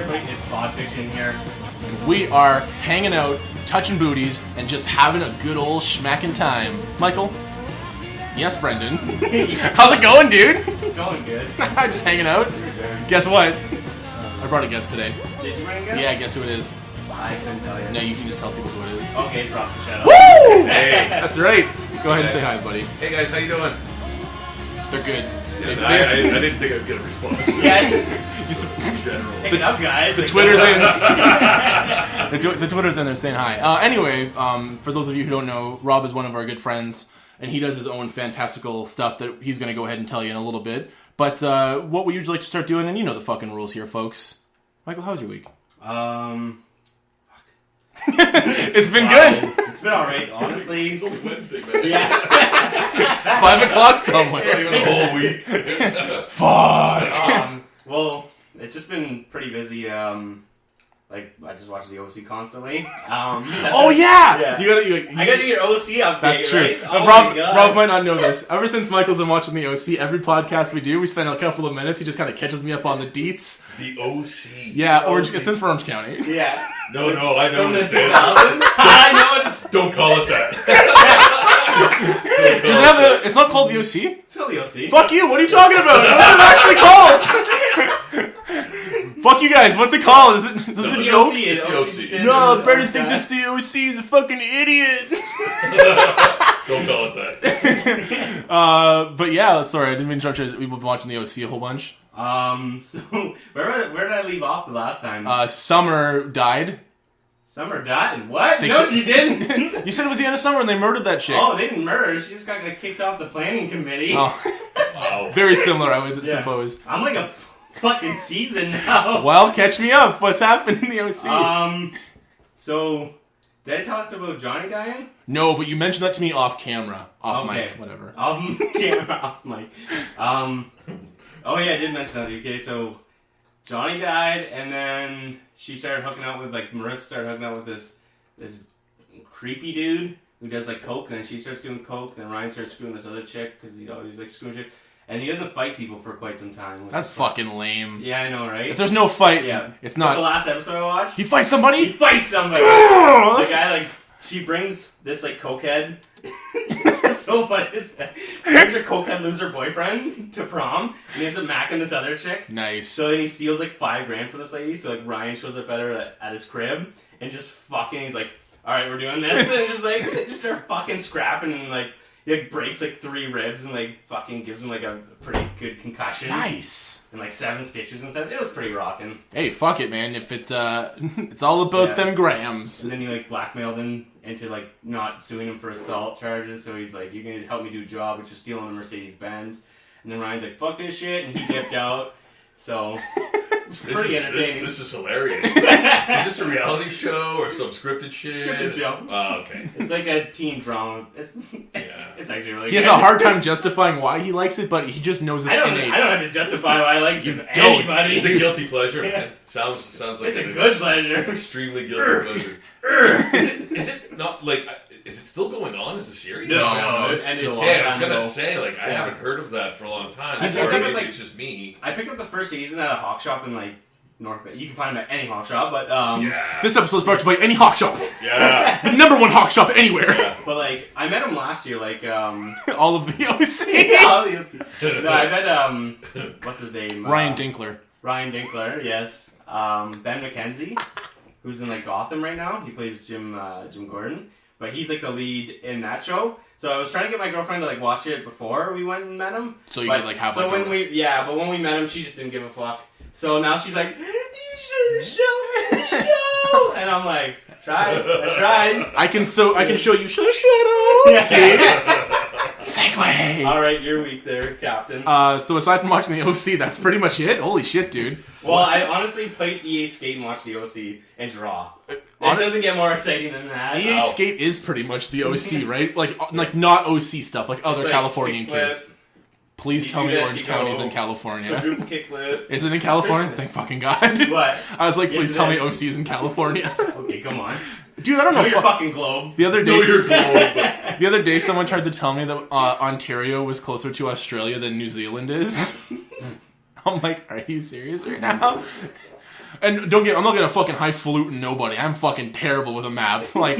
everybody, it's Bod Fiction here. We are hanging out, touching booties, and just having a good old schmacking time. Michael? Yes, Brendan? How's it going, dude? It's going good. Just hanging out? Guess what? I brought a guest today. Did you bring a guest? Yeah, guess who it is? I couldn't tell you. No, you can just tell people who it is. Okay, it's ROB SACCHETTO. Woo! Hey. That's right. Go ahead and say hi, buddy. Hey guys, how you doing? They're good. I didn't think I'd get a response. Yeah, Just, In general. pick it up, guys. the Twitter's in. The Twitter's in there saying hi. Anyway, for those of you who don't know, Rob is one of our good friends, and he does his own fantastical stuff that he's going to go ahead and tell you in a little bit. But what we usually like to start doing, and you know the fucking rules here, folks. Michael, how's your week? It's been good. It's been alright, honestly. It's only Wednesday, man. Yeah. It's 5 o'clock somewhere. It's not even a whole week. Fuck. Well, it's just been pretty busy. Like, I just watch the OC constantly. Oh yeah. Yeah. You gotta. I gotta do your OC update. That's true. Right? Oh Rob, my God. Rob might not know this. Ever since Michael's been watching the OC, every podcast we do, we spend a couple of minutes. He just kind of catches me up on the deets. The OC. Yeah, OC. it stands for Orange County. Yeah. No, I know From what the it is. 2000s? I know it's. Don't call it that. Does it have it's not called the OC? It's called the OC. Fuck you! What are you talking about? What's it actually called? Fuck you guys! What's it called? Is this a The joke? OC is It's the OC OC. stands No, for Brendan Orange thinks County. it's the OC. He's a fucking idiot. Don't call it that. But yeah, sorry, I didn't mean to interrupt you. We've been watching the OC a whole bunch. So where did I leave off the last time? Summer died. Summer died. What? They No, could- she didn't. You said it was the end of summer and they murdered that chick. Oh, they didn't murder her. She just got kicked off the planning committee. Oh. Wow. Very similar, I would Yeah. suppose. I'm like a fucking season now. Well, catch me up. What's happened in the OC? So did I talk about Johnny dying? No, but you mentioned that to me off camera, off Okay. mic, whatever. Camera off mic. Oh yeah, I did mention that. Okay, so Johnny died, and then she started hooking out with Marissa started hooking out with this creepy dude who does coke, and then she starts doing coke. Then Ryan starts screwing this other chick because he always screwing chick, and he doesn't fight people for quite some time. That's fucking lame. Yeah, I know, right? If there's no fight, Yeah, it's The not. last episode I watched, He fights he somebody? fights somebody. The guy she brings this cokehead. So funny. Brings her cokehead, lose her boyfriend to prom, and he ends up macking this other chick. Nice. So then he steals $5,000 from this lady. So Ryan shows up at his crib and just fucking. He's like, "All right, we're doing this," and just they just start fucking scrapping, and he breaks 3 ribs and fucking gives him a pretty good concussion. Nice. And 7 stitches and stuff. It was pretty rocking. Hey, fuck it, man. If it's it's all about Yeah. them grams. And then he blackmailed him into not suing him for assault charges. So he's like, "You can help me do a job," which was stealing a Mercedes Benz. And then Ryan's like, "Fuck this shit," and he dipped out. So it's pretty entertaining. This is hilarious. Is this a reality show or some scripted shit? Scripted show. Oh, okay. It's like a teen drama. It's Yeah. it's actually really. He has good. a hard time justifying why he likes it, but he just knows it's I don't innate. have to justify why I like You it. don't. Anybody. It's a guilty pleasure, man. Sounds like It's a an good pleasure. extremely guilty pleasure. Is it not is it still going on as a series? No, No, it ended a it's- long Yeah, I was time gonna ago. say I Yeah. haven't heard of that for a long time. I Or picked maybe up, it's just me. I picked up the first season at a hawk shop in North Bay. You can find them at any hawk shop, but Yeah. This episode is brought to you by any hawk shop. Yeah. The #1 hawk shop anywhere. Yeah. but I met him last year. All of the OC. Obviously. No, I met what's his name? Ryan Dinkler. Ryan Dinkler, yes. Ben McKenzie, who's in Gotham right now. He plays Jim Gordon, but he's the lead in that show. So I was trying to get my girlfriend to watch it before we went and met him. So you but, could have but when we met him, she just didn't give a fuck. So now she's like, "You should show me the show," and I'm like, I tried. I can show you shadows. See? Segue. All right, your week there, Captain. So aside from watching the OC, that's pretty much it. Holy shit, dude. Well, I honestly played EA Skate and watched the OC and draw. It doesn't get more exciting than that. EA Skate is pretty much the OC, right? Like not OC stuff, like other It's Californian kickflip, kids. Please you tell do me this, Orange you County's go in California. quadruple kickflip. Is it in California? There's- Thank fucking God. What? I was like, Yes, please it tell me is. OC's in California. Okay, come on. Dude, I don't know. Know your fucking globe. The other day, No, you're cool. the other day, someone tried to tell me that Ontario was closer to Australia than New Zealand is. I'm like, are you serious right now? And I'm not gonna fucking highfalutin nobody. I'm fucking terrible with a map. Like,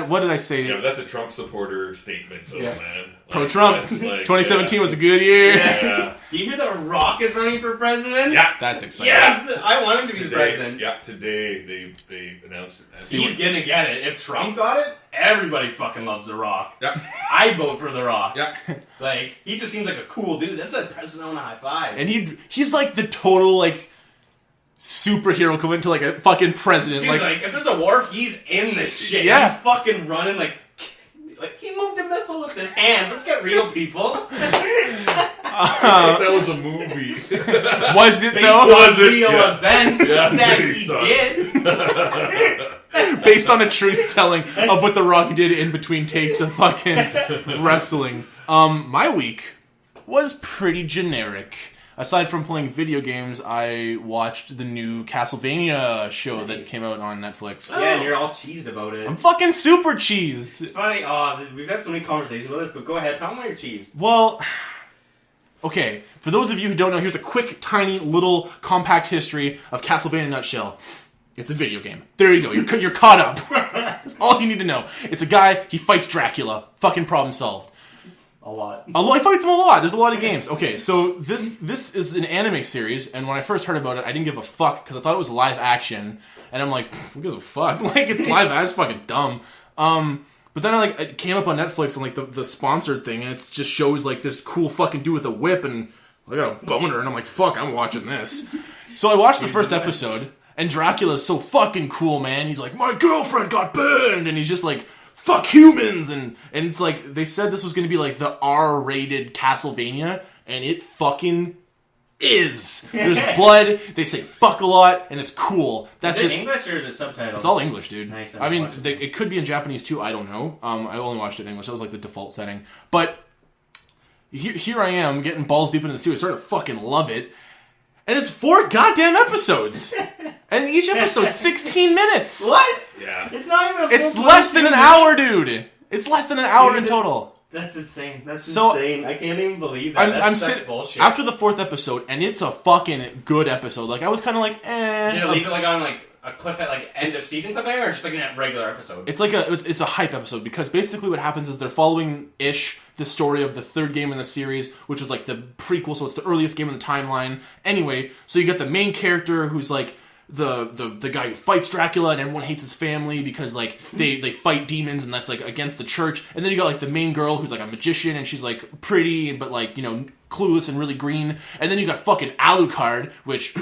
what did I say? Yeah, but that's a Trump supporter statement, though, man. Like, Pro-Trump. that's like, 2017 was a good year. Yeah. Do you hear The Rock is running for president? Yeah. That's exciting. Yes! I want him to be the Today, president. yeah, today they announced it. He's gonna get it. If Trump got it, everybody fucking loves The Rock. Yeah. I vote for The Rock. Yeah. Like, he just seems like a cool dude. That's a president on a high five. And he's like the total, like, superhero equivalent to, like, a fucking president. Dude, like, if there's a war, he's in this shit. Yeah. He's fucking running, like he moved a missile with his hands. Let's get real, people. That was a movie. Was it, Based though? on Was it? real Yeah. events Yeah, that based he on- did. Based on a truth telling of what The Rock did in between takes of fucking wrestling. My week was pretty generic. Aside from playing video games, I watched the new Castlevania show that came out on Netflix. Yeah, and you're all cheesed about it. I'm fucking super cheesed. It's funny. We've had so many conversations about this, but go ahead. Tell them why you're cheesed. Well, okay. For those of you who don't know, here's a quick, tiny, little, compact history of Castlevania in a nutshell. It's a video game. There you go. You're caught up. That's all you need to know. It's a guy. He fights Dracula. Fucking problem solved. A lot. He fights him a lot. There's a lot of games. Okay, so this is an anime series, and when I first heard about it, I didn't give a fuck because I thought it was live action, and I'm like, who gives a fuck? Like, it's live action. It's fucking dumb. But then it came up on Netflix and like the sponsored thing, and it just shows like this cool fucking dude with a whip, and I got a boner, and I'm like, fuck, I'm watching this. So I watched the first episode, and Dracula's so fucking cool, man. He's like, my girlfriend got burned, and he's just like, fuck humans, and it's like, they said this was going to be like the R-rated Castlevania, and it fucking is. There's blood, they say fuck a lot, and it's cool. That's Is it just English or is it subtitled? it's all English, dude. Nice, I mean, it could be in Japanese too, I don't know. I only watched it in English, that was like the default setting. But here I am, getting balls deep into the series, starting to fucking love it. And it's 4 goddamn episodes! And each episode's 16 minutes! What? Yeah. It's not even a It's full less than an 22 hour, minutes. dude! It's less than an hour in Is it? total. That's insane. That's So, insane. I can't even believe that. That's such bullshit. After the 4th episode, and it's a fucking good episode. Like, I was kind of like, eh. Did it leave it like on like a cliff at like end of season cliffhanger, or just like a regular episode? It's like it's a hype episode, because basically what happens is they're following the story of the 3rd game in the series, which is like the prequel, so it's the earliest game in the timeline. Anyway, so you got the main character who's like the guy who fights Dracula, and everyone hates his family because like they fight demons, and that's like against the church. And then you got like the main girl who's like a magician, and she's like pretty but like, you know, clueless and really green. And then you got fucking Alucard, which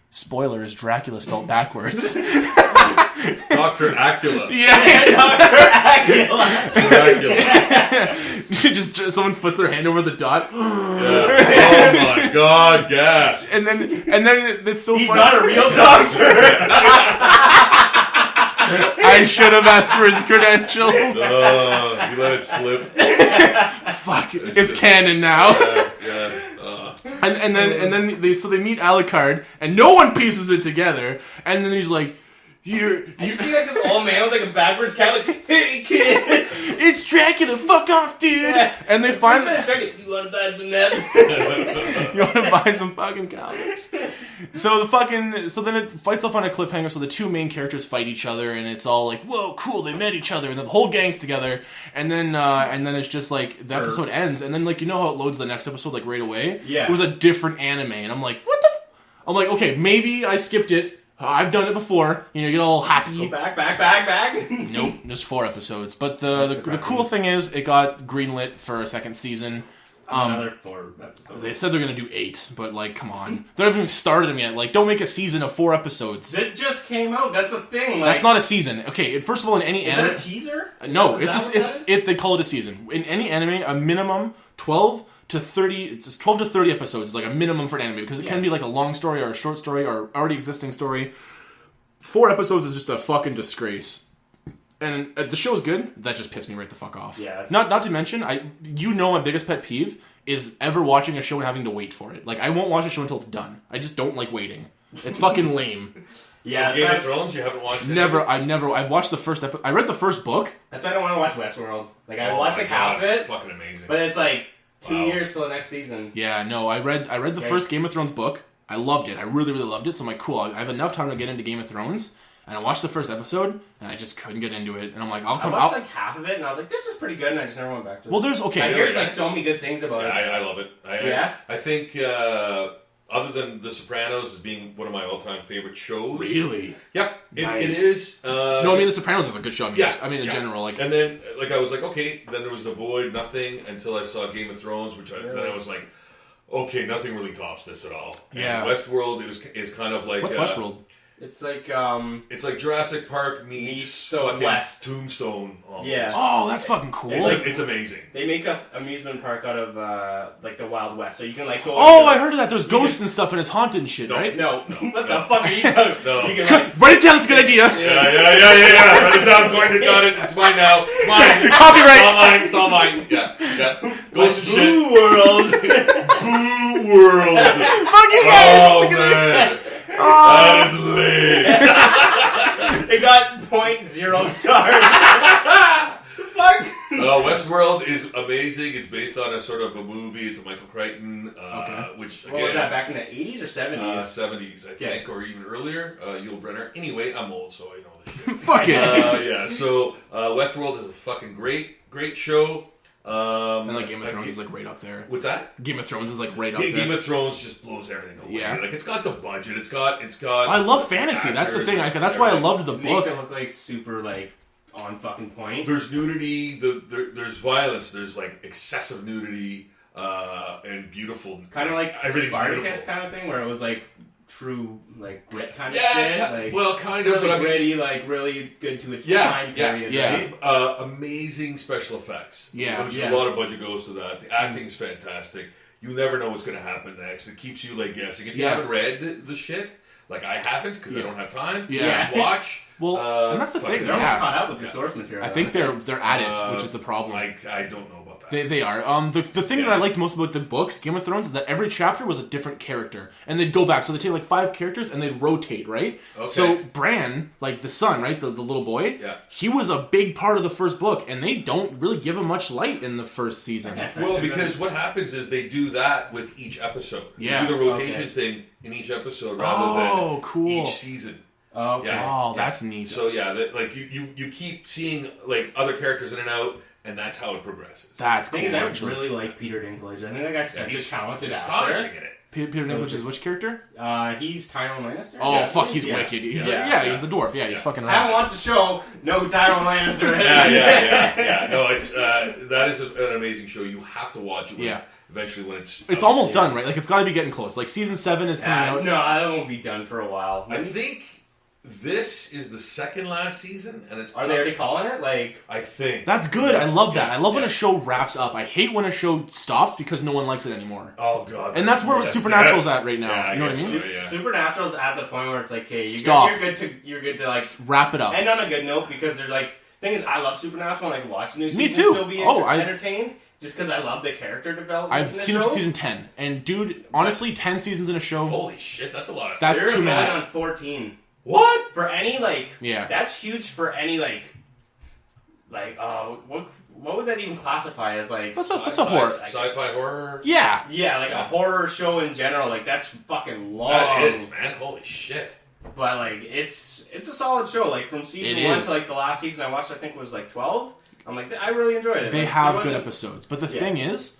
spoiler is Dracula spelled backwards. Dr. Acula. Yeah. just someone puts their hand over the dot. Yeah. Oh my god, gas. And then it's so He's funny. not a real doctor. I should have asked for his credentials. You let it slip. Fuck, it's canon now. Yeah. And then they meet Alucard, and no one pieces it together. And then he's like, You see like this old man with like a backwards cat, like, hey kid, it's Dracula, fuck off, dude. And they find you want to buy some net? you want to buy some fucking comics. So then it fights off on a cliffhanger. So the 2 main characters fight each other, and it's all like, whoa, cool, they met each other, and then the whole gang's together. And then it's just like the episode ends, and then like, you know how it loads the next episode like right away? Yeah. It was a different anime, and I'm like, what the? I'm like, okay, maybe I skipped it. I've done it before. You know, you get all happy. Go back. Nope, just 4 episodes. But the cool thing is, it got greenlit for a 2nd season. Another 4 episodes. They said they're gonna do 8, but like, come on, they haven't even started them yet. Like, don't make a season of 4 episodes. It just came out. That's the thing. Like, That's not a season. Okay, first of all, in any Is anime, that a teaser? no, Is that what that is? they call it a season. In any anime, a minimum 12 to 30. It's just 12 to 30 episodes is like a minimum for an anime, because it can be like a long story or a short story or already existing story. 4 episodes is just a fucking disgrace. And the show's good. That just pissed me right the fuck off. Yeah. Not to mention, my biggest pet peeve is ever watching a show and having to wait for it. Like, I won't watch a show until it's done. I just don't like waiting. It's fucking lame. Yeah. So Game of Thrones, you haven't watched it? I've watched the first episode. I read the first book. That's why I don't want to watch Westworld. Like, I watched my like half of God, it, it's fucking amazing. but it's like 2 Wow. years till the next season. Yeah, no, I read the first Game of Thrones book. I loved it. I really, really loved it. So I'm like, cool. I have enough time to get into Game of Thrones. And I watched the first episode, and I just couldn't get into it. And I'm like, I'll come out. I watched like half of it, and I was like, this is pretty good, and I just never went back to it. Well, there's okay. I hear like so many good things about it. I love it. I think other than The Sopranos as being one of my all-time favorite shows. Really? Yep, Nice. it is. No, I mean The Sopranos is a good show. I mean, in yeah. general, like. And then I was like, okay. Then there was The Void, nothing until I saw Game of Thrones, then I was like, okay, nothing really tops this at all. Yeah. And Westworld is kind of like What's Westworld? It's like it's like Jurassic Park meets the fucking West. Tombstone. Almost. Yeah. Oh, that's fucking cool. It's amazing. They make a amusement park out of like the Wild West, so you can like go. Oh, I heard of that. There's ghosts and stuff, and it's haunted and shit, right? No, what the fuck are you talking? No. You can, like, Write it down. It's a good idea. Yeah. Write it down. Got it. It's mine now. It's mine. Copyright. It's all mine. Yeah. Ghosts and shit. Boo World. Boo World. Fuck you guys. Oh man. That is lit. It got 0.0 stars. Fuck. Westworld is amazing. It's based on a sort of a movie. It's a Michael Crichton, which again, What was that, back in the 80s or 70s? 70s, I think, or even earlier. Yul Brynner. Anyway, I'm old, so I know this shit. Fuck it. Yeah. So Westworld is a fucking great show. And like Game of Thrones is like right up there. What's that? Game of Thrones is like right up there. Game of Thrones just blows everything away. Yeah. Like it's got the budget. It's got. I love fantasy. That's the thing. That's why I loved the It makes book. it look like super like on fucking point. There's nudity. There's violence. There's like excessive nudity and beautiful. Kind of like everything's Spartacus beautiful. kind of thing, where it was like true like grit kind of Yeah, shit. Like, well, kind of, really but I mean, gritty, like really good to its time period. yeah. Right? Amazing special effects. Yeah, Which yeah. a lot of budget goes to that. The acting's fantastic. You never know what's going to happen next. It keeps you like guessing. If you haven't read the shit, like I haven't because I don't have time. Yeah. Just watch. Well, and that's the thing. They're almost Yeah. caught up with the source material. I think they're at it, which is the problem. I don't know about that. They are. The thing that I liked most about the books, Game of Thrones, is that every chapter was a different character. And they'd go back. So they'd take like 5 characters and they'd rotate, right? Okay. So Bran, like the son, right? The little boy, he was a big part of the first book. And they don't really give him much light in the first season. Well, because what happens is they do that with each episode. Yeah. They do the rotation thing in each episode rather than cool. each season. Oh, okay. Oh, that's neat. So yeah, like you keep seeing like other characters in and out, and that's how it progresses. That's The cool. thing is, I actually. really like Peter Dinklage. I think that guy's such a talented astonishing actor. in it. Peter Dinklage is which character? He's Tyrone Lannister. Oh, Yeah. fuck, he's Yeah. wicked. He's Yeah. he's the dwarf. Yeah, he's fucking I haven't rad. watched the show. No, who Tyrone Lannister is. Yeah. No, it's that is an amazing show. You have to watch it. Eventually, when it's It's almost done, right? Like it's got to be getting close. Like season 7 is coming out. No, that won't be done for a while. I think this is the second last season, and it's. Are they already calling it? Like, I think That's good. I love that. I love when a show wraps up. I hate when a show stops because no one likes it anymore. Oh god. And that's where Supernatural's at right now. Yeah, you know what I guess mean? so, yeah. Supernatural's at the point where it's like, hey, Stop. you're good to like Wrap it up. end on a good note, because they're like, thing is, I love Supernatural and like watch the new season Me too. still be entertained. Just because I love the character development. I've in the seen show. up to season 10. And dude, honestly, 10 seasons in a show. Holy shit, that's a lot of. That's They're too going many. on 14. What? For any like, Yeah. that's huge for any like what would that even classify as like? What's a horror? Sci-fi horror. Yeah. Yeah, like a horror show in general. Like that's fucking long. That is, man. Holy shit. But like it's a solid show. Like from season It 1 is. to like the last season I watched, I think was like 12. I'm like, I really enjoyed it. They Like, have it good wasn't- episodes. But the thing is,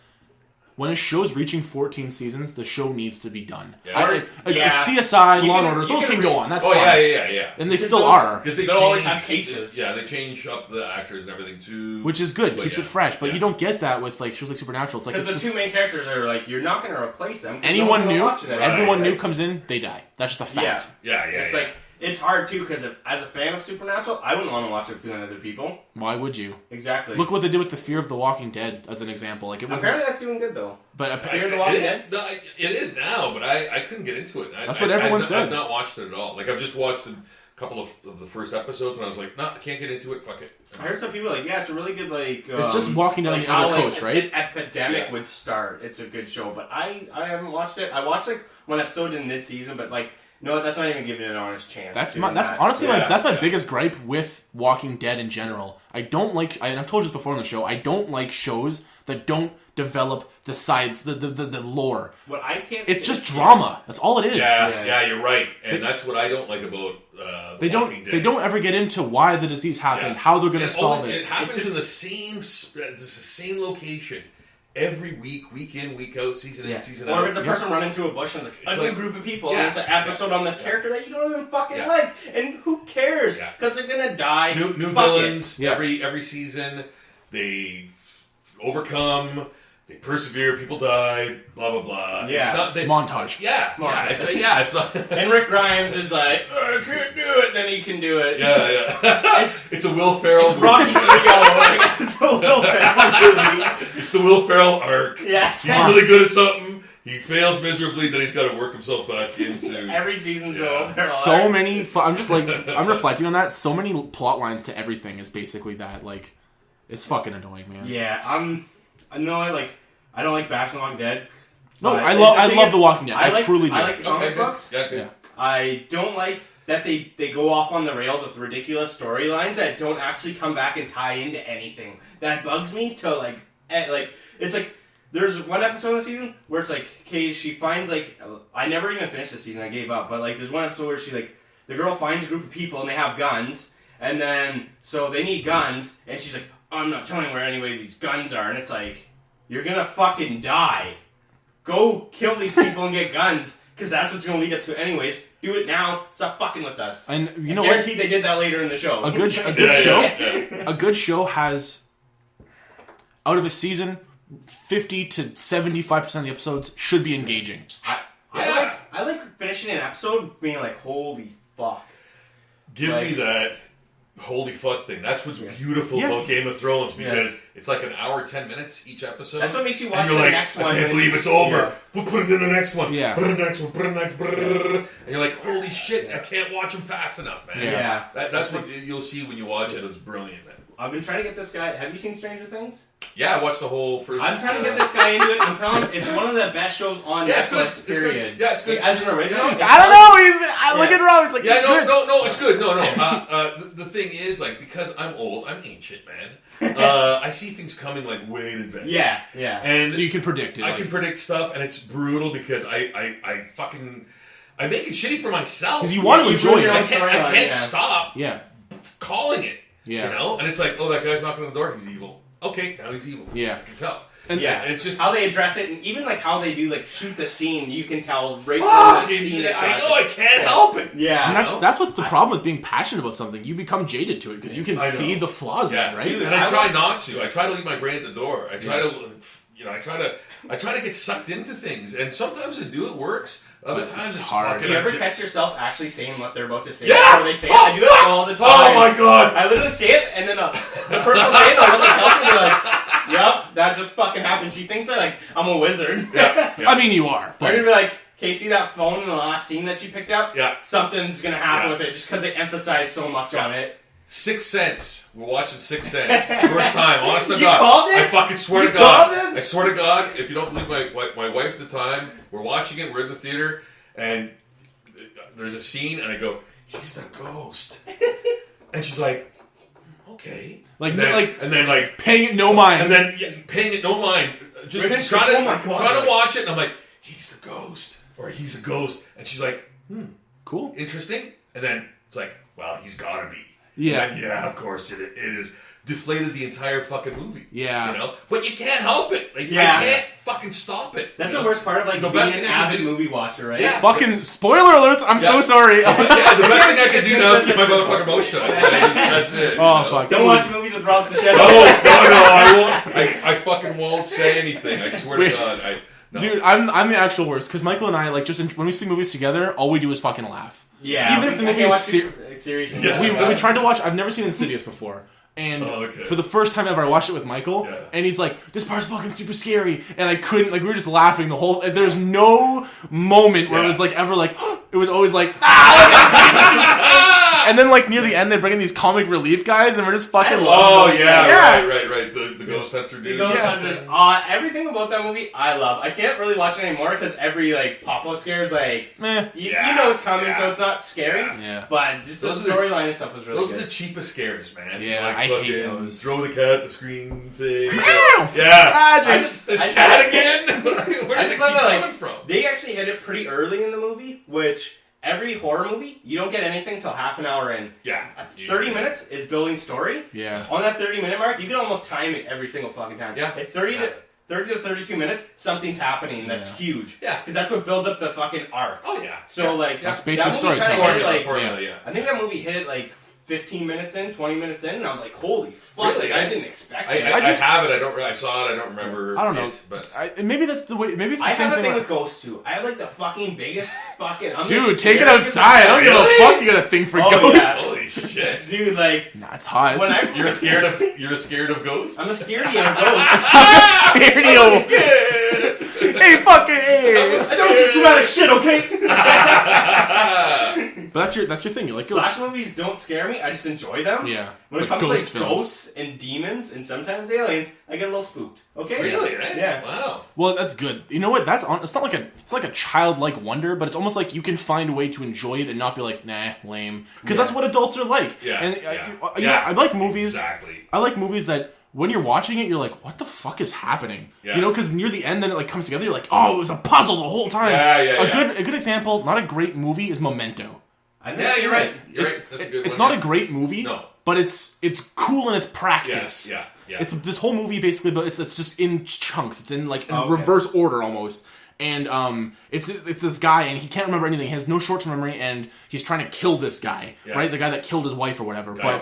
when a show's reaching 14 seasons, the show needs to be done. Like CSI, You Law and can- Order, you those can can go on. That's Oh fine. yeah. And they still are. Because they They'll always change- have cases. Yeah, they change up the actors and everything too. Which is good, But keeps yeah. it fresh. But Yeah. you don't get that with like shows like Supernatural. It's like Because it's the two main characters are like, you're not going to replace them. 'cause no anyone one's gonna new, watch it anymore, everyone new right? comes in, they die. That's just a fact. Yeah. It's like, it's hard too, because as a fan of Supernatural, I wouldn't want to watch it with 200 other people. Why would you? Exactly. Look what they did with the Fear of the Walking Dead as an example. Like it was, Apparently that's doing good though. but Fear the Walking Dead? It is now, but I couldn't get into it. That's what everyone said. I've not watched it at all. Like I've just watched a couple of the first episodes, and I was like, no, I can't get into it. Fuck it. I heard some people like, yeah, it's a really good like. It's just Walking Dead on the other coast, right? An epidemic would start. It's a good show, but I haven't watched it. I watched like one episode in mid season, but like No, that's not even giving it an honest chance. That's doing that. honestly Yeah, my yeah. biggest gripe with Walking Dead in general. I don't like, and I've told you this before on the show, I don't like shows that don't develop the sides, the lore. What I can't. It's just drama. That's all it is. Yeah, you're right, and that's what I don't like about They Walking Dead. don't ever get into why the disease happened, Yeah. how they're going to And solve it it. happens in the same location every week in, week out, season in, season out. Or it's a person running through a bush and it's a new group of people, Yeah. and it's an episode on the character that you don't even fucking Yeah. like, and who cares? Yeah. Because they're gonna die. New Fuck villains it. Yeah. every season. They overcome. They persevere. People die. Blah blah blah. Yeah. It's not, Montage. It's not. And Rick Grimes is like, I can't do it. Then he can do it. Yeah. It's a Will Ferrell. It's Rocky 3 all over. It's a Will Ferrell movie. It's the Will Ferrell arc. Yeah. He's really good at something. He fails miserably. Then he's got to work himself back into. Every season's a Will Ferrell So arc. many, I'm just like, I'm reflecting on that, so many plot lines to everything is basically that, like, it's fucking annoying, man. Yeah, I know I don't like Bash and Walking Dead. No, but I the love thing is, The Walking Dead. I truly do. I like the comic Okay, books. good. Yeah, good. Yeah. I don't like that they go off on the rails with ridiculous storylines that don't actually come back and tie into anything. That bugs me to it's like there's one episode of the season where it's like, okay, she finds I never even finished the season, I gave up, but there's one episode where the girl finds a group of people and they have guns, and then so they need guns, and she's like, oh, I'm not telling where any of these guns are, and it's like, you're gonna fucking die. Go kill these people and get guns, because that's what's going to lead up to anyways. Do it now. Stop fucking with us. And you know Guaranteed what? they did that later in the show. A good show, a good show has, out of a season, 50 to 75% of the episodes should be engaging. I like finishing an episode being like, holy fuck. Give me that holy fuck thing. That's what's beautiful Yes. about Game of Thrones, because it's like an hour, 10 minutes each episode. That's what makes you watch and you're the like, next one. I can't believe it's over. We'll put it in the next one. Yeah. Put it in the next one. Put it in the next one. And you're like, holy shit, I can't watch them fast enough, man. Yeah. That's what you'll see when you watch it. It's brilliant, man. I've been trying to get this guy. Have you seen Stranger Things? Yeah, I watched the whole first. I'm trying to get this guy into it. I'm telling him it's one of the best shows on Yeah, it's good. Netflix, It's good. period. Yeah, it's good. As an original. I don't know. I look at Rob. He's like, Yeah, it's good. no, it's good. No. The thing is, because I'm old, I'm ancient, man. I see things coming way in advance. Yeah. And So you can predict it. I can predict stuff, and it's brutal because I make it shitty for myself. Because you want to you enjoy ruin your it. own I can't yeah. stop Yeah. calling it. Yeah. You know? And it's like, oh, that guy's knocking on the door, he's evil. Okay, now he's evil. Yeah. I can tell. And Yeah, it's just how they address it, and even how they do shoot the scene. You can tell right fuck, from the scene. is I shot. know, I can't help it. Yeah, And that's what's the problem with being passionate about something. You become jaded to it because you can I know. see the flaws in Yeah, it, right? dude. And I try watch- not to. I try to leave my brain at the door. I try to, I try to get sucked into things, and sometimes I do. It works. Other times it's hard. Do you ever catch yourself actually saying what they're about to say? Yeah! Before they say it? I do that all the time. Oh my god! I literally say it, and then the person will say it, and I'll look at Kelsey and be like, yep, that just fucking happened. She thinks I'm a wizard. Yeah. I mean, you are. They're But gonna be like, okay, see that phone in the last scene that she picked up? Yeah. Something's gonna happen Yeah. with it just because they emphasize so much on it. Sixth Sense. We're watching Sixth Sense. First time. Honest to You God. called it? I fucking swear You to God. called it? I swear to God, if you don't believe my wife at the time, we're watching it, we're in the theater, and there's a scene, and I go, he's the ghost. And she's like, okay. Like, and then paying it no mind. and then paying it no mind. Just Right, she's trying like, oh my God. trying to watch it, and I'm like, he's the ghost. Or he's a ghost. And she's like, Cool. interesting. And then it's like, well, he's gotta be. Yeah. And then, yeah, of course it is. Deflated the entire fucking movie. Yeah. You know? But you can't help it. Yeah. I can't fucking stop it. That's you the know? worst part of The being best an thing I can avid do- movie watcher, right? Yeah. Fucking spoiler alerts. I'm so Yeah. sorry. Yeah, the best thing I can do Yes, now is keep my yes, yes. motherfucking mouth shut. That's it. you Oh, know? fuck. Don't watch movies with Rob Sacchetto. No, I won't. I fucking won't say anything. I swear to God. No. Dude, I'm the actual worst because Michael and I when we see movies together, all we do is fucking laugh. Yeah, Even if the I movie can't is watch series. Yeah. We tried to watch. I've never seen Insidious before. And for the first time ever, I watched it with Michael, and he's like, "This part's fucking super scary," and I couldn't. We were just laughing the whole. There's no moment where it was ever it was always like, ah! And then near the end, they bring in these comic relief guys, and we're just fucking. Oh laughing. yeah, right. The the ghost hunter dude. The Ghost Hunters. Everything about that movie, I love. I can't really watch it anymore because every like pop-up scare is like, you know it's coming, so it's not scary. Yeah. But just the storyline and stuff was really good. Those are the cheapest scares, man. Yeah, like, I hate those. Throw the cat at the screen thing. Ah, this cat again? Where's it coming from? They actually hit it pretty early in the movie, which every horror movie, you don't get anything till half an hour in. Yeah. 30 minutes is building story. Yeah. On that 30-minute mark, you can almost time it every single fucking time. Yeah. It's 30 to 32 minutes, something's happening that's huge. Yeah. Because that's what builds up the fucking arc. Oh, yeah. So, like, that's that basic movie storytelling. kinda hit, Formula. I think that movie hit it, like, 15 minutes in, 20 minutes in, and I was like, holy fuck, Really? I didn't expect it. I have it. I saw it. I don't remember. I don't know. It, but Maybe that's the way. Maybe it's the I same have a thing where- with ghosts too. I have like the fucking biggest fucking. Dude, take it outside. I don't give a fuck. You got a thing for ghosts. Yeah. holy shit, Dude, like Nah, it's hot. when you're scared of ghosts. I'm a scaredy of ghosts. I'm scared of you. Hey, fucking hey. I don't do traumatic shit, okay? But that's your thing. You like ghosts. Slash movies don't scare me. I just enjoy them. Yeah. When it Like comes to ghost like films. ghosts and demons and sometimes aliens, I get a little spooked. Okay. Really? Right? Yeah. Wow. Well, that's good. You know what? It's not like a childlike wonder, but it's almost like you can find a way to enjoy it and not be like, nah, lame. Because that's what adults are like. Yeah. And yeah. you know, I like movies. Exactly. I like movies that when you're watching it, you're like, what the fuck is happening? Yeah. You know, because near the end, then it like comes together. You're like, oh, it was a puzzle the whole time. A good example, not a great movie, is Memento. Yeah, you're right. That's a good one. It's not a great movie. No. But it's cool in its practice. Yeah. It's this whole movie basically, but it's just in chunks. It's in like reverse order almost. And it's this guy, and he can't remember anything. He has no short-term memory, and he's trying to kill this guy, right? The guy that killed his wife or whatever. Great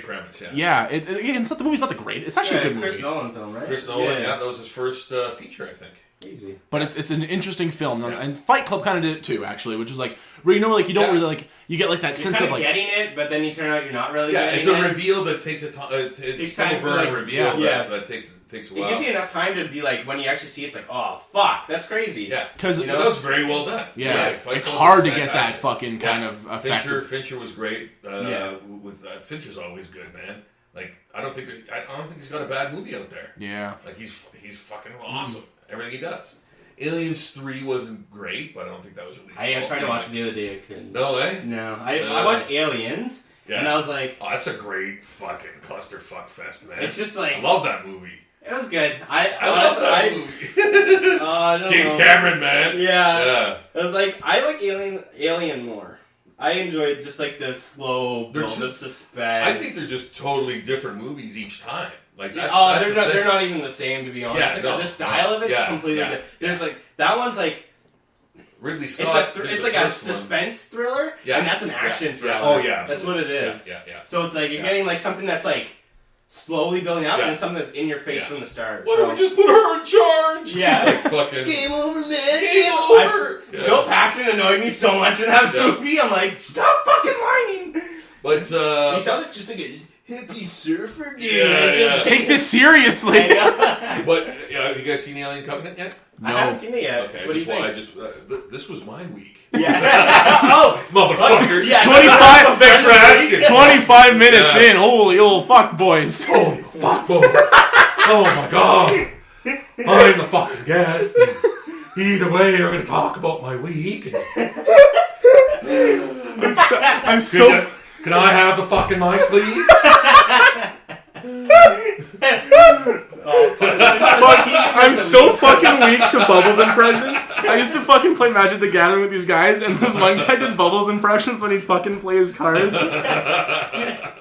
premise. Yeah, the movie's not the great. It's actually a good movie. Chris Nolan film, right? Chris Nolan. Yeah, that was his first feature, I think. Easy. But it's an interesting film, and Fight Club kind of did it too, actually, which is like where you know, like you don't really like you get like that You're sense of like getting it, but then you turn out you're not really. Yeah, getting it's a it. reveal that takes a time. It's time some to, like, reveal that takes a while. It gives you enough time to be like, when you actually see it, it's like, oh fuck, that's crazy. Yeah, because that was very well done. Yeah, Fight it's Club hard to was get that fantastic. fucking kind of effect. Fincher was great. With Fincher's always good, man. Like I don't think he's got a bad movie out there. Yeah, like he's fucking awesome. Everything he does. Aliens 3 wasn't great, but I don't think that was released. I tried to watch it the other day. I couldn't. No, eh? No, I watched Aliens, and I was like, oh, that's a great fucking clusterfuck fest, man. It's just like I love that movie. It was good. I love that movie. James Cameron, man. Yeah. It was like I like Alien more. I enjoyed just like the slow build of suspense. I think they're just totally different movies each time. Like that's, they're not even the same, to be honest. Yeah, the style of it's completely different. There's like that one's like Ridley Scott. It's like a suspense thriller, and that's an action thriller. Oh yeah, that's what it is. Yeah. So it's like you're getting like something that's like slowly building up, and something that's in your face from the start. Why don't we just put her in charge? Yeah, like fucking game over, man. Game over. Bill Paxton annoyed me so much in that movie. I'm like, stop fucking whining. But he sounds like just like a hippie surfer dude. Yeah. Take this seriously. But have you guys seen Alien Covenant yet? No. I haven't seen it yet. Okay, what do you think? This was my week. Yeah. Motherfuckers. Yeah, 25. Thanks for asking. 25 minutes in. Holy old fuck boys. Holy fuck boys. Oh my god. I'm the fucking guest. Either way, we're going to talk about my week. I'm so. Can I have the fucking mic, please? I'm so fucking weak to Bubbles impressions. I used to fucking play Magic the Gathering with these guys, and this one guy did Bubbles impressions when he'd fucking play his cards.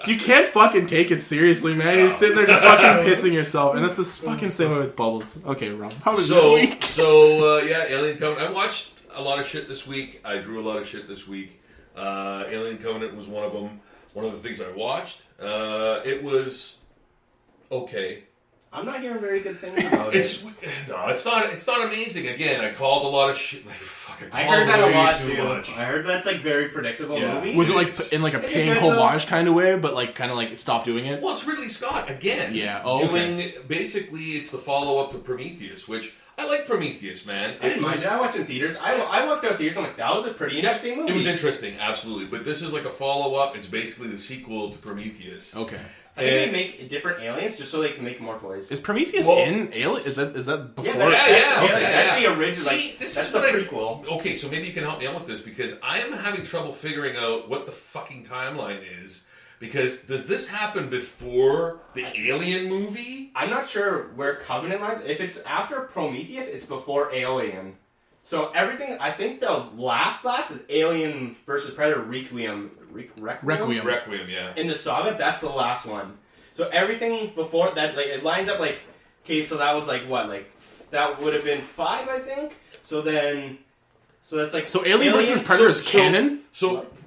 You can't fucking take it seriously, man. You're sitting there just fucking pissing yourself, and that's the fucking same way with Bubbles. Okay, Rob, how was your week? Alien Covenant. I watched a lot of shit this week. I drew a lot of shit this week. Alien Covenant was one of them. One of the things I watched. It was okay. I'm not hearing very good things about it. No, it's not amazing. Again, I called a lot of shit. Like, I heard that a lot too too. much. I heard that's like very predictable movie. Was it like in like a paying homage kind of way, but like kind of like it stopped doing it? Well, it's Ridley Scott again. Yeah. Basically, it's the follow up to Prometheus, which I like Prometheus, man. I didn't mind it. I watched it in theaters. I walked out of theaters. I'm like, that was a pretty interesting movie. It was interesting, absolutely. But this is like a follow up. It's basically the sequel to Prometheus. Okay. I think they make different aliens just so they can make more toys. Is Prometheus in Alien? Is that before? That's the original. See, this that's is the what prequel. Okay, so maybe you can help me out with this because I am having trouble figuring out what the fucking timeline is. Because does this happen before the Alien movie? I'm not sure where Covenant lies. If it's after Prometheus, it's before Alien. So everything, I think the last is Alien versus Predator Requiem. Requiem, yeah. In the saga, that's the last one. So everything before that, like, it lines up like, okay, so that was like what? Like, that would have been 5, I think? So that's like... So Alien versus Predator is canon?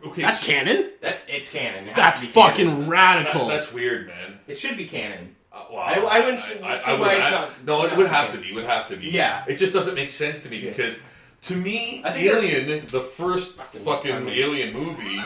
Okay. That's canon? It's canon. That's fucking radical. That's weird, man. It should be canon. Well, I wouldn't see why it's not... No, it would have to be. It would have to be. Yeah. It just doesn't make sense to me because, to me, I think Alien, the first fucking Alien movie...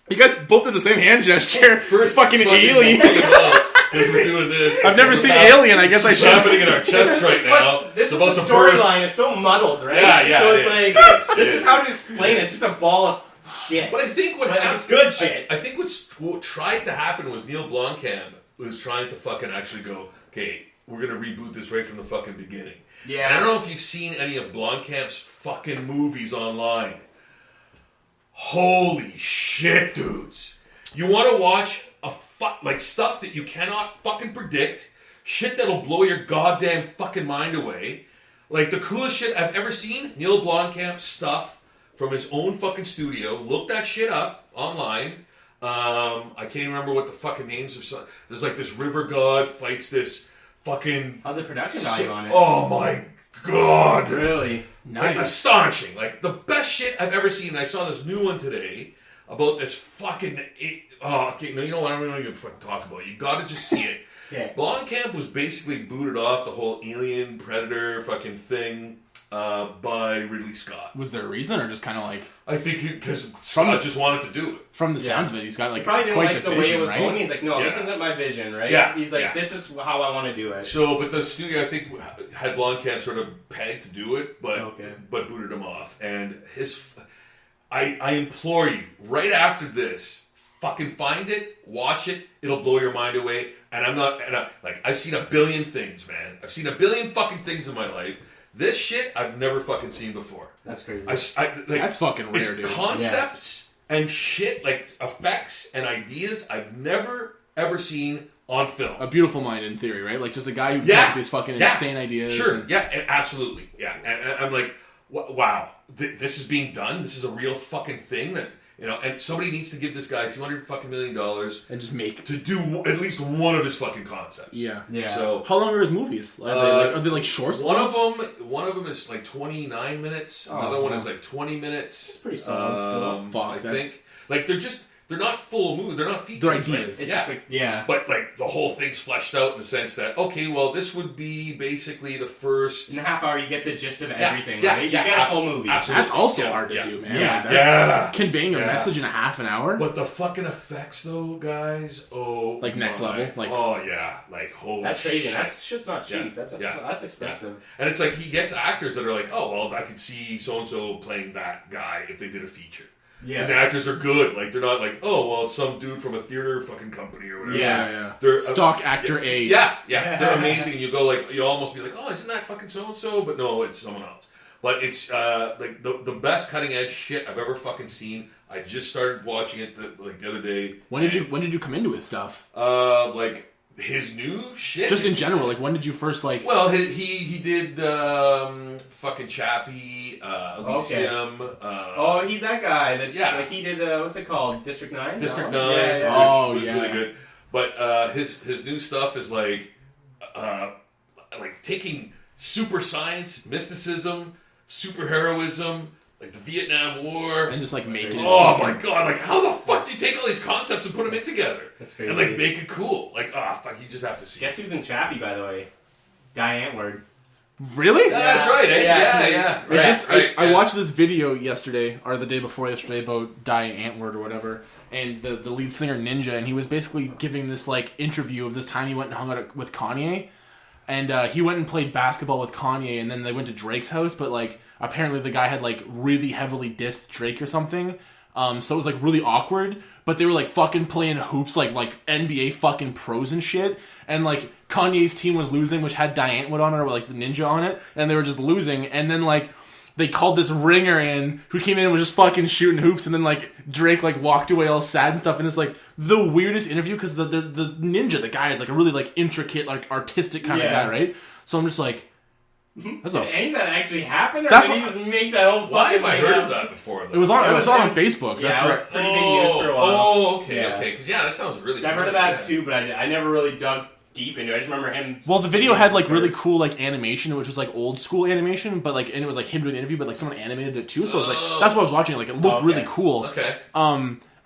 You guys both did the same hand gesture. First fucking Alien. Because we're doing this. I've never seen Alien. I guess I should. It's happening in our chest right now. This is the storyline. It's so muddled, right? Yeah. So it's like, this is how to explain it. It's just a ball of shit. But I think what happened... It's good shit. I think what tried to happen was Neil Blomkamp was trying to fucking actually go, okay, we're going to reboot this right from the fucking beginning. Yeah. And I don't know if you've seen any of Blomkamp's fucking movies online. Holy shit, dudes. You want to watch like stuff that you cannot fucking predict, shit that'll blow your goddamn fucking mind away. Like the coolest shit I've ever seen, Neil Blomkamp stuff from his own fucking studio. Look that shit up online. I can't even remember what the fucking names of some. There's like this river god fights this fucking... How's the production value on it? Oh my god. Really? Nice. Like, astonishing. Like, the best shit I've ever seen. And I saw this new one today about this fucking... okay, no, you know what? I'm not even fucking talk about it. You gotta just see it. Yeah. Blomkamp was basically booted off the whole Alien Predator fucking thing by Ridley Scott. Was there a reason, or just kind of like... I think because Scott just wanted to do it. From the sounds of it, he's got like probably didn't quite like the way vision, it was right? going. He's like, no, this isn't my vision, right? Yeah. He's like, this is how I want to do it. So, but the studio, I think, had Blomkamp sort of pegged to do it, but booted him off. And I implore you, right after this, fucking find it, watch it, it'll blow your mind away. And I've seen a billion things, man. I've seen a billion fucking things in my life. This shit I've never fucking seen before. That's crazy. That's fucking rare, it's dude. Concepts and shit, like effects and ideas I've never ever seen on film. A beautiful mind, in theory, right? Like just a guy who comes up with these fucking insane ideas. Sure, absolutely, and I'm like, wow, this is being done. This is a real fucking thing that. You know, and somebody needs to give this guy $200 fucking million and just make to do at least one of his fucking concepts. Yeah. So how long are his movies? Are they like shorts? One of them is like 29 minutes. Another one is like 20 minutes. That's pretty solid still. I think like they're not full movies. They're not features. They're ideas. It's just like, But like the whole thing's fleshed out in the sense that okay, well, this would be basically the first in a half hour. You get the gist of everything, right? You get a whole movie. Absolutely. That's also hard to do, man. Yeah. Like, that's conveying a message in a half an hour. But the fucking effects, though, guys. Oh, like next level. Like like holy. That's crazy. Shit. That's shit's not cheap. Yeah. That's expensive. Yeah. And it's like he gets actors that are like, oh well, I could see so and so playing that guy if they did a feature. Yeah. And the actors are good. Like, they're not like, oh, well, it's some dude from a theater fucking company or whatever. Yeah. They're stock actor A. Yeah. They're amazing. And you go, like, you almost be like, oh, isn't that fucking so-and-so? But no, it's someone else. But it's, like, the best cutting-edge shit I've ever fucking seen. I just started watching it, the other day. When did you come into his stuff? Like... His new shit? Just in general, like when did you first like... Well, he did fucking Chappie, Elysium. He's that guy that's like he did, what's it called? District 9? District 9, Yeah. which was really good. But his new stuff is like taking super science, mysticism, superheroism, like the Vietnam War, and just like making it. Oh my god! Like how the fuck do you take all these concepts and put them in together? That's crazy. And like make it cool. Like fuck, you just have to see. Guess who's in Chappie, by the way? Guy Antwoord. Really? Yeah. That's right. Eh? I watched this video yesterday or the day before yesterday about Die Antwoord or whatever, and the lead singer Ninja, and he was basically giving this like interview of this time he went and hung out with Kanye. And he went and played basketball with Kanye, and then they went to Drake's house, but like apparently the guy had like really heavily dissed Drake or something. So it was like really awkward. But they were like fucking playing hoops like NBA fucking pros and shit. And like Kanye's team was losing, which had Diantwood on it or like the Ninja on it, and they were just losing. And then like they called this ringer in who came in and was just fucking shooting hoops, and then like Drake like walked away all sad and stuff. And it's like the weirdest interview because the Ninja, the guy is like a really like intricate, like artistic kind of guy, right? So I'm just like, Did any of that actually happen, or That's did he just make that whole Why fucking have I thing heard up? of that before? Though? it was on Facebook. Yeah, That's it was right. pretty big news for a while. Oh, okay, Yeah. okay. Because that sounds really. I've heard of that too, but I never really dug deep into it. I just remember him. Well, the video had like really cool like animation, which was like old school animation, but like and it was like him doing the interview, but like someone animated it too. So it was like that's what I was watching. Like it looked really cool. Okay.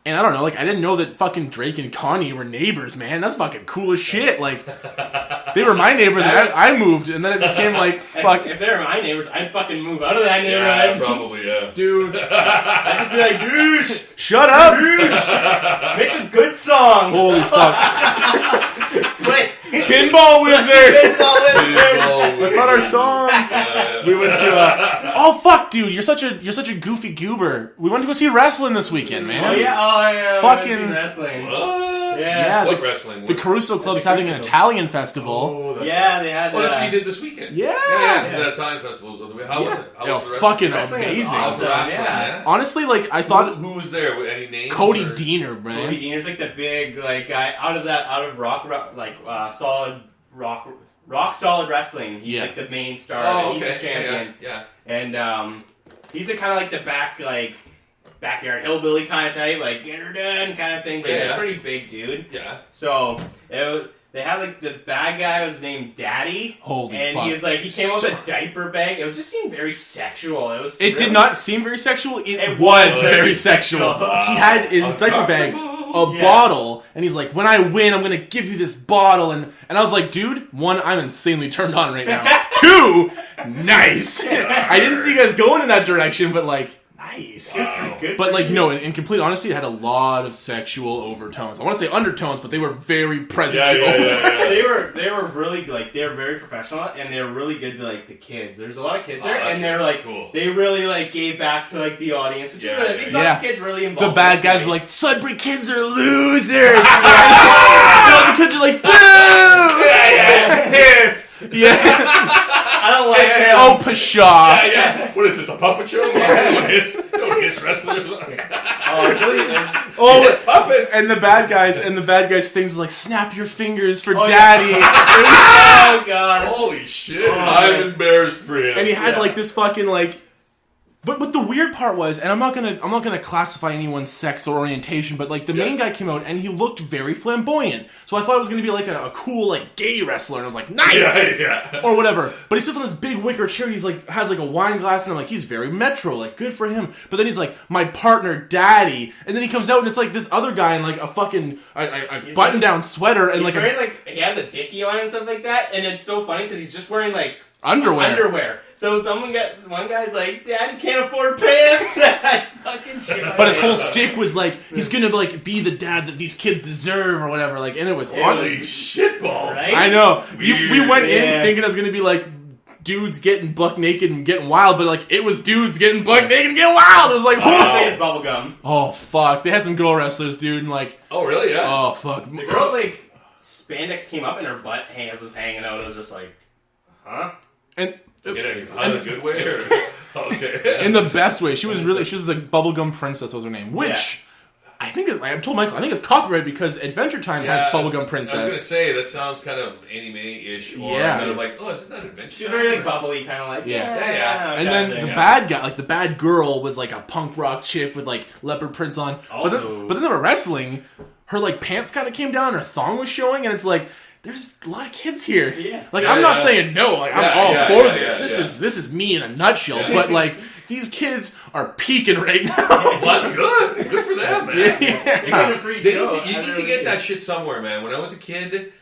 And I don't know, like I didn't know that fucking Drake and Kanye were neighbors, man. That's fucking cool as shit. Like they were my neighbors, and I moved, and then it became like fuck. If they were my neighbors, I'd fucking move out of that Yeah, neighborhood. probably, yeah. Dude, I'd just be like, "Goosh, shut up! make a good song." Holy fuck! Play Pinball Wizard. Pinball That's not our song. Yeah. We went to oh fuck, dude! You're such a goofy goober. We went to go see wrestling this weekend, man. Oh yeah, Fucking- wrestling. What? Yeah, What wrestling? The Caruso Club's having an Italian festival. Oh, that's yeah, right. they had. Oh, that's what you did this weekend. Yeah. Yeah, because that Italian festival was on the way. How was it? How Yo, was the wrestling? fucking Wrestling is amazing. How's the awesome. wrestling, yeah. Honestly, like I thought Who was there? Any names? Cody or- Deaner, Cody man. Deaner's like the big guy out of solid rock solid wrestling. He's Yeah. like the main star. Oh, He's okay. the champion. Yeah. And he's a kind of like the backyard hillbilly kind of type, like get her done kind of thing. But he's Yeah. a pretty big dude. Yeah. So they had like the bad guy was named Daddy. Holy and fuck. he was like he came So- with a diaper bag. It was just seemed very sexual. It was. It did really- not seem very sexual. It It was was very very sexual. sexual. He had in his diaper bag a Yeah. bottle, and he's like, "When I win, I'm gonna give you this bottle." And I was like, "Dude, one, I'm insanely turned on right now. Two, nice. I didn't see you guys going in that direction, but like, nice." Wow. Good But for like, you. no, in complete honesty, it had a lot of sexual overtones. I want to say undertones, but they were very present. Yeah. They were really like they were very professional and they were really good to like the kids. There's a lot of kids there, that's and they're like cool. they really like gave back to like the audience, which Yeah, is really, they got yeah. the kids really involved. The bad That's guys nice. were like, Sudbury kids are losers. No, the kids are like, boo. Yeah. I don't like him. Oh, pshaw. Yes. What is this? A puppet show? You don't hiss wrestlers. Oh, it's really, it's, Oh, Hiss puppets. and the bad guys things were like, snap your fingers for Oh, daddy. oh god. Holy shit! Oh, I'm man. embarrassed for him. And he had Yeah. like this fucking like, but the weird part was, and I'm not gonna classify anyone's sex or orientation, but like the main guy came out and he looked very flamboyant. So I thought it was gonna be like a cool like gay wrestler, and I was like, nice. Yeah. Or whatever. But he sits on this big wicker chair. He's like has like a wine glass, and I'm like, he's very metro, like good for him. But then he's like, my partner, daddy, and then he comes out and it's like this other guy in like a fucking a button down sweater and He's like wearing like he has a dickie on and stuff like that, and it's so funny because he's just wearing like underwear. So one guy's like, "Daddy can't afford pants." I fucking shit. But his whole shtick was like he's gonna like be the dad that these kids deserve or whatever. Like, and it was Holy shitballs! Right? I know. We went in Yeah. thinking it was gonna be like dudes getting buck naked and getting wild, but like it was dudes getting buck naked and getting wild. It was like, I want to say whoa. it's bubblegum. Oh fuck! They had some girl wrestlers, dude, and like, Oh really? Yeah. oh fuck. The girl's like spandex came up and her butt was hanging out. It was just like, huh? And In a good way, or okay. in the best way, she was the bubblegum princess was her name, which I think is. I told Michael I think it's copyright because Adventure Time has bubblegum I was princess. gonna say that sounds kind of anime-ish, or Yeah. kind of like, oh, isn't that Adventure? She's very like bubbly, kind of like Yeah. And kinda then thing. the bad guy, like the bad girl, was like a punk rock chick with like leopard prints on. Also- But then they were wrestling. Her like pants kind of came down. Her thong was showing, and it's like there's a lot of kids here. Yeah. Like Yeah, I'm not yeah. saying no. Like I'm Yeah, all yeah, for yeah, this. yeah, This is me in a nutshell. Yeah. But like these kids are peaking right now. Well, that's good. Good for them, man. You're getting a free They show. you need to get that shit somewhere, man. When I was a kid,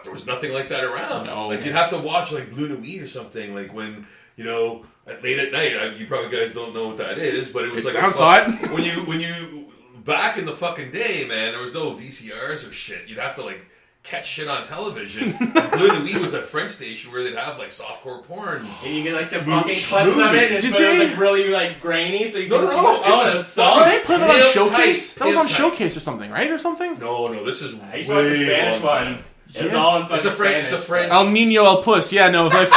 there was nothing like that around. No. Like you'd have to watch like Blue Nuit or something. Like when late at night. You probably guys don't know what that is, but it was It like sounds hot. when you back in the fucking day, man. There was no VCRs or shit. You'd have to like catch shit on television. And Blue Nuit was a French station where they'd have like softcore porn. And you get like the fucking clips of it, and it's Did sort of they? like really like grainy, so you No, can no, see no. what, oh, It was it's solid. played that on Hip Showcase? tight, That was hip on tight. Showcase or something, right? Or something? No, this is I used to watch the Spanish one. It was all in fucking It's a French. Spanish. El Nino El Puss. Yeah, no. Well,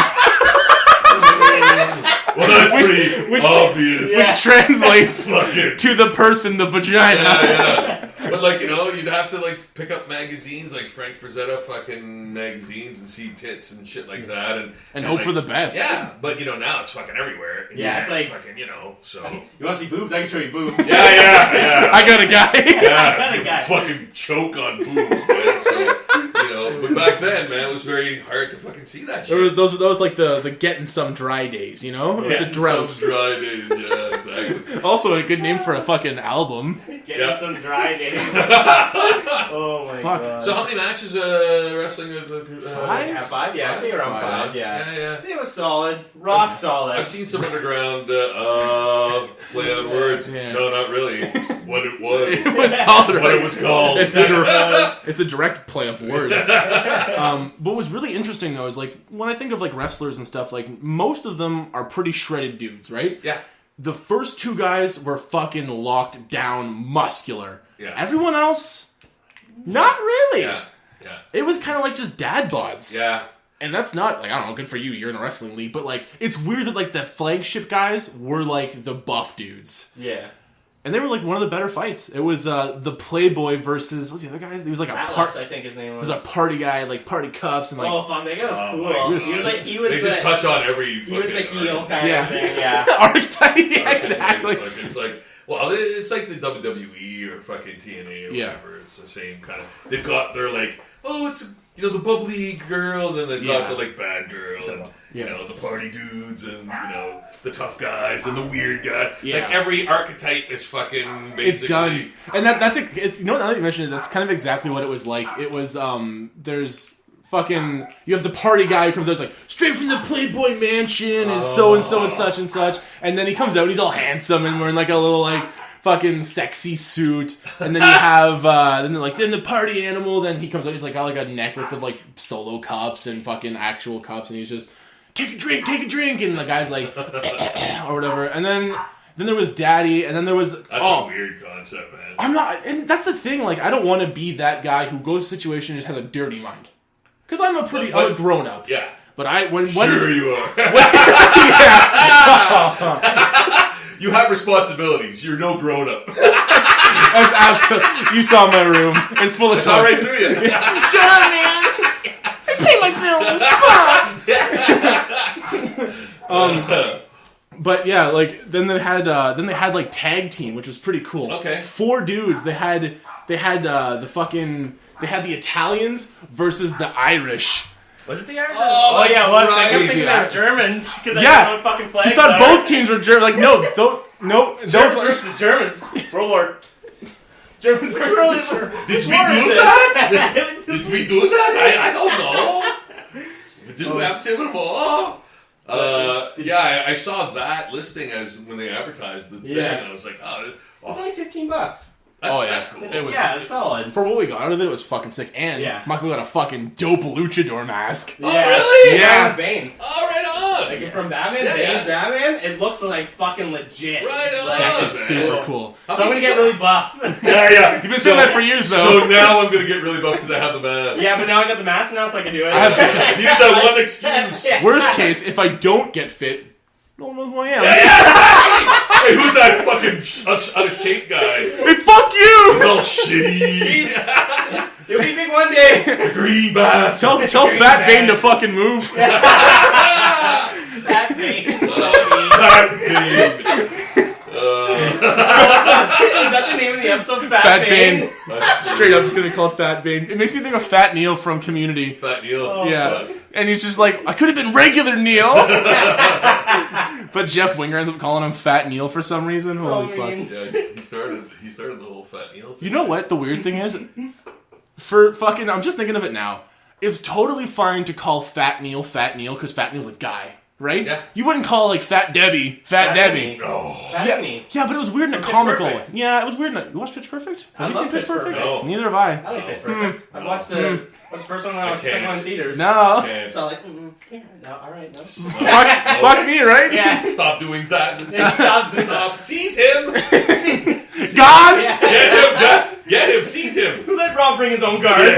that's pretty obvious. Which translates Fucking. to the person, the vagina. Yeah. But like, you'd have to like pick up magazines like Frank Frazetta fucking magazines and see tits and shit like that And hope like, for the best. Yeah, but now it's fucking everywhere. Yeah, it's like fucking so. You want to see boobs? I can show you boobs. Yeah. I got a guy. Yeah, a guy. fucking choke on boobs, man. So but back then, man, it was very hard to fucking see that shit. Those was like the getting some dry days, you know? It was the drought. Some dry days, yeah, exactly. Also a good name for a fucking album. Getting some dry days. Oh my god. So how many matches wrestling with the 5? Yeah, 5. Yeah, I'd say around 5. Yeah. Yeah. It was solid. Rock solid. I've seen some underground play on words. Yeah. No, not really. It's what it was. It was called what it was called. It's a direct play of words. What was really interesting though is like when I think of like wrestlers and stuff, like most of them are pretty shredded dudes, right? Yeah. The first 2 guys were fucking locked down, muscular. Yeah. Everyone else, not really. Yeah. It was kind of like just dad bods. Yeah. And that's not, like, I don't know, good for you, you're in a wrestling league, but, like, it's weird that, like, the flagship guys were, like, the buff dudes. Yeah. And they were, like, one of the better fights. It was, the Playboy versus, what's the other guy? He was, like, Atlas, I think his name He was. was a party guy, like, party cups and, like... Oh, fuck, that guy was cool. my He was like, They just touch on every. He was the heel archetype. kind of thing, yeah. Archetype, yeah, exactly. Like, it's like, well, it's like the WWE or fucking TNA or Yeah. whatever. It's the same kind of. They've got their like, oh, it's the bubbly girl, and then they've got the like bad girl, and the party dudes, and the tough guys and the weird guy. Yeah. Like every archetype is fucking basically. It's done. And it's now that you mentioned it, that's kind of exactly what it was like. It was, there's fucking, you have the party guy who comes out, like, straight from the Playboy Mansion, is so-and-so and such and such, and then he comes out, and he's all handsome, and wearing, like, a little, like, fucking sexy suit, and then you have, then the party animal, then he comes out, he's, like, got, like, a necklace of, like, solo cups and fucking actual cups, and he's just, take a drink, and the guy's like, or whatever, and then there was Daddy, and then there was... That's a weird concept, man. I'm not... And that's the thing, like, I don't want to be that guy who goes to a situation and just has a dirty mind. Because I'm a grown-up. Yeah. But when Sure you are. Yeah. You have responsibilities. You're no grown-up. That's absolutely... You saw my room. It's full of It's all right through you. Shut up, man! I pay my bills. Fuck! But yeah, like then they had like tag team, which was pretty cool. Okay. 4 dudes. They had the Italians versus the Irish. Was it the Irish? Oh, yeah, it was. right. I kept thinking Yeah. they were Germans because I Yeah. don't know fucking flags. He thought are. both teams were German. Like no, Germans versus the Germans. World War. Germans versus the Germans. Did we do that? Did we do that? I don't know. Did we have Civil War? Yeah, I saw that listing as when they advertised the thing, and I was like, It's only $15. that's cool. It was, Yeah, it's solid. for what we got out of it, it was fucking sick. And Michael got a fucking dope luchador mask. Oh, really? Yeah. Bane. Oh, right on. Like from Batman, Yeah, Bane's yeah. Batman, it looks like fucking legit. Right on. It's actually man. super cool. So I'm gonna get really buff. Yeah. You've been saying that for years, though. So now I'm gonna get really buff because I have the mask. Yeah, but now I got the mask now, so I can do it. I I need that one excuse. Yeah. Worst case, if I don't get fit, no one knows who I am. Hey, who's that fucking out of shape guy? Hey, fuck you! He's all shitty. You'll be big one day. The green bastard. Tell Fat Bane to fucking move. Fat Bane. Fat Bane. Is that the name of the episode? Fat Bane. That's Straight up, just gonna be called Fat Bane. It makes me think of Fat Neil from Community. Fat Neil. Yeah. And he's just like, I could have been regular Neil. But Jeff Winger ends up calling him Fat Neil for some reason. So Holy mean. fuck. Yeah, he started the whole Fat Neil thing. You know what the weird thing is? For fucking, I'm just thinking of it now. It's totally fine to call Fat Neil because Fat Neil's a guy, right? Yeah. You wouldn't call like Fat Debbie Fat Debbie. No. Fat me. Yeah, but it was weird in a Pitch comical Perfect. way. Yeah, it was weird. You watched Pitch Perfect? Have you love seen Pitch Pitch Perfect? Perfect. No. Neither have I. I like Pitch Perfect. I watched the first one when I was second one in theaters. No. And So like, yeah, no, all right, no. Fuck me, right? Yeah. stop doing that. It stopped. Stop. Seize him. Got bring his own guards.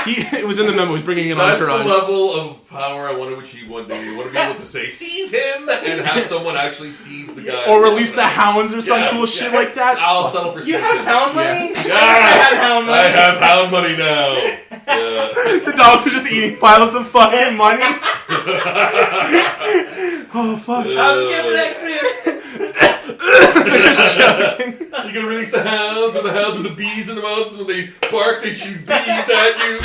It was in the memo. He's bringing an That's entourage. the level of power I want to achieve one day. I want to be able to say, seize him, and have someone actually seize the guy. Or release the hounds or some cool shit like that. I'll settle for You seize have him. hound money? Yeah. I I have hound money now. Yeah. The dogs are just eating piles of fucking money. Oh, fuck. I'll give breakfast. They're just joking. You gonna release the hounds, or the hounds with the bees in the mouth, and when they bark, they shoot bees at you.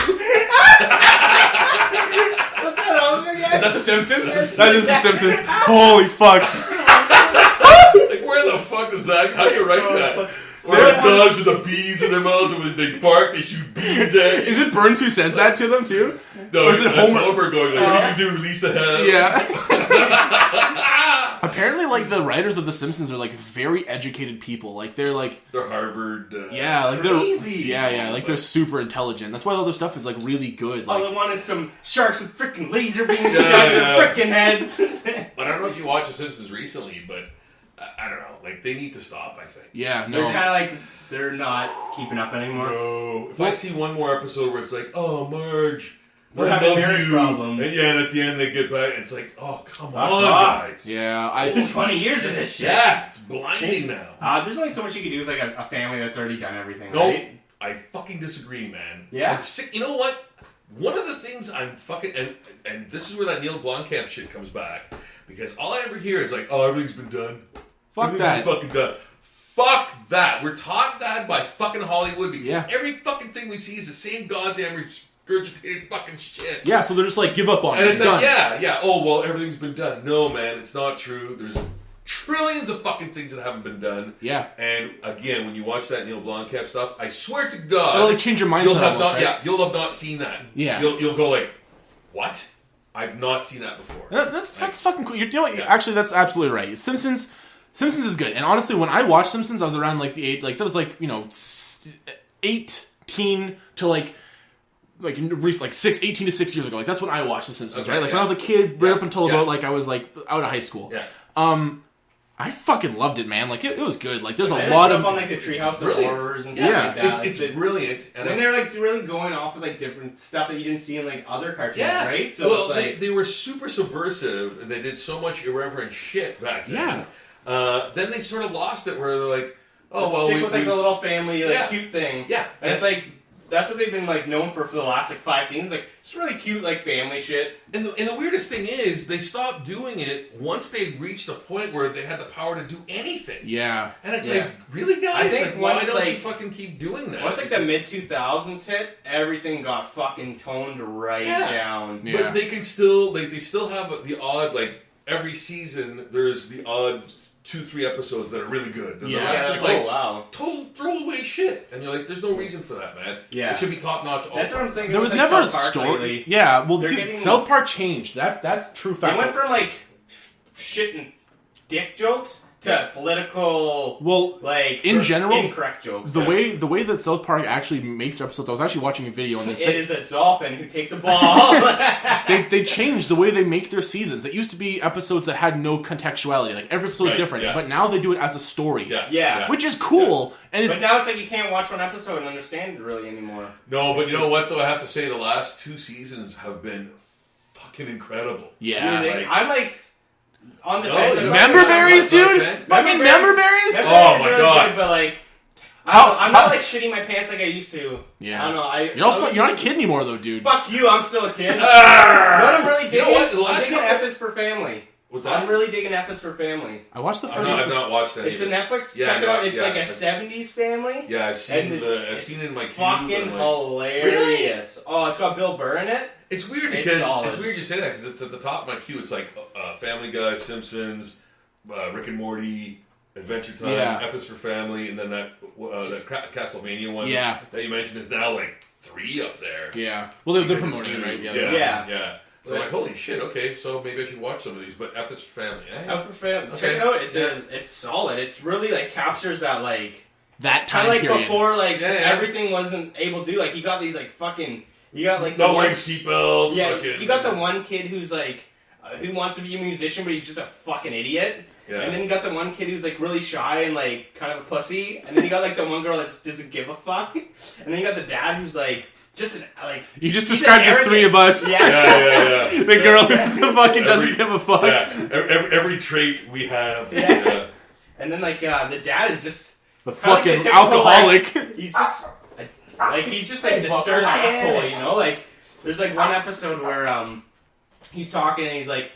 What's that on again? Is that The Simpsons? That is The Simpsons. Holy fuck. Like, where the fuck is that? How do you write that? Or the dogs with the bees in their mouths, and when they bark, they shoot bees at you. Is it Burns who says that to them, too? No, or is it that's Homer? Homer going like, what are you gonna do, release the hounds? Yeah. Apparently, like, the writers of The Simpsons are, like, very educated people. Like, they're, like... They're Harvard. Yeah, like, Crazy. they're... Like, they're super intelligent. That's why all their stuff is, like, really good. All Like, I want is some sharks with freaking laser beams Yeah, out yeah. their freaking heads. I don't know if you watch The Simpsons recently, but I don't know. Like, they need to stop, I think. yeah, They're no. kind of like, they're not keeping up anymore. No. If I see one more episode where it's like, oh, Marge, We're I having love marriage you. problems. And yeah, and at the end they get back, it's like, oh, come Fuck on, off. guys. Yeah, It's been 20 years of this shit. Yeah, it's blinding now. There's only so much you can do with like a family that's already done everything, No, right? I fucking disagree, man. Yeah? I'm sick. You know what? One of the things I'm fucking... And this is where that Neil Blomkamp shit comes back. Because all I ever hear is like, oh, everything's been done. Fuck Everything's that. been fucking done. Fuck that. We're taught that by fucking Hollywood because Yeah. every fucking thing we see is the same goddamn regurgitated fucking shit. Yeah, so they're just like, give up on And it. it's It's like, done. yeah, oh, well, everything's been done. No, man, it's not true. There's trillions of fucking things that haven't been done. Yeah. And again, when you watch that Neil Blomkamp stuff, I swear to God, It'll like change your mindset you'll have almost, not, right? yeah, you'll have not seen that. Yeah. You'll go like, what? I've not seen that before. That's fucking cool. You know what? Yeah. Actually, that's absolutely right. Simpsons is good. And honestly, when I watched Simpsons, I was around like the age, like that was like, 18 to like 18 to 6 years ago. Like that's when I watched The Simpsons, Okay, right? Like yeah. when I was a kid, right Yeah. up until Yeah. about like I was like out of high school. Yeah. I fucking loved it, man. Like it was good. Like there's a And lot it's of up on like the Treehouse of Brilliant. Horrors and stuff Yeah. like that. It's brilliant. And when they're like really going off with like different stuff that you didn't see in like other cartoons, yeah, right? So well, it's like they were super subversive, and they did so much irreverent shit back then. Yeah. Then they sort of lost it, where they're like, "Oh let's well, stick with like the little family like Yeah. cute thing." yeah." And it's like that's what they've been like known for the last like 5 seasons. Like it's really cute like family shit. And the weirdest thing is, they stopped doing it once they reached a point where they had the power to do anything. yeah. And it's Yeah. like, really, guys? I think like, why once, don't you like- fucking keep doing that? Once like the mid 2000s hit, everything got fucking toned right Yeah. down. Yeah. But they can still, like, they still have the odd, like, every season there's the odd 2-3 episodes that are really good. And Yeah. the Yeah, rest like, is like oh wow. total throwaway shit. And you're like, there's no reason for that, man. Yeah. It should be top notch. That's what I'm thinking. There with, was like, never a South Park story. lately. Yeah, well, They're see, getting- South Park changed. That's true fact. They went from like shit and dick jokes to political, well, like in general, incorrect jokes. the way that South Park actually makes their episodes. I was actually watching a video on this. It is a dolphin who takes a ball. They changed the way they make their seasons. It used to be episodes that had no contextuality. Like every episode's Right, different, yeah. but now they do it as a story. Yeah. Yeah. Which is cool. And it's But now it's like you can't watch one episode and understand it really anymore. No, but you know what, though? I have to say, the last 2 seasons have been fucking incredible. yeah. like- I'm like on the No, fence. you're I'm not- Member not- berries, not a dude. fan. Fucking member berries. Oh, my God. But like, How- I'm not like shitting my pants like I used to. Yeah. I don't know. You're not a kid anymore, though, dude. Fuck you. I'm still a kid. You know Ah! what I'm really You digging? know what? The I'm last digging couple- F is for Family. What's that? I'm really digging F is for Family. I watched the I've first. not, I've not watched that It's a either. Netflix. Yeah, Check it no, out. It's yeah. like a 70s family. Yeah, I've And seen it's seen it in my queue. fucking but I'm like- hilarious. Oh, it's got Bill Burr in it. It's weird It's because solid. it's weird you say that because it's at the top of my queue. It's like Family Guy, Simpsons, Rick and Morty, Adventure Time, Yeah. F is for Family, and then that Castlevania one Yeah. that you mentioned is now like 3 up there. Yeah. Well, they're Because promoting it's it, right? new. Yeah. Yeah. So I'm like, holy shit, okay, so maybe I should watch some of these, but F is for Family. Eh? F for Family. Okay. Check it out. It's Yeah. it's solid. It's really like captures that like That kind time of like period. before like Yeah, yeah. everything wasn't able to do. Like you got these like fucking. You got like the Not one. wearing seatbelts. Yeah, fucking, you got the one kid who's like who wants to be a musician, but he's just a fucking idiot. Yeah. And then you got the one kid who's like really shy and like kind of a pussy. And then you got like the one girl that just doesn't give a fuck. And then you got the dad who's like just an like. You just described the three of us. Yeah. The girl who's the fucking doesn't give a fuck. Yeah. Every trait we have. Yeah. And then like the dad is just the fucking like the typical, alcoholic. Like, he's just he's just like the stern asshole, you know. Like there's like one episode where he's talking and he's like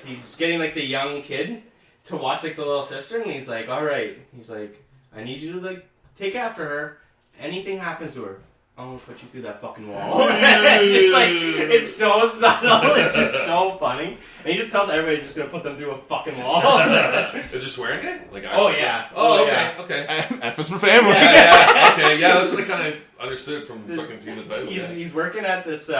he's getting like the young kid to watch like the little sister, and he's like, all right, he's like, I need you to like take after her. Anything happens to her, I'm gonna put you through that fucking wall. It's like, it's so subtle, it's just so funny. And he just tells everybody he's just gonna put them through a fucking wall. Is there swearing it? Like, oh yeah. Oh, yeah. okay. F is for family. Yeah, okay, yeah, that's what I kind of understood from fucking seeing the title. He's working at this,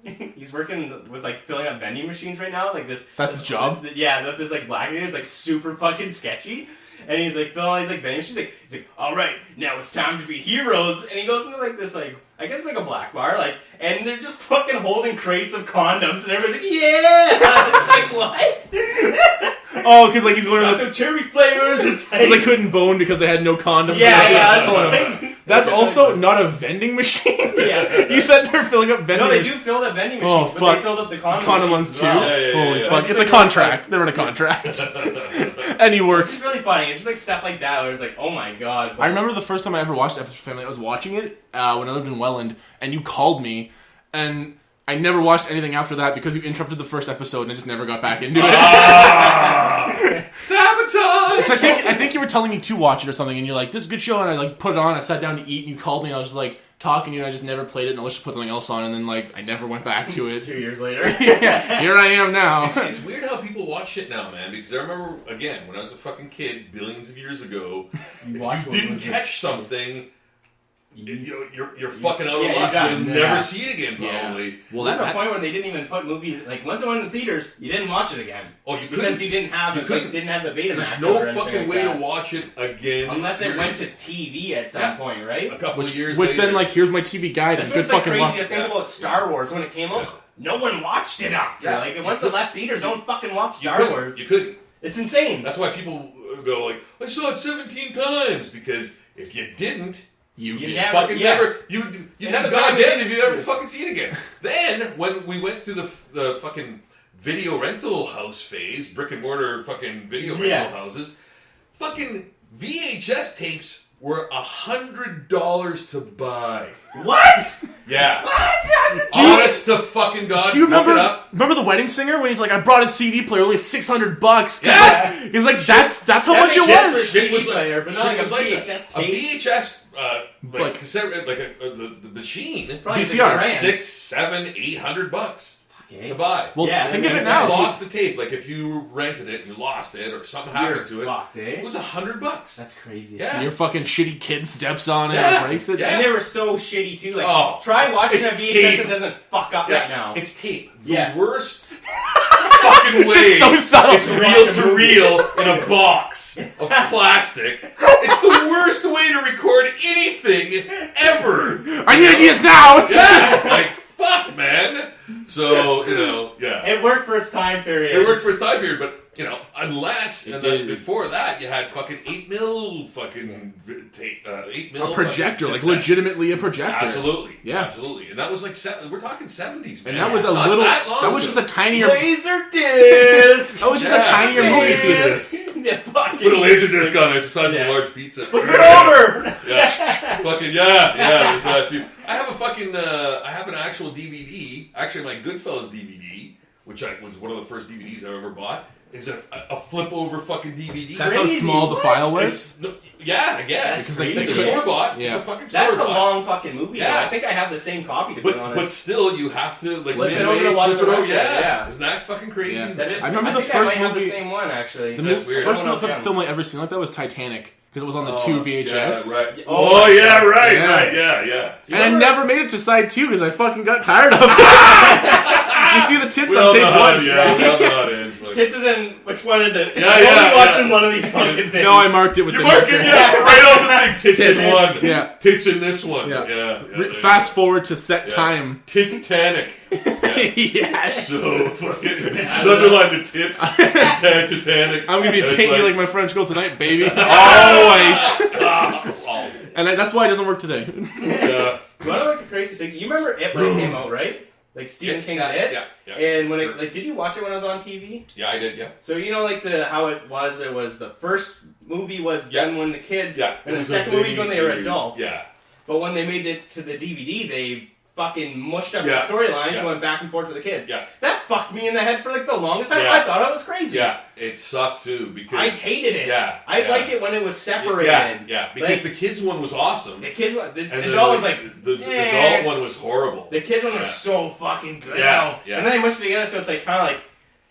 he's working with like filling up vending machines right now, like this. That's his job? Yeah, this like black dude is like super fucking sketchy. And he's like filling all these like vending machines. He's like, all right, now it's time to be heroes. And he goes into like this like, I guess it's like a black bar, like, and they're just fucking holding crates of condoms, and everybody's like, yeah. It's like, what? Oh, because like he's going Got to the cherry flavors. It's like, they couldn't bone because they had no condoms. yeah. That's also not a vending machine. Yeah. You said they're filling up vending No, they machines. do fill up vending Oh, machines, but fuck. they filled up the condom Condom machines ones as too. well. Yeah. Holy Yeah. fuck! It's It's a like- contract. They're in a contract. Any work. It's really funny. It's just like stuff like that where it's like, oh my god. I remember the first time I ever watched F is for Family. I was watching it when I lived in Welland, and you called me, and I never watched anything after that because you interrupted the first episode, and I just never got back into it. Sabotage! I think you were telling me to watch it or something, and you're like, "This is a good show," and I like put it on. I sat down to eat, and you called me, and I was just like talking to you, and I just never played it, and I just put something else on, and then like I never went back to it. 2 years later. Yeah, here I am now. It's weird how people watch shit now, man. Because I remember, again, when I was a fucking kid, billions of years ago, if you didn't catch something, you're fucking out of Yeah, luck. you're done. You'll Yeah. never see it again, probably. Well, There's a that point where they didn't even put movies like once it went in the theaters, you didn't watch it again. Oh, you Because couldn't. you didn't have You it, couldn't. like, didn't have the Betamax. There's or no anything fucking like way that. to watch it again. Unless it went to TV at some point, right? a couple of years which later. then like here's my TV guide. That's And good what's like fucking crazy luck. to think about Star Wars when it came out. No one watched it after. Yeah. Like once it left theaters, no one fucking watched you Star couldn't. Wars. You couldn't. It's insane. That's why people go like, I saw it 17 times. Because if you didn't, You You did. never- fucking yeah. never. You'd be Another goddamn time- if you ever fucking see it again. Then when we went through the fucking video rental house phase, brick and mortar fucking video rental houses, fucking VHS tapes were $100 to buy. What? Yeah. What? Honest to fucking God. Do you look it remember? up. Remember the Wedding Singer when he's like, "I brought a CD player, only $600." Yeah. He's like, that's how much it Shit was. for shit was player, but not shit like a was like VHS that. A tape. VHS Like- cassette, like the machine. Probably VCR. like a grand. $600, $700, $800 Okay. to buy. Well, Yeah, think and of it If now. you lost the tape, like if you rented it and you lost it or something happened to it, Fucked, eh? it was $100. That's crazy. Yeah. Your fucking shitty kid steps on it Yeah. and breaks it. Yeah. And they were so shitty too. Like, Oh, try watching a it's VHS tape. that doesn't fuck up Yeah, right now. it's tape. The Yeah. worst fucking way. Just so subtle. It's reel to reel in a box of plastic. It's the worst way to record anything ever. I need ideas now. Yeah, like fuck, man. So yeah. It worked for its time period. It worked for a time period, but unless It and did. then before that you had fucking 8mm fucking tape, 8mm A projector, fucking like cassettes. legitimately a projector. Absolutely, Yeah. absolutely, and that was like we're talking 70s, man. And that was a Not little. That, long That was ago. just a tinier. Laser disc. That was just Yeah, a tinier yeah, movie laser theater. Yeah, fucking. Put a laser disc on it. It's the size Yeah. of a large pizza. Flip it over. Yeah, fucking yeah. There's that too. I have a fucking. I have an actual DVD. Actually, my Goodfellas DVD, which was one of the first DVDs I ever bought, is a flip over fucking DVD. That's how Crazy. small the What? file was. Yeah, I guess. Because, like, it's a it's a- store bought. Yeah. It's a fucking store That's a bought. long fucking movie. Yeah. Though. I think I have the same copy to be honest. But still, you have to like Flip it midway, over to watch flip the it over. rest of it, yeah. Isn't that fucking crazy? Yeah. that is. I remember the think first I might have movie- the same one actually. The That's weird. first Someone else film can. I ever seen like that was Titanic because it was on the 2 VHS. Yeah, right. Oh, Oh, yeah, right, Yeah. right, yeah. And I never made it to side 2 because I fucking got tired of it. You see the tits We on all tape know how, 1. yeah, we all know how it ends. But... Tits is in which one is it? Yeah, I'm yeah, only watching yeah. one of these fucking things. No, I marked it with You the mark it, marker. yeah, right on the thing. Tits in one. Yeah. Tits in this one. Yeah. Yeah. Fast forward to set Yeah. time. Titanic. Yes. So fucking just underline the tits. Titanic. I'm gonna be And it's pinky like my French girl tonight, baby. All white. Oh. And that's why it doesn't work today. Yeah. You want to like the craziest thing? You remember It when it came out, right? Like Stephen King's It. Yeah. And when Sure. it like, did you watch it when I was on TV? Yeah, I did. Yeah. So you know, like how it was the first movie was done when the kids, Yeah. and the It was second a movie's when they were mini-series. adults. Yeah. But when they made it to the DVD, they fucking mushed up Yeah. the storylines Yeah. and went back and forth to the kids. Yeah. That fucked me in the head for like the longest time. Yeah. I thought I was crazy. Yeah. It sucked too because I hated it. Yeah. I Yeah. like it when it was separated. Yeah. Because Like, the kids one was awesome. the kids, the And adult was like, the adult one was horrible. the kids one was Yeah. so fucking good. Yeah, though. yeah. And then they mushed it together, so it's like kind of like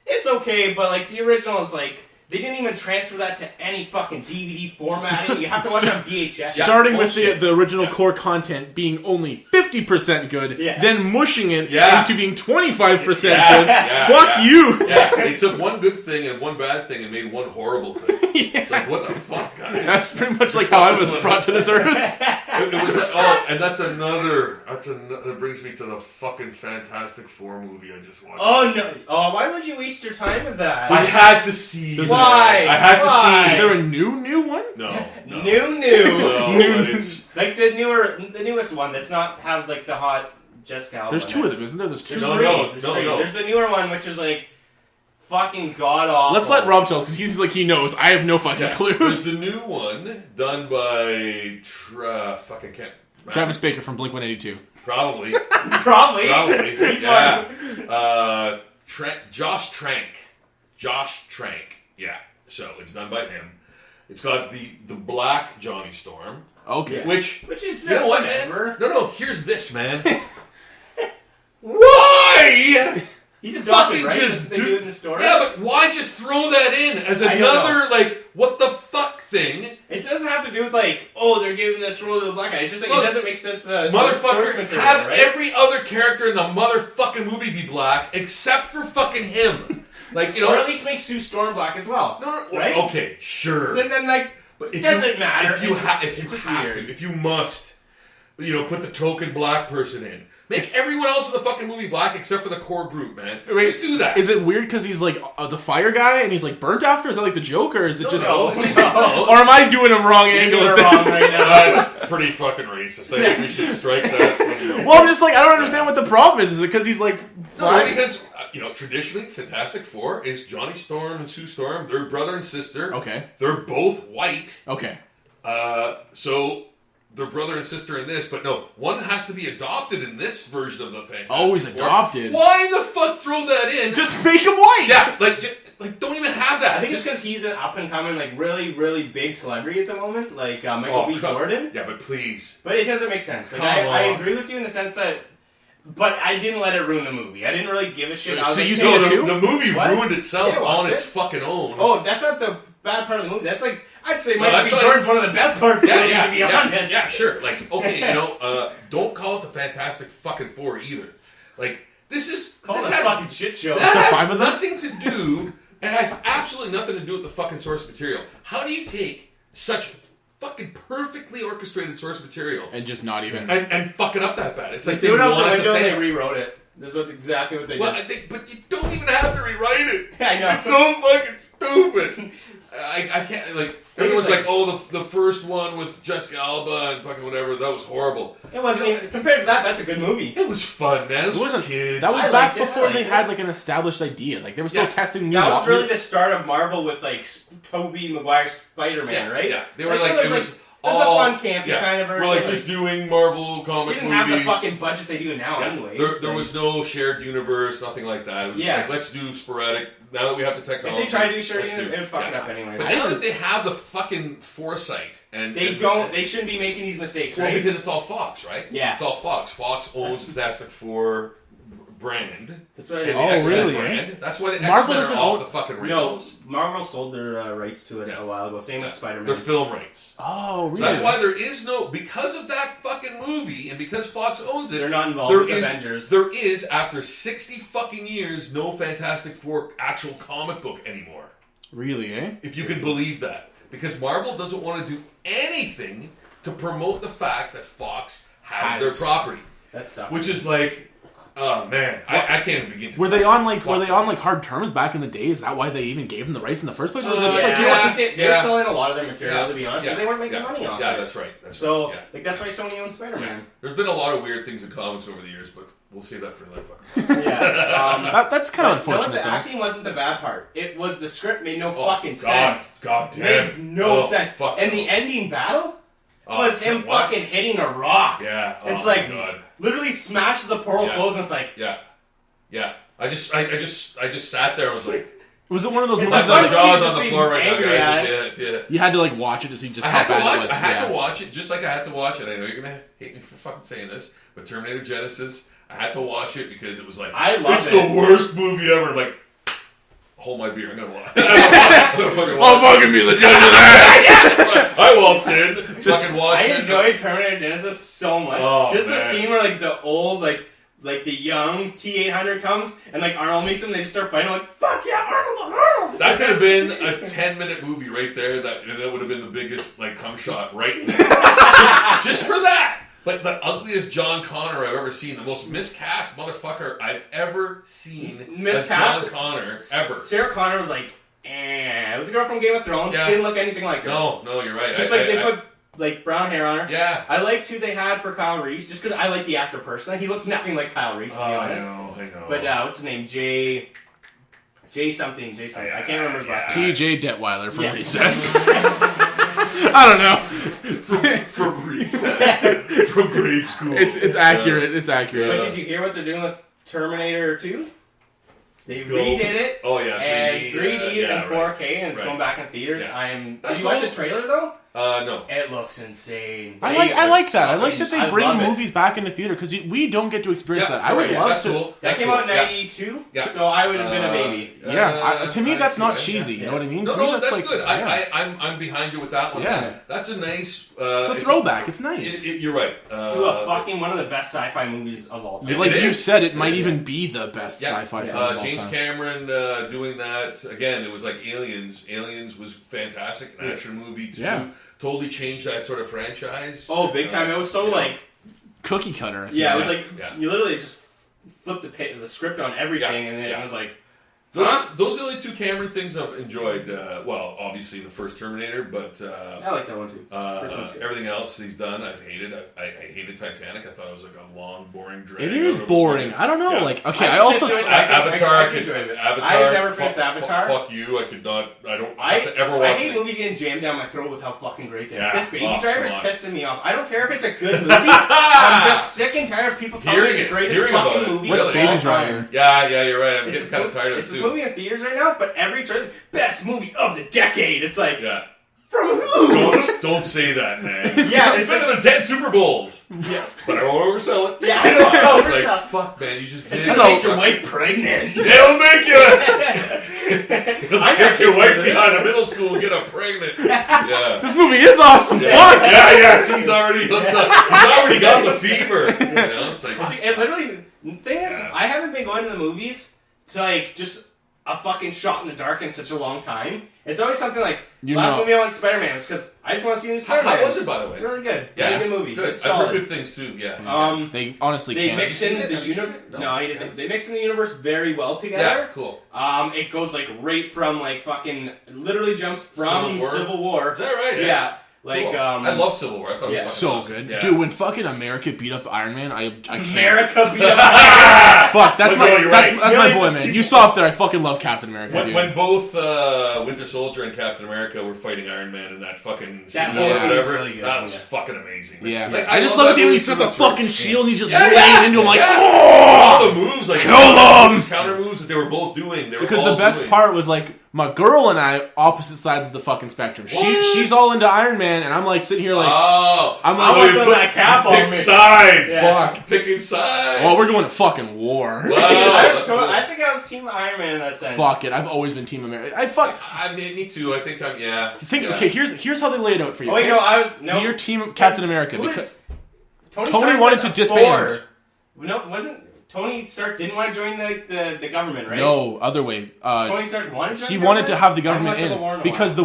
it's okay, but like the original is like they didn't even transfer that to any fucking DVD formatting. You have to watch it on VHS. Starting with bullshit. the original core content being only 50% good, Yeah. then mushing it Yeah. into being 25% Yeah, good. yeah, Fuck yeah. you! Yeah, they took one good thing and one bad thing and made one horrible thing. It's like, what the fuck, guys? That's pretty much like how I was brought to this earth. It was and that's another. That brings me to the fucking Fantastic Four movie I just watched. Oh no! Oh, why would you waste your time with that? I had to see. Why? I had to Why? see. Is there a new one? No. New. No, but it's Like the newest one that's not has like the hot Jessica Alba. There's in two it. of them, isn't there? There's two. There's No, three. no, There's no, three. no. There's the newer one, which is like fucking god awful. Let's let Rob tell us, because he seems like he knows. I have no fucking clue. There's the new one done by fucking can't. Travis Baker from Blink-182. Probably. Probably. Yeah. Josh Trank. Yeah. So it's done by him. It's got the black Johnny Storm. Okay. Which is you know what, whatever. man? No. Here's this, man. Why? He's adopted, Fucking right? just They do it in the story. Yeah, but why just throw that in as I don't another like what the fuck thing? It doesn't have to do with like, oh, they're giving this role to the black guy. It's just like Look, it doesn't make sense to source Motherfucker, material, have right? every other character in the motherfucking movie be black except for fucking him. Like, you know. Or at least make Sue Storm black as well. No, right? Okay, sure. So then, like, But it doesn't matter. If you It's have weird. to, if you must, put the token black person in. Make everyone else in the fucking movie black except for the core group, man. Wait, just do that. Is it weird because he's like the fire guy and he's like burnt after? Is that like the joke, or is it just? No, it's just no. Or am I doing a wrong angle You're at this? wrong right now. That's pretty fucking racist. I think we should strike that. From Well, I'm just like I don't understand what the problem is. Is it because he's like? No, black? because traditionally, Fantastic Four is Johnny Storm and Sue Storm. They're brother and sister. Okay. They're both white. Okay. So they're brother and sister in this, but no, one has to be adopted in this version of the Fantastic Always Four. adopted. Why the fuck throw that in? Just make him white. Yeah, like don't even have that. I think it's Just- because he's an up and coming, like really, really big celebrity at the moment, like Michael B. come- Jordan. Yeah, but please. But it doesn't make sense. Like, Come I on. agree with you in the sense that, but I didn't let it ruin the movie. I didn't really give a shit. I was So like, you hey, saw it the, too? the movie What? ruined itself Yeah, I watched on its it. fucking own. Oh, that's not the bad part of the movie. That's like I'd say No, Michael that's B. like- Jordan's one of the best parts of the movie, to be yeah, honest. yeah, sure. Like, okay, don't call it the Fantastic fucking Four either. Like, this is Call this it a has fucking shit show. that there has five of them? nothing to do. It has absolutely nothing to do with the fucking source material. How do you take such fucking perfectly orchestrated source material And just not even. and fuck it up that bad? It's like They they threw it out the wanted window to and they fail. rewrote it. This is exactly what they Well, did. I think, but you don't even have to rewrite it. I know. It's so fucking stupid. I can't, like, everyone's like- like, oh, the first one with Jessica Alba and fucking whatever, that was horrible. It wasn't even, compared to that, that's a good movie. It was fun, man. It was It wasn't. for kids. That was I back liked it, before I they liked had it. like an established idea. Like they were still Yeah. testing new. That was op- really the start of Marvel with like Tobey Maguire's Spider-Man, yeah, right? Yeah, they were Like, like, it was all a fun campy kind of version. We're like Like, just doing Marvel they comic didn't movies. have the fucking budget they do now, Yeah. anyways. There was no shared universe, nothing like that. It was just Yeah. like, let's do sporadic. Now that we have the If technology, they try to do shared let's universe, it would fuck it yeah. up anyways. But now that they have the fucking foresight and They and- don't. They shouldn't be making these mistakes, Well, right? because it's all Fox, right? Yeah. It's all Fox. Fox owns the Fantastic Four brand. That's what I And the Oh, X-Men really, brand. That's why the Marvel X-Men are doesn't off own- the fucking No, rails. Marvel sold their rights to it a while ago. Same with Spider-Man. They're film rights. Oh, So really? that's why there is no, because of that fucking movie and because Fox owns it, They're not involved there with is- Avengers. There is, after 60 fucking years, no Fantastic Four actual comic book anymore. Really, eh? If you can believe that. Because Marvel doesn't want to do anything to promote the fact that Fox has Has. their property. That sucks. Which is like, Oh man, I can't even begin to. Were they on like hard terms back in the day? Is that why they even gave them the rights in the first place? Or were they just I like, think they're selling a lot of their material, to be honest, because they weren't making money off it. Yeah, that's right. So, like, that's why Sony owns Spider-Man. There's been a lot of weird things in comics over the years, but we'll save that for another fucking. That's kind of unfortunate. The though. acting wasn't the bad part. It was the script made no fucking sense. God damn. Made no sense. And the ending battle was him fucking hitting a rock. Yeah. It's like literally smashes the portal closed, and it's like yeah. I just sat there. I was like, was it one of those movies my that jaw's on the floor right now, guys? Yeah. You had to like watch it to see just I how had bad to watch. it was? I had to watch it, just like I had to watch it. I know you're gonna hate me for fucking saying this, but Terminator Genesis, I had to watch it because it was like it's the worst movie ever. I'm like, hold my beer. I'm gonna watch. I'll fucking be the judge of that. I won't sin. Just fucking watch it. I enjoyed Terminator Genesis so much. The scene where like the old like the young T-800 comes and like Arnold meets him, they just start fighting. I'm like, fuck yeah, Arnold! That could have been a 10-minute movie right there. That would have been the biggest like cum shot right there. just for that. Like the ugliest John Connor I've ever seen, the most miscast motherfucker I've ever seen. Miscast John Connor ever. Sarah Connor was like, it was a girl from Game of Thrones. Yeah. Didn't look anything like her. No, you're right. Just they put like brown hair on her. Yeah. I liked who they had for Kyle Reese, just because I like the actor personally. He looks nothing like Kyle Reese, to be honest. I know. But what's his name? Jay something. I can't remember his last name. T.J. Detweiler from Recess. I don't know. From Recess. From grade school. It's accurate. It's accurate. But did you hear what they're doing with Terminator 2? They redid it. Oh yeah, 3D and 4K, and it's going back in theaters. Yeah. Did you watch the trailer though? No. It looks insane. I like that. I like that they bring movies back into theater because we don't get to experience that. I would love to. Cool. That came out in '92, so I would have been a baby. To me, that's not cheesy. You know what I mean? No, that's good. I'm behind you with that one. Yeah, that's a nice. It's a throwback. It's nice. You're right. Fucking one of the best sci-fi movies of all time. Like you said, it might even be the best sci-fi film of all time. James Cameron doing that again. It was like Aliens. Aliens was fantastic. An action movie too. Yeah. Totally changed that sort of franchise. Oh, big time! It was so like cookie cutter. It was like you literally just flipped the script on everything, and then it was like. Those are the only two Cameron things I've enjoyed. Well, obviously the first Terminator, but I like that one too. Everything else he's done, I've hated. I hated Titanic. I thought it was like a long, boring drag. It is boring. I don't know. Yeah. Like, okay, I also Avatar. Avatar. I never finished Avatar. Fuck you. I could not. I don't have to ever watch I hate movies getting jammed down my throat with how fucking great they are. This Baby Driver's pissing me off. I don't care if it's a good movie. I'm just sick and tired of people telling me it's the greatest fucking movie. What's Baby Driver? Yeah, you're right. I'm getting kind of tired of it too. It's a movie in theaters right now, but every trailer, best movie of the decade. It's like, from who? Don't say that, man. It's better than 10 Super Bowls. Yeah, but I won't oversell it. Yeah, I know. It's like, fuck, man, you just did. It's gonna make your wife pregnant. It'll make you. It'll take your wife behind a middle school and get her pregnant. Yeah. This movie is awesome. Yeah. Fuck. Yes, he's already hooked up. He's already got the fever. You know, it's like it literally. The thing is, I haven't been going to the movies to like just a fucking shot in the dark in such a long time. It's always something like last movie I went to Spider-Man was because I just want to see new Spider-Man. How was it, by the way? Really good. Yeah, really good movie. Good. It's I've solid. heard good things too. Yeah. They honestly they can't. mix in the universe. No, he doesn't. They mix in the universe very well together. Yeah, cool. It goes like right from like fucking literally jumps from Civil War. Is that right? Yeah. Like cool. I love Civil War. I thought it was so awesome. good, yeah. dude. When fucking America beat up Iron Man, I can't. America beat up Iron Man. Fuck, that's my boy, man. You saw up there. I fucking love Captain America, dude. When both Winter Soldier and Captain America were fighting Iron Man in that fucking that scene or whatever, really good. that was fucking amazing. Yeah, like, I just love it when he set the fucking shield and he's just laying into him like, all the moves, like kill them, counter moves that they were both doing. Because the best part was like my girl and I opposite sides of the fucking spectrum. She's all into Iron Man, and I'm like sitting here like, I'm like, I want that cap on me. Sides. Yeah. Fuck, picking sides. Oh, we're going to fucking war. Wow, I think I was Team Iron Man in that sense. Fuck it, I've always been Team America. Me too. I think I'm. Yeah. Okay, here's how they lay it out for you. Oh wait, no, you're Team Captain America because Tony wanted to disband. No, wasn't Tony Stark didn't want to join the government, right? No, other way. Tony Stark wanted to join She the wanted to government? have the I government watched Civil War in a because while. the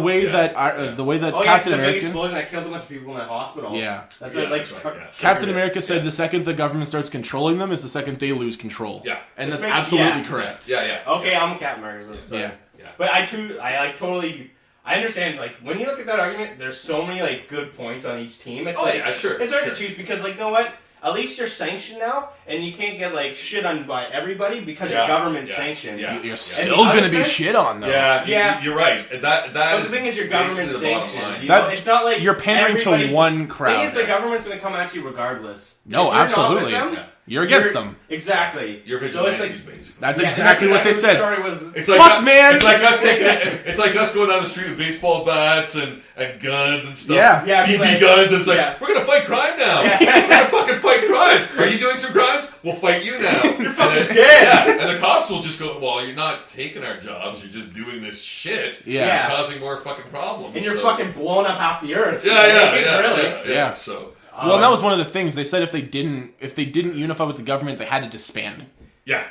way that Oh, Captain yeah, the big America. explosion that killed a bunch of people in that hospital. Yeah. That's Yeah, what, like that's right, yeah. Captain America said the second the government starts controlling them is the second they lose control. Yeah. And that's Which makes- absolutely yeah. correct. Yeah. Okay, I'm Captain America. So Yeah. Yeah. But I totally. I understand, like, when you look at that argument, there's so many, like, good points on each team. It's Oh, like, yeah, sure, it's hard sure. to choose because, like, you know what? At least you're sanctioned now, and you can't get, like, shit on by everybody because Yeah, your government's yeah, sanctioned. yeah. You're And still the other gonna be sense- shit on though. Yeah, Yeah. you're right. That But the thing is, your government's basically the bottom sanctioned. line. You That- know, it's not like you're pandering to everybody's- one The crowd. thing is, the government's going to come at you regardless. No, If you're absolutely. Not with them, Yeah. You're against you're- them. Exactly. You're so it's vigilantes, like, basically. That's yeah, exactly what they the said. story was. It's like Fuck, man! It's like us taking it's like us going down the street with baseball bats and guns and stuff. Yeah. Yeah, BB like- guns. And it's like yeah. we're gonna fight crime now. Yeah. We're gonna fucking fight crime. Are you doing some crimes? We'll fight you now. You're fucking dead. Yeah. And the cops will just go, well, you're not taking our jobs. You're just doing this shit. Yeah. Yeah. You're causing more fucking problems. And you're so- fucking blowing up half the earth. Yeah, Really. Yeah. So Well, and that was one of the things they said if they didn't unify with the government, they had to disband. yeah.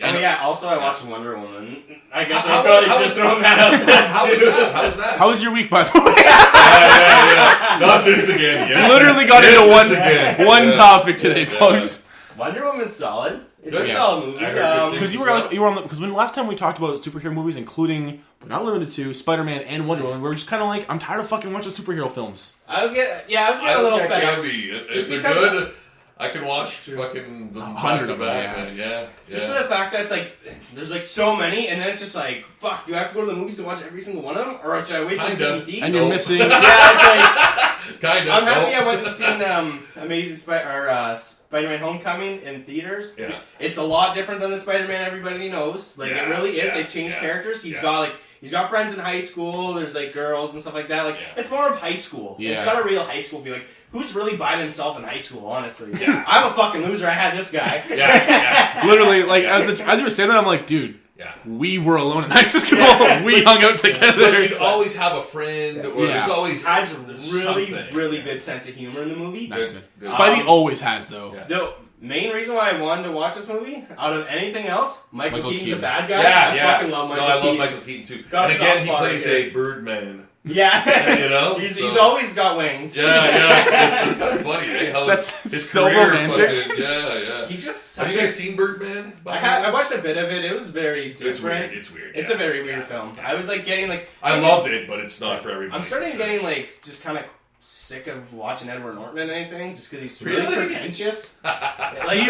Oh yeah. Also, I watched Wonder Woman. I guess How- I probably how- should have thrown that out there How was too. that? How was that? How was your week, by the way? Yeah. Not this again. Yes. Literally got Yes, into this again. one Yeah. topic today, Yeah. folks. Wonder Woman's solid. It's a Yeah. solid movie. I heard good things. Because you were on because when last time we talked about superhero movies, including but not limited to Spider-Man and Wonder Woman, we were just kind of like, I'm tired of fucking watching superhero films. I was getting I a don't little think I fed can up. be. If Just they're because- good, I can watch fucking the 100 back of to them, back, man. Yeah. Just yeah. for the fact that it's like there's like so many, and then it's just like fuck. Do I have to go to the movies to watch every single one of them, or should I wait for the Kinda. DVD? And you're Nope. missing. Yeah, it's like Kind of. I'm happy I went and seen Amazing Spider-Man: Homecoming in theaters. Yeah. It's a lot different than the Spider-Man everybody knows. Like Yeah, it really is. yeah, They changed yeah, characters. He's yeah. got friends in high school. There's like girls and stuff like that. Like Yeah. it's more of high school. It's Yeah. got a real high school feel. Like who's really by themselves in high school? Honestly, Yeah. I'm a fucking loser. I had this guy. Yeah. Literally, like as you were saying that, I'm like, dude, Yeah. we were alone in high school. Yeah. We hung out But together. you'd always have a friend, or Yeah. there's always Has there's really, something. really good sense of humor in the movie. That's good. Good. Spidey always has though. Yeah. The main reason why I wanted to watch this movie, out of anything else, Michael Keaton's Keaton. the bad guy. Yeah, I yeah. fucking love Michael No, I love Keaton. Michael Keaton too. Got And a again, soft he spot plays right a Birdman. Yeah, You know? he's So- always got wings. Yeah, it's kind of funny, eh? How That's his so career romantic. fucking- yeah. He's just Have such you a... guys seen Birdman? I watched a bit of it. It was very It's different. weird. It's weird. It's yeah. a very weird Yeah. film. I was like getting like... I loved it, but it's not for everybody. I'm starting for to sure. getting like just kind of sick of watching Edward Norton and anything, just because he's really, Really? pretentious. He no,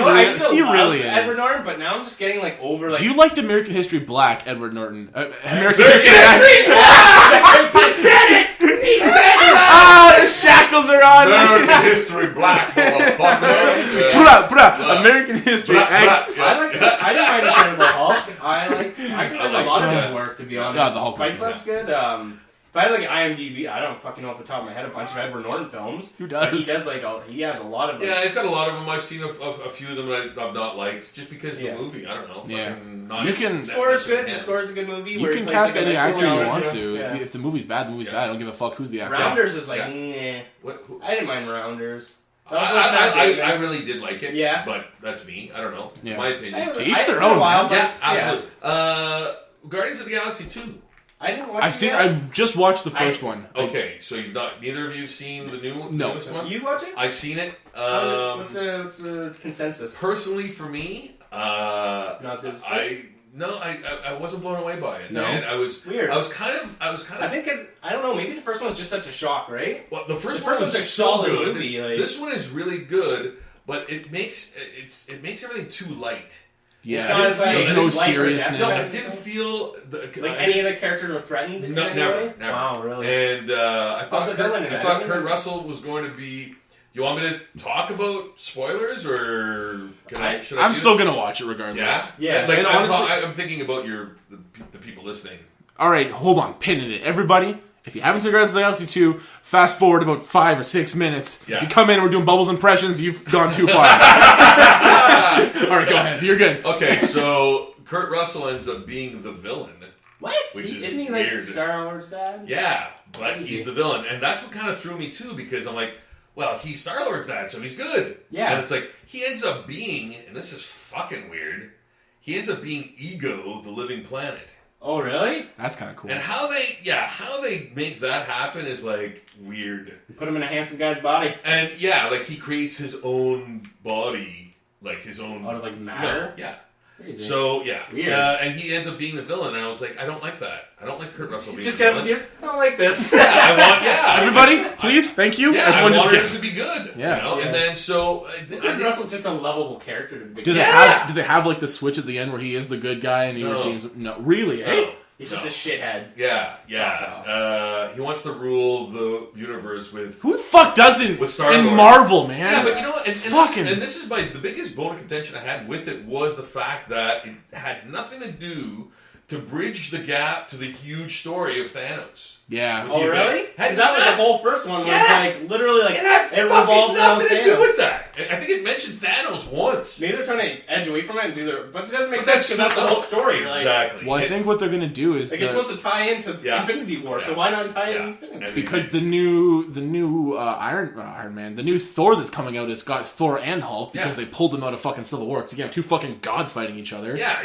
I really- still he love really Edward is. Norton, but now I'm just getting like over like... You liked American History Black, Edward Norton. American American History History X. He said it! He said it! Ah, the shackles are on. American History Black, motherfucker. Bruh, bruh. American History Bruh, X. bruh. I didn't mind Incredible Hulk. I actually I like like a lot of that. his work, to be honest. Yeah, the Hulk was Fight good, Club's good. If I had like IMDb, I don't fucking know off the top of my head a bunch of Edward Norton films. Who But he does? does like he has a lot of them. Yeah, he's got a lot of them. I've seen a few of them that I've not liked, just because of Yeah. the movie. I don't know. Yeah. Fucking not You can- The score is good. Yeah. The score is a good movie. You where he can plays, cast like, a any nice actor you little want challenger. to. Yeah. If the movie's bad, the movie's Yeah. bad. I don't give a fuck who's the actor. Rounders is like, Yeah. meh. Who- I didn't mind Rounders. That was like Matt I Damon. really did like it. Yeah. But that's me. I don't know. Yeah. My opinion. To each I- their for a own, while, man. but Yeah, it's- absolutely. Guardians of the Galaxy 2. I didn't watch I've it seen. yet. I just watched the first one. Okay, so you've not. Neither of you have seen the newest one. You watch it? I've seen it. What's the consensus? Personally, for me, Not as good as the first? I wasn't blown away by it. No? And I was Weird. I was kind of. I think I don't know. Maybe the first one was just such a shock, right? Well, the first The one first was one's a so solid good. movie, like- This one is really good, but it makes everything too light. Yeah, It's not as like- there's no life or death. seriousness. No, I Yes. didn't feel Like any of the characters were threatened? in No, any never, way? never. Wow, really? And I thought the villain in I it? thought Kurt Russell was going to be. You want me to talk about spoilers, or should I I'm do still that? gonna watch it regardless. Yeah. Like, And I'm, honestly- I'm thinking about the people listening. All right, hold on, pinning it, everybody. If you haven't seen Guardians of the Galaxy 2, fast forward about 5 or 6 minutes. Yeah. If you come in and we're doing Bubbles impressions, you've gone too far. All right, go ahead. You're good. Okay, so Kurt Russell ends up being the villain. What? Which is Isn't he like weird. Star Wars dad? Yeah, but Is he's he? the villain, and that's what kind of threw me too, because I'm like, well, he's Star-Lord's dad, so he's good. Yeah. And it's like, he ends up being, and this is fucking weird, he ends up being Ego, the living planet. Oh, really? That's kind of cool. And how they make that happen is like weird. You put him in a handsome guy's body. And yeah, like he creates his own body, like his own Out of like matter. Yeah. Crazy. So yeah, Weird. And he ends up being the villain, and I was like, I don't like that. I don't like Kurt Russell being Just the get up villain. with yours. I don't like this. I want Everybody, please, thank you. Yeah, Everyone I just wanted gets. it to be good. Yeah. You know? Yeah. And then so Kurt Russell's just a lovable character to begin. Do they have like the switch at the end where he is the good guy and he No. redeems? No, really? Eh? He's just a shithead. Yeah. He wants to rule the universe with. Who the fuck doesn't? With Star-Lord. In Marvel, man. Yeah, but you know what? Fucking- This is the biggest bone of contention I had with it was the fact that it had nothing to do to bridge the gap to the huge story of Thanos. Yeah. With Oh, the really? event. Because that was the whole first one. Was like literally like It had it fucking revolved around nothing to Thanos. do with that. I think it mentioned Thanos once. Maybe they're trying to edge away from it and do their, but it doesn't make But sense because that's the whole story. Like, Exactly. Well, I think what they're gonna do is it's supposed to tie into Infinity War, so why not tie in Infinity? And because the new Iron Man, the new Thor that's coming out has got Thor and Hulk because they pulled them out of fucking Civil War. Because you have two fucking gods fighting each other. Yeah,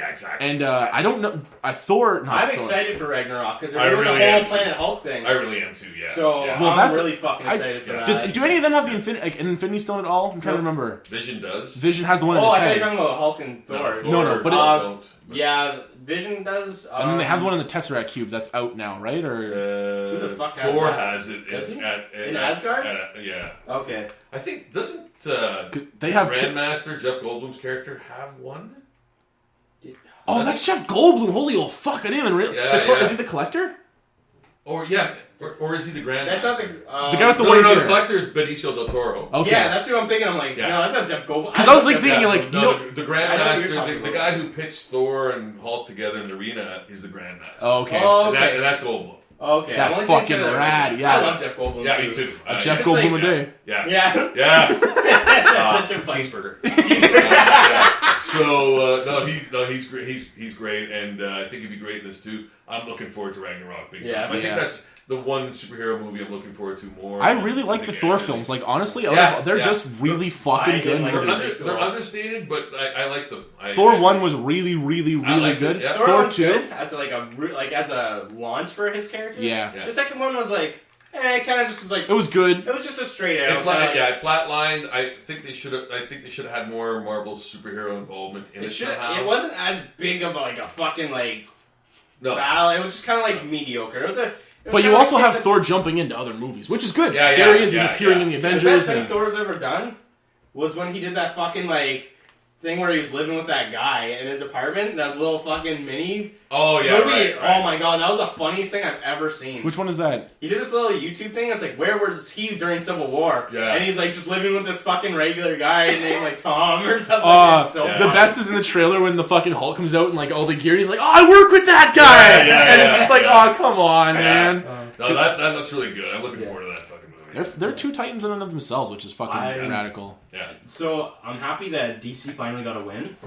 exactly. And I don't know. I'm excited for Ragnarok because I they're doing really the whole am. Planet Hulk thing. I really am too. Yeah. So yeah. Well, I'm that's- really fucking excited for that. Do any of them have the Infinity Stone at all? I'm trying to remember. Vision does. Vision has the one in Oh, his I thought you head. were talking about Hulk and Thor. No, but don't. Yeah, Vision does. And then they have the one in the Tesseract Cube that's out now, right? Or Who the fuck has Thor that? has it Does he? in Asgard? Yeah. Okay. I think doesn't they have Grandmaster Jeff Goldblum's character have one? Oh, that's Jeff Goldblum. Holy old fuck! I didn't even realize. Yeah. Is he the collector? Or is he the Grandmaster? That's not the guy with the No, white hair. the collector is Benicio del Toro. Okay. Yeah, that's who I'm thinking. I'm like, Yeah. no, that's not Jeff Goldblum. Because I was like Jeff- thinking, like, No, you know, the I know what you're Grandmaster, talking the about. guy who pits Thor and Hulk together in the arena is the Grandmaster. Oh, okay. Oh, And okay. that's Goldblum. Okay, That's I'm only fucking saying that rad, right. yeah. I love Jeff Goldblum. Yeah, me too. Jeff Just Goldblum like- a day. Yeah. Yeah. Yeah. That's such a fun. Cheeseburger. Yeah. So he's great. He's great, and I think he'd be great in this too. I'm looking forward to Ragnarok. Big Yeah. time. I think Yeah. that's the one superhero movie I'm looking forward to more. I really like the Thor animated. films. Like honestly, they're Yeah. just really fucking I good didn't like movies. them. They're understated, but I like them. Thor 1 was really, really, I really liked it, good. yeah. Thor one's 2, good as a launch for his character. yeah. The second one was like, it kind of just was like, It was good. it was just a straight arrow. It flatlined. I think they should have had more Marvel superhero involvement in it. Somehow. It wasn't as big of like a fucking like No. battle. It was just kind of like mediocre. It was a. But you also have Thor jumping into other movies, which is good. Yeah, There he is. yeah, He's appearing yeah. in the The Avengers. best thing And, Thor's ever done was when he did that fucking like thing where he was living with that guy in his apartment. That little fucking mini Oh yeah, movie. right. Oh my god, that was the funniest thing I've ever seen. which one is that? He did this little YouTube thing. It's like, where was he during Civil War? Yeah. And he's like just living with this fucking regular guy named like Tom or something. It's so yeah. The funny. best is in the trailer when the fucking Hulk comes out and like all the gear. He's like, "Oh, I work with that guy," and it's just like, "Oh, come on, man." No, that looks really good. I'm looking forward to that fucking movie. They're two titans in and of themselves, which is fucking radical. Yeah. So I'm happy that DC finally got a win.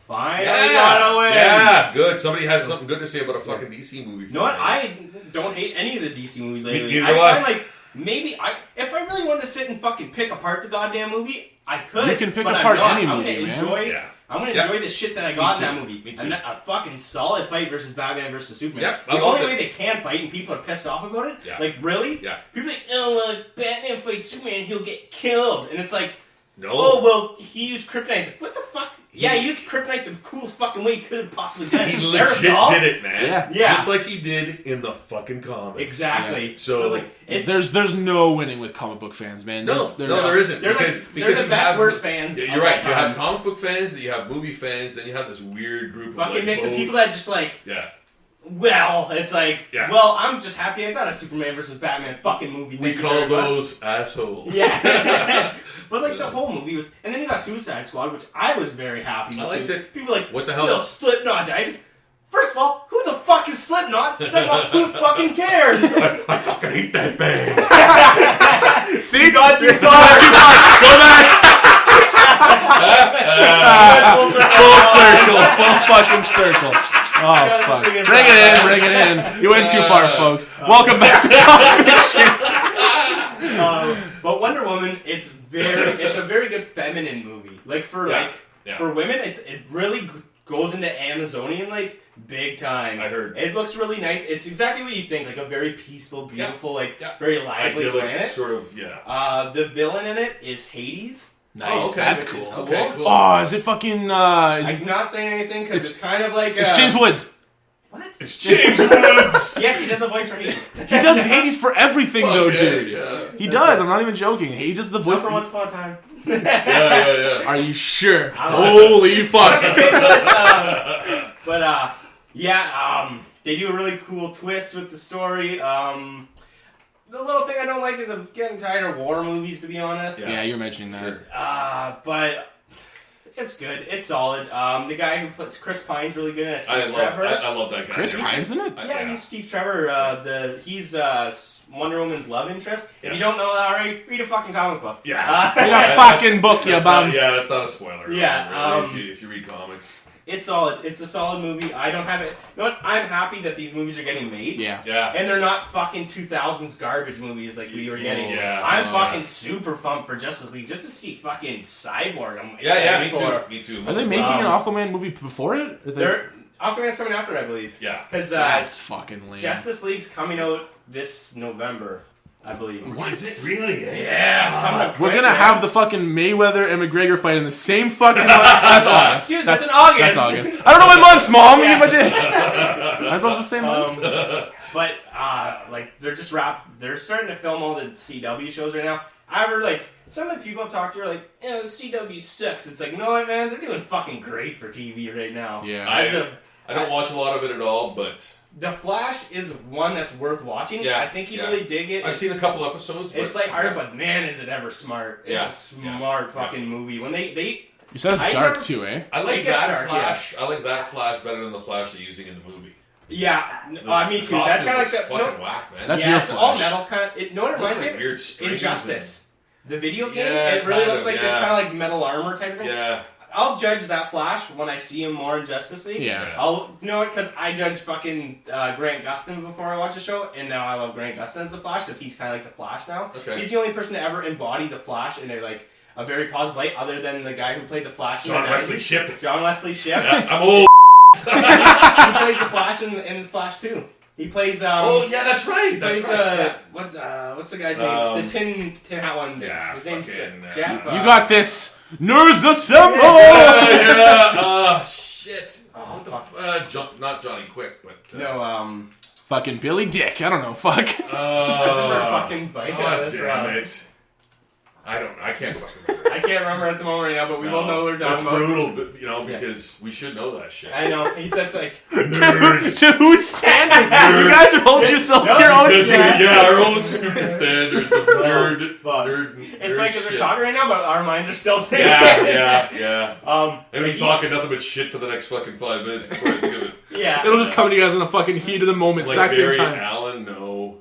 Finally got a win. Yeah, good. Somebody has something good to say about a fucking DC movie. You know what? I don't hate any of the DC movies lately. neither I do I. find like maybe if I really wanted to sit and fucking pick apart the goddamn movie, I could. You can pick but apart I'm not. any I'm movie, gonna man. enjoy. Yeah. I'm gonna Yeah. enjoy the shit that I got in Me that too. movie. Me too. And a fucking solid fight versus Batman versus Superman. Yeah, I the loved only it. way they can fight and people are pissed off about it. Yeah. Like really? Yeah. People are like, oh well, if Batman fights Superman, he'll get killed, and it's like, No. oh well, he used kryptonite. It's like, what the fuck? Yeah, he used kryptonite the coolest fucking way he could have possibly done. He legit Aerosol? did it, man. Yeah. Yeah. Just like he did in the fucking comics. Exactly. Yeah. So, like, it's There's no winning with comic book fans, man. No, There's, there isn't. They're because like, they're the you best have, worst fans. Yeah, of you're right. all You have time. comic book fans, you have movie fans, then you have this weird group of fucking like mix of both. people that just like, Yeah. well, it's like, Yeah. well, I'm just happy I got a Superman versus Batman fucking movie. We Thank you call very much. those assholes. Yeah. But like the whole movie was, and then you got Suicide Squad, which I was very happy with. I liked it. People were like, What the hell? No, Slipknot dies. First of all, who the fuck is Slipknot? Second of all, who fucking cares? I fucking hate that band. See, You got too far. Go back. Full circle. Full fucking circle. Oh fuck! Bring it in. You went too far, folks. Welcome back to Comic Fiction. But Wonder Woman, it's a very good feminine movie. Like for for women, it really goes into Amazonian like big time. I heard. It looks really nice. It's exactly what you think, like a very peaceful, beautiful, very lively idyllic, planet. sort of, The villain in it is Hades. Nice, Oh, okay. that's Which is cool. Okay, cool. Oh, is it fucking? I'm not saying anything because it's kind of like It's James Woods. What? It's James Woods. Yes, he does the voice for Hades. He does Hades for everything, though, Okay, dude. yeah. He does. I'm not even joking. He does the Not voice. for Once Upon a Time. Yeah. Are you sure? I don't know. Holy fuck! But they do a really cool twist with the story. The little thing I don't like is I'm getting tired of war movies, to be honest. Yeah, you're mentioning that. Sure. But it's good. It's solid. The guy who plays Chris Pine's really good at Steve Trevor. I love that guy. Chris Pine's in it? He's Steve Trevor. He's Wonder Woman's love interest. If you don't know that already, read a fucking comic book. Yeah. Read a fucking book, you bum. That's not a spoiler. Yeah, Really, if you read comics. It's solid. It's a solid movie. I don't have it. You know what? I'm happy that these movies are getting made. Yeah. Yeah. And they're not fucking 2000s garbage movies like we were getting. Yeah. I'm fucking super pumped for Justice League just to see fucking Cyborg. I'm Yeah, excited me too. Are they making an Aquaman movie before it? Aquaman's coming after it, I believe. Yeah. Because That's fucking lame. Justice League's coming out this November, I believe. What? Is it really? Yeah, it's coming up We're quick, gonna man. have the fucking Mayweather and McGregor fight in the same fucking month. That's August. Dude, that's in August. That's August. I don't know my months, Mom. Yeah. Eat my dick. I thought the same months. But like they're just They're starting to film all the CW shows right now. I ever like some of the people I've talked to are like, the CW sucks. It's like, no, man, they're doing fucking great for TV right now. Yeah. I don't watch a lot of it at all, but The Flash is one that's worth watching. Yeah, I think you really dig it. I've seen a couple episodes. It's like hard, but man, is it ever smart. It's a smart fucking movie. When they You said it's dark too, eh? I like It gets that dark, Flash. I like that Flash better than the Flash they're using in the movie. me too. The That's kind of like costume that. is fucking whack, man. That's yeah, your it's all Flash. metal kind of. It, know what it Looks reminds me like of? weird strings Injustice. The video game. Yeah, it really kind looks of, like this kind of like metal armor type of thing. Yeah. I'll judge that Flash when I see him more in Justice League. Yeah. You know what? Because I judged fucking Grant Gustin before I watched the show, and now I love Grant Gustin as the Flash because he's kind of like the Flash now. Okay. He's the only person to ever embody the Flash in a very positive light, other than the guy who played the Flash. John in the Wesley 90s. Shipp. John Wesley Shipp. I'm old. He plays the Flash in Flash too. He plays. Oh yeah, that's right. He That's plays. right. What's the guy's name? The tin hat one. Yeah, His name's fucking, Jeff. You got this. Nerds assemble! Yeah. Shit. Oh, What not Johnny Quick, but No. Fucking Billy Dick. I don't know. Fuck. That's a fucking bike out God of this damn round. it. I can't fucking remember. I can't remember at the moment right now, but we will know what we're That's talking about. brutal, but, because we should know that shit. I know. He said like To whose standard? You guys are holding yourself to your own Because standard. our own stupid standards of nerd. Fuck. It's like shit. we're talking right now, but our minds are still thinking. Yeah. And we're talking nothing but shit for the next fucking 5 minutes before I think of it. Yeah. It'll just come to you guys in the fucking heat of the moment, Like exact same Barry time. Allen, no.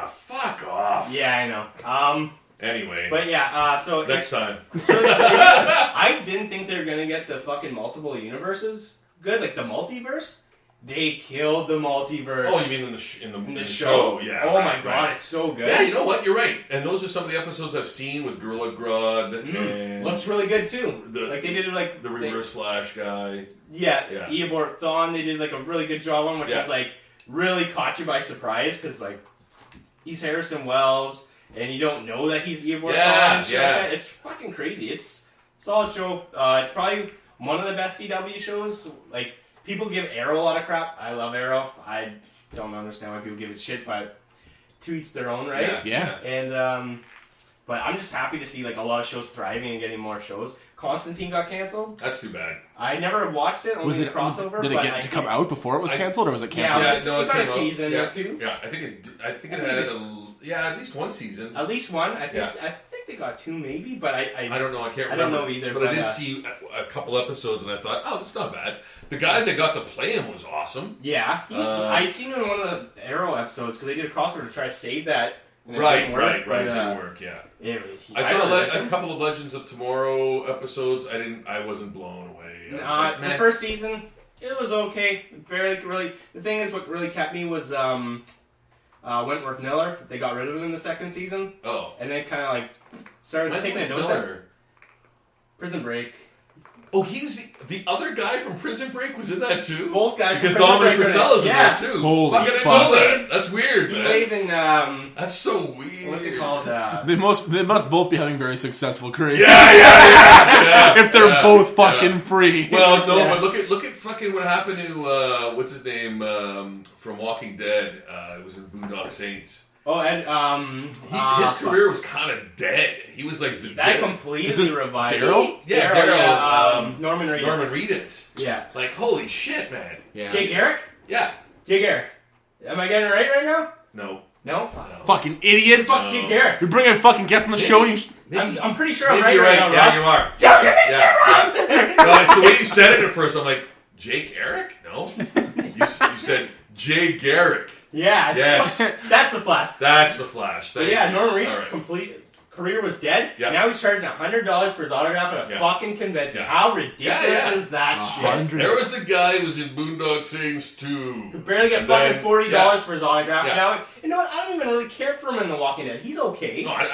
Fuck off. Yeah, I know. Anyway, But yeah. So next time. I didn't think they were gonna get the fucking multiple universes good, like the multiverse. They killed the multiverse. Oh, you mean in the show? Yeah. Oh right, my god, right. it's so good. Yeah, you know what? You're right. And those are some of the episodes I've seen with Gorilla Grodd and Looks really good too. The- Like they did it like the Reverse Flash guy. Yeah. Yeah. Thawne, they did like a really good job on, which Yeah. is like really caught you by surprise because like he's Harrison Wells and you don't know that he's Eobor Thawne and shit like that. It's fucking crazy. It's a solid show. It's probably one of the best CW shows. Like people give Arrow a lot of crap. I love Arrow. I don't understand why people give it shit, but to each their own, right? Yeah. And but I'm just happy to see like a lot of shows thriving and getting more shows. Constantine got canceled. That's too bad. I never watched it. Only Was it crossover? Did it but get to come out before it was canceled, or was it canceled? Yeah, no, it got came a out. season or two. Yeah, I think it had at least one season. At least one. I think. Yeah. I think they got two, maybe. But I I don't know. I can't remember. I don't know either, But I but, did see a couple episodes, and I thought, oh, that's not bad. The guy that got to play him was awesome. yeah. I seen him in one of the Arrow episodes because they did a crossover to try to save that. And it Right. didn't work, but, Didn't work. Yeah. I really saw liked a him. couple of Legends of Tomorrow episodes. I wasn't blown away. I was like, The meh. first season, it was okay. Barely really. The thing is, what really kept me was Wentworth Miller. They got rid of him in the second season, Oh. and then kind of like started taking a nose down. Prison Break. Oh, he's the other guy from Prison Break was in that too? Both guys Because from Prison Dominic Break Purcell is in yeah. there too. Holy I didn't fuck. know that. That's weird, He man. played in That's so weird. what's it called? They must both be having very successful careers. Yeah. If they're both fucking free. Well, no, Yeah. but look at fucking what happened to what's his name from Walking Dead. It was in Boondock Saints. Oh, and His career was kind of dead. He was like the that completely Is this revived. Daryl? Yeah, Daryl, Daryl. Norman Reedus. Norman Reedus. Yeah. Like holy shit, man. Yeah. Jay Garrick? Yeah. Jay Garrick. Am I getting it right now? No. No? Fucking idiot. Fuck Jay Garrick. You're bringing a fucking guest on the show. You I'm pretty sure I'm Maybe right you're right right. now, Yeah, Rob. you are. Don't get me shit wrong! No, it's the way you said it at first. I'm like, Jake Eric? No. You said Jay Garrick. Yeah. Yes. That's the Flash. That's the Flash. But Thank yeah, you. Norman Reedus' All right. complete career was dead. Yeah. Now he's charging $100 for his autograph at a Yeah. fucking convention. Yeah. How ridiculous Yeah. is that shit? 100. There was the guy who was in Boondock Saints too. Could barely get And fucking then- $40 yeah. for his autograph. Yeah. Now, you know what? I don't even really care for him in The Walking Dead. He's okay. No, I don't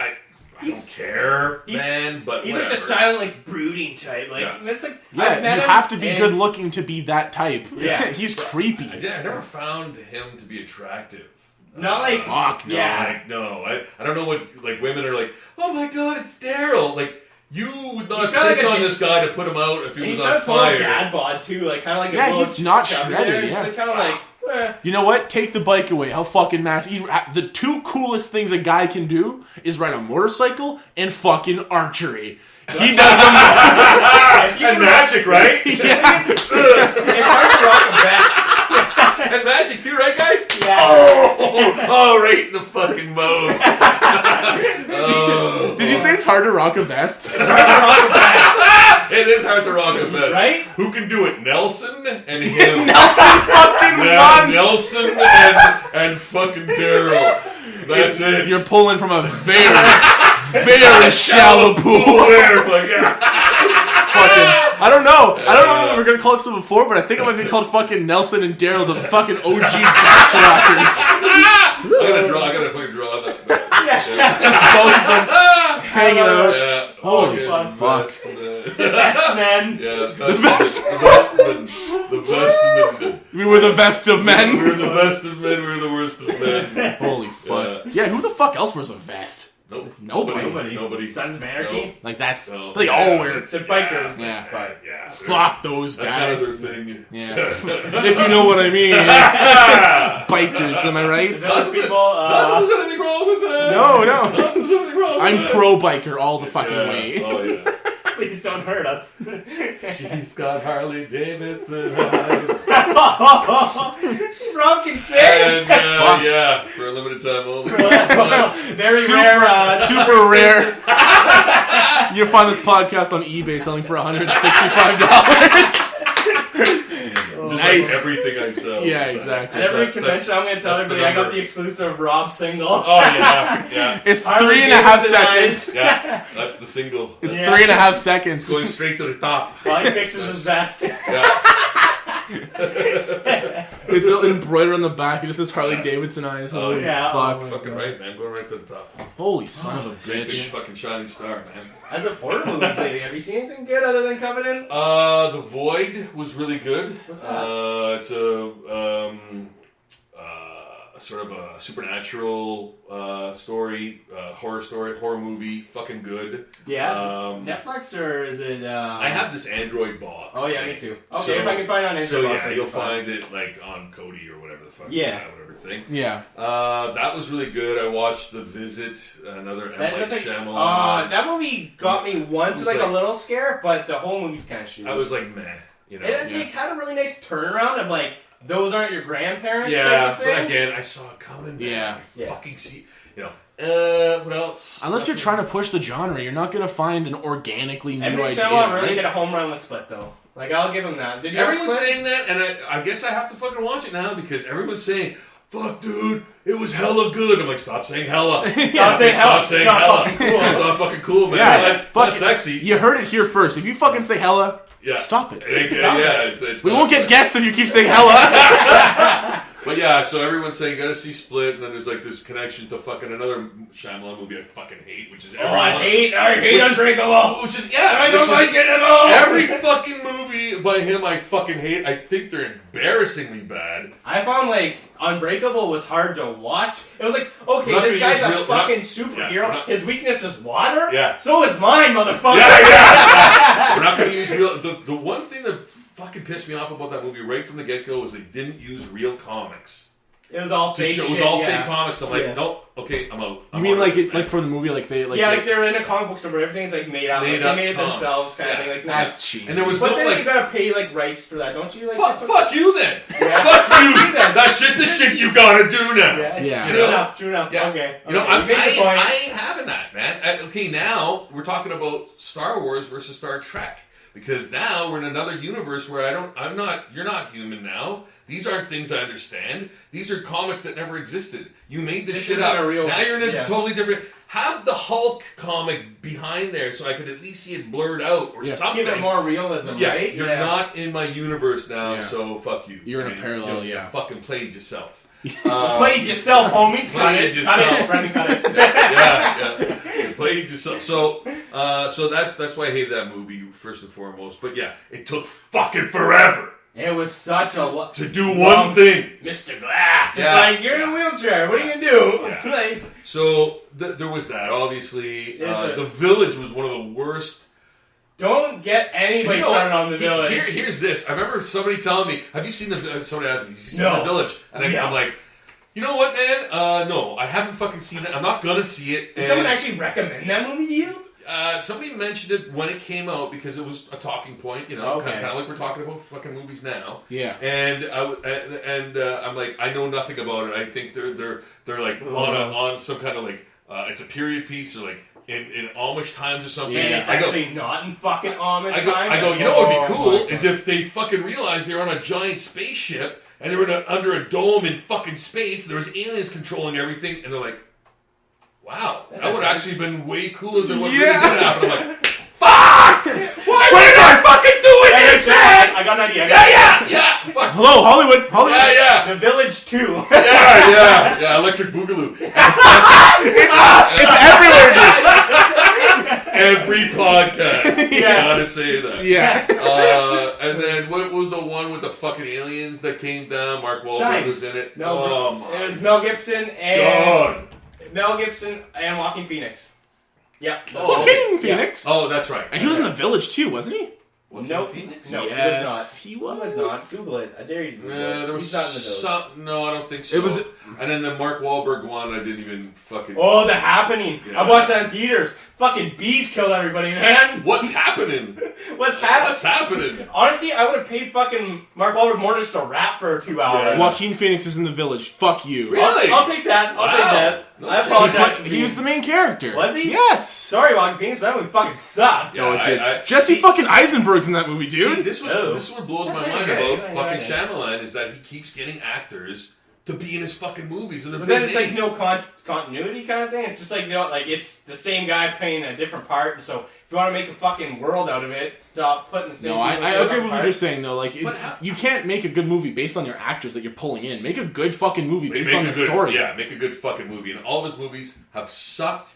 He's- care, he's- man. But He's whatever. like the silent, like brooding type. Like Yeah. it's like Yeah, I've met you him have to be and- good looking to be that type. Yeah. He's creepy. I never found him to be attractive. Not like Fuck, no. yeah. Like no, I don't know what like women are like. Oh my god, it's Daryl. Like you would not He's got piss like a- on this guy to put him out if he And was he's got on a total fire. dad bod too, like kind of like Yeah, a little he's not chubby shredded, there. yeah. He's kind of like. You know what? Take the bike away. How fucking nasty. The two coolest things a guy can do is ride a motorcycle and fucking archery. He does them. And magic, right? It's hard to rock a vest. And magic too, right, guys? Yeah. Oh, right in the fucking mode. Oh. Did you say it's hard to rock a vest? It's hard to rock a vest, It is hard to rock a vest. right? Who can do it? Nelson and him. Nelson fucking Yeah, runs. Nelson and fucking Daryl. That's it. You're pulling from a very shallow pool. There, but yeah. I don't know what we're gonna call it before, but I think it might be called fucking Nelson and Daryl, the fucking OG vest rockers. I gotta fucking draw that. Just both of them hanging out. Yeah. Holy fucking fuck. best man. That's men. Yeah, best men. The best men. We were the best of We men. were the best of men. We were the worst of men. Holy fuck. Yeah, who the fuck else wears a vest? Nope. Nobody. Sons of Anarchy. Like that's No. they all wear it. They're bikers. Yeah. Right. Yeah. Fuck those That's kind of guys. their thing. Yeah. If you know what I mean. Bikers, am I right? Those people. Not that there's anything wrong with that. No. Not that there's anything wrong with I'm that. pro biker all the fucking Yeah. way. Oh yeah. Please don't hurt us. She's got Harley Davidson eyes. Rob can sing. And yeah, for a limited time only. Very Super- rare. Super rare. You'll find this podcast on eBay selling for $165. Just Nice. like everything I sell. Yeah, exactly. At every That's- convention, I'm going to tell that's the everybody I got number. the exclusive Rob single. Oh yeah. It's Harley 3.5 Davidson seconds. eyes. Yeah. That's the single. It's Yeah. 3.5 seconds. Going straight to the top. While he fixes his vest. Yeah. It's embroidered on the back. It just says Harley Davidson eyes. Holy yeah. fuck. Oh, Fucking right, man. Going right to the top. Holy son of a Big bitch. fucking shining star, man. As a horror movies lately, have you seen anything good other than Covenant? The Void was really good. What's that? It's a sort of a supernatural story, horror movie. Fucking good. Yeah. Netflix. Netflix or is it? I have this Android box. Oh yeah, me too. Okay, So- if I can find it on Android So box, yeah, I you'll can find find it like on Kodi or whatever the fuck. Yeah. Whatever thing. Yeah. That was really good. I watched The Visit, another M. That's Night the thing. Shyamalan. That movie got me once It with was like a like- little scare, but the whole movie's kind of shitty. I was like, meh. You know. They had a really nice turnaround of like, those aren't your grandparents. Yeah, type of but thing. again, I saw it coming. Man. Yeah. I Yeah. fucking see. You know. What else? Unless you're trying to push the genre, you're not going to find an organically new M. Night idea. Shyamalan really right? hit a home run with Split though. Like I'll give him that. Did you Everyone's ever Split? saying that, and I guess I have to fucking watch it now because everyone's saying, "Fuck, dude, it was hella good." I'm like, stop saying hella. Stop saying hella. Stop saying It's not hella. fucking cool. It's not fucking cool, man. Yeah, It's not fuck sexy. You heard it here first. If you fucking say hella, Yeah. stop it. Yeah, it's We not- won't get guests if you keep saying hella. But yeah, so everyone's saying you gotta see Split, and then there's like this connection to fucking another Shyamalan movie I fucking hate, which is I hate Unbreakable. Which is yeah, I don't like it at all. Every fucking movie by him I fucking hate. I think they're embarrassingly bad. I found like Unbreakable was hard to watch. It was like, okay, We're not this gonna guy's use a real- fucking we're not- superhero. His weakness is water. Yeah. So is mine, motherfucker. Yeah. We're not gonna use real. The one thing that fucking pissed me off about that movie right from the get go was they didn't use real comics. It was all fake It was shit, all yeah. fake comics. I'm like, Yeah. nope. Okay, I'm out. You mean like for the movie, like they like Like they're in a comic book somewhere. Everything's like made up. Made Like, up they made it comics. themselves, kind of Yeah. thing. Like that's cheesy. and there was But no then like. you gotta pay like rights for that, don't you? Like Fuck you then. Yeah. Fuck you. then. That's the shit you gotta do now. Yeah. True enough. True enough. Yeah. Okay. You know, okay. I You made your point. ain't having that, man. Okay, now we're talking about Star Wars versus Star Trek. Because now we're in another universe where you're not human now. These aren't things I understand. These are comics that never existed. You made this shit isn't up. a real- Now you're in a yeah. totally different... Have the Hulk comic behind there so I could at least see it blurred out or something. Give it more realism, Yeah, right? you're not in my universe now, Yeah. so fuck you. You're in a man. parallel, You yeah. fucking played yourself. Played yourself, homie. Cut Played it. yourself. Cut it. Brendan, cut it. yeah. You played yourself. So that's why I hated that movie first and foremost. But yeah, it took fucking forever It was such a to do one thing. Mr. Glass. It's Yeah. like you're in a wheelchair. What are you gonna do? Yeah. Like So there was that. Obviously, It's The Village was one of the worst. don't get anybody You know started what? on the Village. Here's this. I remember somebody telling me, "Have you seen the?" Somebody asked me, "Have you seen No. The Village?" And Yeah. I'm like, "You know what, man? No, I haven't fucking seen it. I'm not gonna see it." Did someone actually recommend that movie to you? Somebody mentioned it when it came out because it was a talking point, you know, Okay. kind of like we're talking about fucking movies now. Yeah. And I'm like, I know nothing about it. I think they're like on some kind of like it's a period piece or like in Amish times or something. Yeah. And it's actually not in fucking Amish time. I go. You know what would be cool my is if they fucking realized they were on a giant spaceship and they were under a dome in fucking space. There was aliens controlling everything, and they're like, "Wow, that would actually been way cooler than what really did happen." I'm like, "Fuck! Why did I fucking do this, man?" I got an idea. Yeah. Fuck. Hello, Hollywood. Yeah. The Village 2. Yeah. Electric Boogaloo. It's everywhere, dude. Every podcast. Yeah. Gotta say that. Yeah. And then what was the one with the fucking aliens that came down? Mark Wahlberg Science. was in it. No, Oh it my was Mel Gibson and God. Mel Gibson and Joaquin Phoenix. Yep. Joaquin Phoenix. Oh, that's right. And he was in The Village too, wasn't he? Nope. Phoenix? No, Yes, he he was was. not. Google it. I dare you to Google it. There was He's not in the Village. some. No, I don't think so. It was- And then the Mark Wahlberg one, I didn't even fucking. Oh, The Happening. Yeah. I watched that in theaters. Fucking bees killed everybody, man. What's happening? What's happening? What's happening? Honestly, I would have paid fucking Mark Wahlberg more just to rap for 2 hours. Yeah. Joaquin Phoenix is in The Village. Fuck you. Really? I'll take that. I'll take Wow. that. No I shit. apologize. for He being- was the main character. Was he? Yes. Sorry, Joaquin Phoenix, but that movie fucking sucked. Yeah, Oh, it did. I- Jesse fucking Eisenberg's in that movie, dude. See, this Oh. is what blows That's my not mind good. about Yeah, fucking yeah. Shyamalan is that he keeps getting actors to be in his fucking movies and So they're then big it's like names. no continuity kind of thing. It's just like like it's the same guy playing a different part. So if you want to make a fucking world out of it, stop putting the same. No, people I in agree different with what parts. you're saying though. Like, But how- you can't make a good movie based on your actors that you're pulling in. Make a good fucking movie based Make on a the good, story. Yeah, make a good fucking movie. And all of his movies have sucked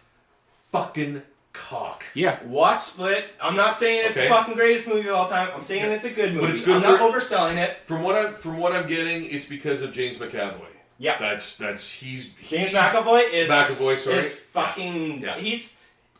fucking cock. Yeah. Watch Split. I'm not saying it's Okay. the fucking greatest movie of all time. I'm saying it's a good movie. it's good I'm not for- overselling it. From what I'm getting, it's because of James McAvoy. Yeah. He's James McAvoy is McAvoy, sorry. is fucking. Yeah.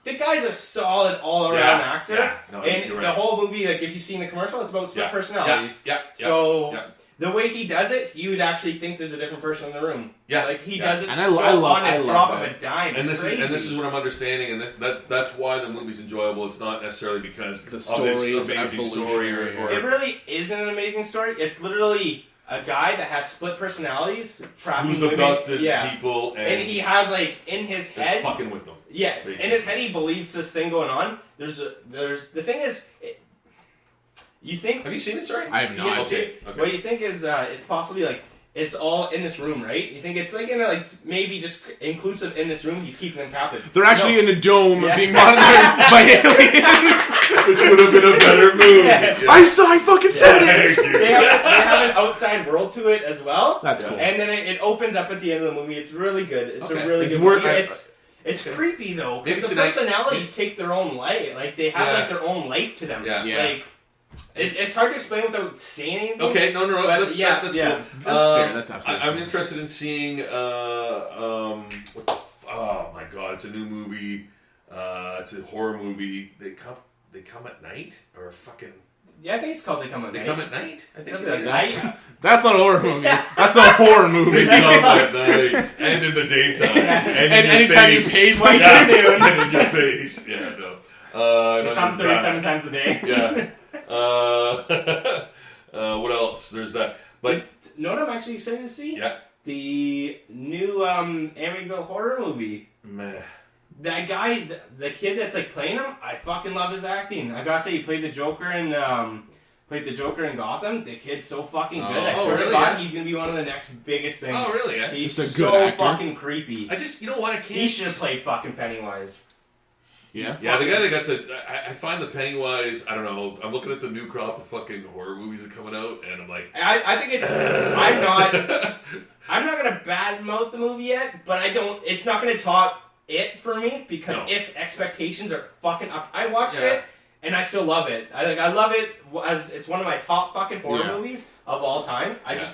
The guy's a solid all around Yeah, actor. yeah. No, and you're the right. whole movie, like if you've seen the commercial, it's about split Yeah, personalities. Yeah. So yeah. the way he does it, you would actually think there's a different person in the room. Yeah, Like he yeah. does it And so I love on a that. drop of a dime. And It's this is crazy. what I'm understanding, and that's why the movie's enjoyable. It's not necessarily because The of story this is amazing story or It really isn't an amazing story. It's literally a guy that has split personalities, trapping who's women. abducted Yeah. people And he has like in his just head. fucking with them. Yeah, basically. in his head he believes this thing going on. There's the thing is, you think Have you seen it? Sorry. I have you not. know, Okay. what you think is it's possibly like it's all in this room, right? You think it's like in a, like maybe just inclusive in this room. He's keeping them captive. They're actually in a dome Yeah. being monitored by aliens. Which would have been a better movie. Yeah. Yeah. I fucking said it. Thank you. They have an outside world to it as well. That's cool. And then it opens up at the end of the movie. It's really good. It's Okay. a really It's good worth- movie. It's creepy though, Maybe because the tonight- personalities take their own life. Like they have Yeah. like their own life to them. Yeah. Yeah. Like it's hard to explain without saying anything. Okay, no, But that's, yeah, that's yeah. cool. That's fair. That's absolutely I'm fair. interested in seeing. What the oh my god! It's a new movie. It's a horror movie. They come at night or fucking. Yeah, I think it's called They Come at They Night. come at night. I think Something it like is. that. That's not a horror movie. That's a horror movie. They come at night and in the daytime and in your anytime you face. paid Twice Yeah, a noon. and in your face. Yeah, no. They not come in 37 back. times a day. Yeah. What else? There's that. But You know what I'm actually excited to see? yeah, The new Amityville horror movie. meh. That guy, the kid that's like playing him, I fucking love his acting. I gotta say, he played the Joker in Gotham. The kid's so fucking good. I Oh, swear really? to God, Yeah. he's gonna be one of the next biggest things. Oh, really? Yeah. He's Just a good so actor. fucking creepy. I just, you know what? I can't. He should have played fucking Pennywise. Yeah. Yeah, the guy that got the. I find the Pennywise. I don't know. I'm looking at the new crop of fucking horror movies that are coming out, and I'm like, I think it's. I'm not gonna badmouth the movie yet, but I don't. It's not gonna top it for me because No. its expectations are fucking up. I watched Yeah. it and I still love it. I love it as it's one of my top fucking horror Yeah. movies of all time. Yeah.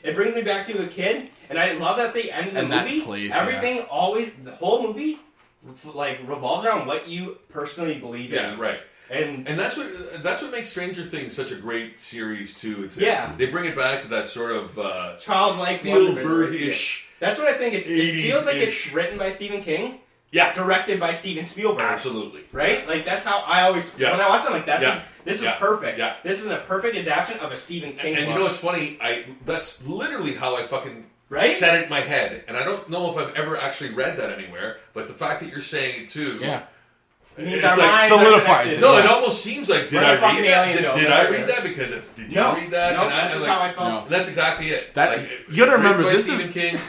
It brings me back to a kid, and I love that the end of the And that movie, place, everything always, the whole movie, like revolves around what you personally believe in. yeah, right. And And that's what makes Stranger Things such a great series too. It's Yeah. they bring it back to that sort of Childlike wonderment, Spielberg-ish. that's what I think. It feels like 80s-ish. it's written by Stephen King, Yeah, directed by Steven Spielberg. absolutely. Right? Like, that's how I always, Yeah. when I watch it, I'm like, Yeah. this is Yeah. perfect. Yeah. This is a perfect adaptation of a Stephen King And you book. know what's funny? That's literally how I fucking Right? said it in my head, and I don't know if I've ever actually read that anywhere. But the fact that you're saying it too, Yeah. It means it's our like minds are solidifies connected. it. no, Yeah. it almost seems like did We're I a fucking read that? alien, though. Did That's I right. read that? Because did you No, read that? no, And that's just like, how I felt. No. And that's exactly it. That- Like, you gotta remember, written by this Stephen is- King,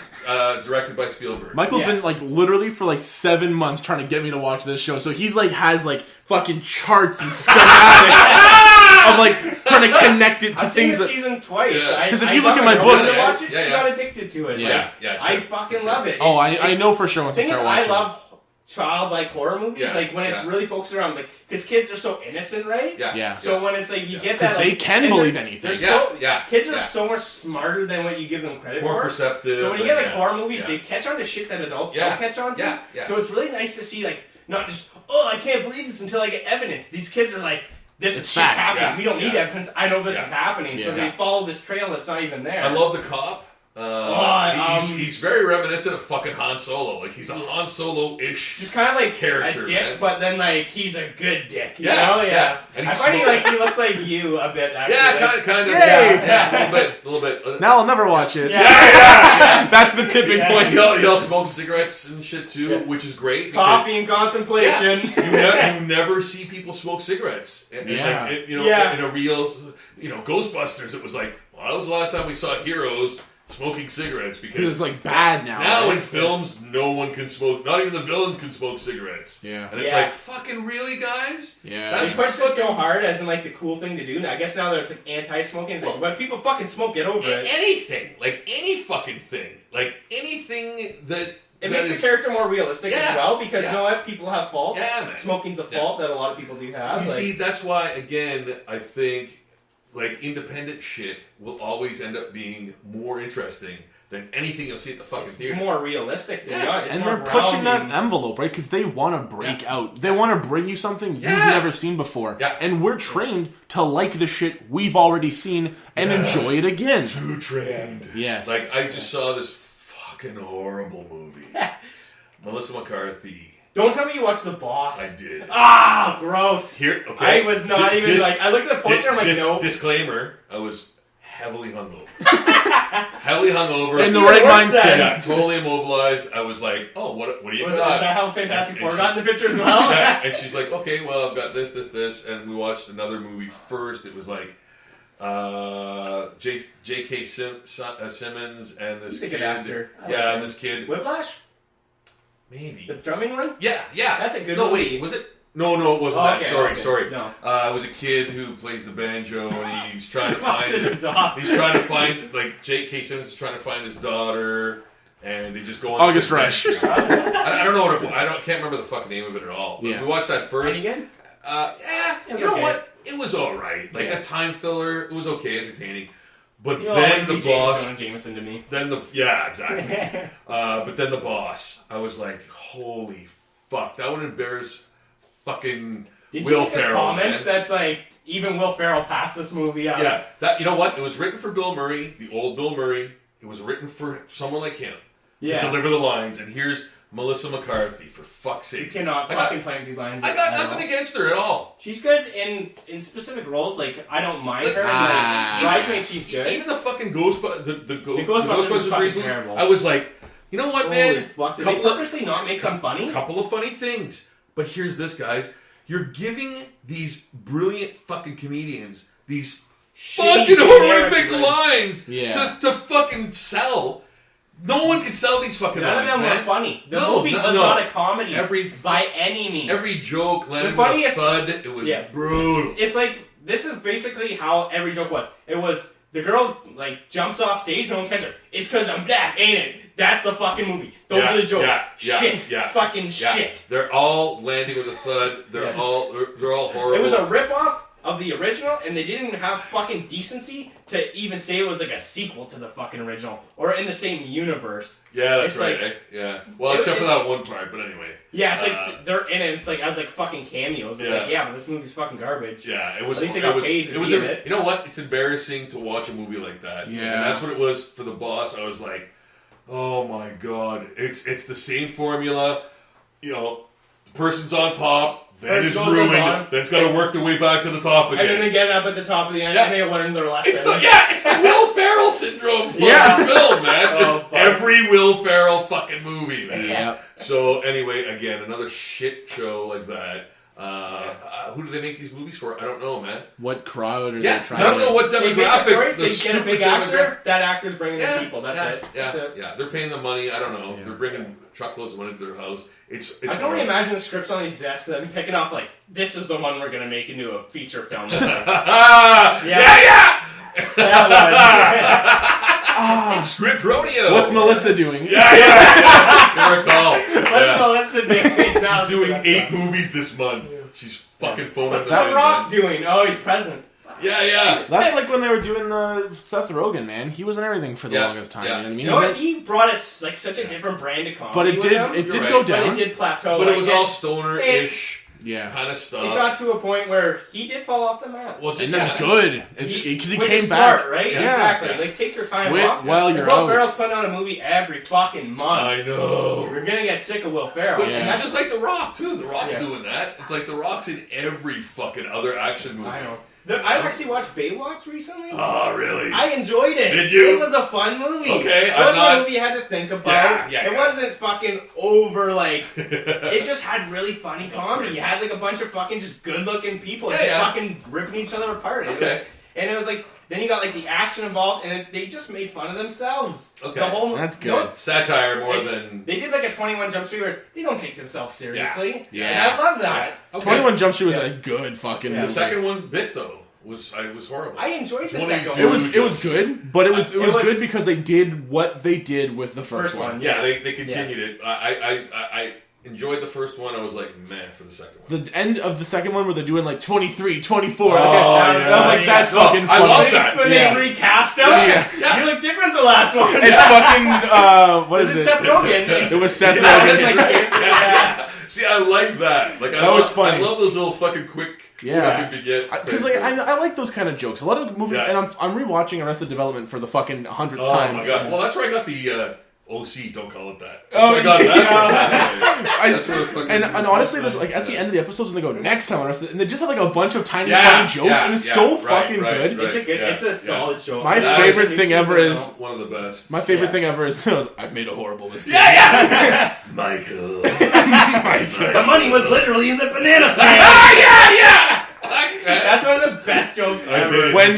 directed by Spielberg. Michael's Yeah. been like literally for like 7 months trying to get me to watch this show, so he's like has like fucking charts and schematics of like trying to connect it to I've seen things the that. season twice. Yeah. 'Cause if I you look love at my it. I books- wanted to watch it, Yeah, she yeah. got addicted to it. Yeah. Like, Yeah, it's I good. fucking It's love good. it. Oh, I It's- know for sure once I thing is, start I watching. love childlike horror movies, Yeah, like when it's yeah. really focused around, like, because kids are so innocent, right? Yeah. Yeah. So when it's like you get 'Cause that, they like, can and believe they're- anything. they're Yeah, so- yeah, Kids are yeah. so much smarter than what you give them credit More for. perceptive. So when you get like and, horror movies, yeah. they catch on to shit that adults Yeah, don't catch on to. yeah, yeah. So it's really nice to see, like, not just, oh, I can't believe this until I get evidence. These kids are like, this It's shit's facts, happening. yeah, We don't need yeah. evidence. I know this Yeah. is happening. So Yeah. they follow this trail that's not even there. I love the cop. He's very reminiscent of fucking Han Solo. Like he's a Han Solo-ish. Just kind of like Character, a dick, man. but then like he's a good dick. You Yeah, know? yeah. And I he's find he smoking. like he looks like you a bit. Actually. Yeah, Like, kind of. Yay! Yeah, a little bit. Now I'll never watch it. Yeah. That's the tipping Yeah. point. He all smokes cigarettes and shit too, Yeah. which is great. Because Coffee and contemplation. you never see people smoke cigarettes. And, Yeah. like, Yeah. in a real, Ghostbusters, it was like, well, that was the last time we saw heroes smoking cigarettes because It's like bad now. now right? in films, no one can smoke. Not even the villains can smoke cigarettes. Yeah. And it's Yeah. like, fucking really, guys? Yeah. That's They pushed it so hard as in like the cool thing to do. I guess now that it's like anti-smoking, it's like when people fucking smoke, get over it. Anything. Like any fucking thing. Like anything that... It that makes the is- character more realistic Yeah. as well because Yeah. you know what? People have faults. Yeah, man. Smoking's a Yeah. fault that a lot of people do have. You like, see, that's why, again, I think, like, independent shit will always end up being more interesting than anything you'll see at the fucking it's theater. more realistic to be Yeah. honest. It's And more they're pushing that grounding. envelope, right? Because they want to break out. They want to bring you something you've Yeah. never seen before. Yeah. And we're trained to like the shit we've already seen and enjoy it again. Too trained. Yes. Like, I just saw this fucking horrible movie. Melissa McCarthy. Don't tell me you watched The Boss. I did. Ah, gross. Here, okay. I was not even like. I looked at the poster. I'm like, no. Disclaimer: I was heavily hungover. Heavily hungover. In the even right worse mindset. then. Yeah, totally immobilized. I was like, "Oh, what do you Was got?" that how Fantastic And Four got in she's- the picture as well? Yeah, and she's like, "Okay, well, I've got this, and we watched another movie first. It was like J.K. Simmons and this He's a kid. good actor. I like Yeah, him. and this kid. Whiplash? Maybe. The drumming one? Yeah. That's a good No, movie. wait, was it? No, it wasn't Oh, that. okay, Sorry. No. It was a kid who plays the banjo, and he's trying to find. This is awesome. He's trying to find, like, J.K. Simmons is trying to find his daughter, and they just go on. August Rush. I don't know what can't remember the fucking name of it at all. But Yeah. we watched that first. Again? You was know okay. what? It was all right. Like Yeah. a time filler. It was okay, entertaining. But You'll then always the be boss. James Jameson to me. Exactly. But then the boss. I was like, holy fuck, that would embarrass fucking Did Will you make a Ferrell, comment man. that's like, even Will Ferrell passed this movie out? Yeah, you know what? It was written for Bill Murray, the old Bill Murray. It was written for someone like him to deliver the lines. And here's Melissa McCarthy, for fuck's You sake. cannot fucking plant these lines. I got at nothing all. against her at all. She's good in specific roles. Like, I don't mind her. Ah. Like, Bridesmaids, she's good. Even the fucking Ghostbusters, the Ghostbusters was fucking reboot, terrible. I was like, you know what, man? Holy fuck. Did they purposely not make them funny? Couple of funny things. But here's this, guys. You're giving these brilliant fucking comedians these Shitty fucking horrific generic lines Yeah. to fucking sell. No one can sell these fucking None lines, of them man. were funny. The No, movie no, was no. not a comedy Every- by any means. Every joke landed The funniest- with a thud. It was Yeah. brutal. It's like, this is basically how every joke was. It was, the girl, like, jumps off stage, no one catches her. It's because I'm black, ain't it? That's the fucking movie. Those Yeah, are the jokes. yeah, Shit. yeah. Fucking Yeah. shit. They're all landing with a thud. They're Yeah. all horrible. It was a ripoff of the original, and they didn't have fucking decency to even say it was like a sequel to the fucking original or in the same universe. Yeah, that's It's right. like- Yeah. Well, It- except for it- that one part. But anyway. Yeah, it's like they're in it. It's like as like fucking cameos. It's Yeah. like, yeah, but this movie's fucking garbage. Yeah, it was. At least they it got was. paid to It was. be in it. You know what? It's embarrassing to watch a movie like that. Yeah. and that's what it was for the boss. I was like, oh my god, it's the same formula. You know, the person's on top. Then First it's goes on ruined. bottom. Then it's got to work their way back to the top again. And then they get up at the top of the end Yeah. and they learn their lesson. It's the Will Ferrell syndrome fucking Yeah. film, man. Oh, It's fuck. every Will Ferrell fucking movie, man. Yeah. So anyway, again, another shit show like that. Who do they make these movies for? I don't know, man. What crowd are Yeah, they trying I don't to... know what They make the demographic. stories, the they get a stupid big demographic. actor, that actor's bringing in people. That's it. Yeah, That's it. yeah. They're paying the money. I don't know. Yeah. They're bringing truckloads of money to their house. It's I can only imagine the scripts on these desks and picking off like, this is the one we're gonna make into a feature film. yeah. That Script rodeo. What's Melissa doing? Yeah. Good recall. Let's Melissa doing now. She's doing 8 movies this month. She's fucking phoning What's them The in, Rock man. doing? Oh, he's present. Yeah. That's like when they were doing the Seth Rogen, man. He was in everything for the Yeah, longest time. yeah. You know what I mean? You know what? He brought us like such a different brand of comedy. But it with did. him. It You're did right. go But down. it did plateau. But like, it was all stoner-ish Yeah. kind of It stuff. got to a point where he did fall off the map. Well, And that's good. Because he which came is back. smart, right? Yeah. Exactly. Yeah. Like, take your time Wait off. while you're Will out. Ferrell's putting out a movie every fucking month. I know. We're gonna get sick of Will Ferrell. But Yeah. And it's that's just like The Rock, too. The Rock's Yeah. doing that. It's like The Rock's in every fucking other action movie. I know. I actually watched Baywatch recently. Oh, really? I enjoyed it. Did you? It was a fun movie. Okay, It I'm wasn't not- a movie you had to think about. Yeah, It yeah. wasn't fucking over, like... It just had really funny comedy. You had, like, a bunch of fucking just good-looking people just Yeah. fucking ripping each other apart. Okay. And it was like... Then you got, like, the action involved, and they just made fun of themselves. Okay. The whole, That's you know, good. Satire more it's- than... They did, like, a 21 Jump Street where they don't take themselves seriously. Yeah. And I love that. Okay. 21 Jump Street was Yeah. a good fucking Yeah. movie. The second one's bit, though. Was horrible. I enjoyed the 22. second one. It was good, but it was It was- good because they did what they did with the first one. Yeah, they continued it. I enjoyed the first one. I was like, man, for the second one. The end of the second one where they're doing like 23, 24. Oh, like, yeah. I was like, that's No, fucking I funny. love that. When Yeah. they recast him, Yeah. you look different the last one. It's fucking, what Was is it it? Seth Rogen? It was Seth Yeah, Rogen. it's like, yeah. See, I like that. Like, That was funny. I love those little fucking quick Yeah. fucking vignettes. Because like I like those kind of jokes. A lot of movies, Yeah. and I'm rewatching Arrested Development for the fucking 100th Oh time. my god! Well, that's where I got the OC. Don't call it that. That's Oh, where I got yeah. that from. I- That's where the fucking And honestly, there's like at the end of the episodes when they go next time Arrested, and they just have like a bunch of tiny Yeah, funny jokes, yeah, and it's yeah, so right, fucking right, good. right. It's a good, Yeah, it's a yeah. solid show. My That favorite is- thing ever is one of the best. my favorite Yeah. thing ever is I've made a horrible mistake. Michael. The money was literally in the banana stand. yeah. That's one of the best jokes ever. When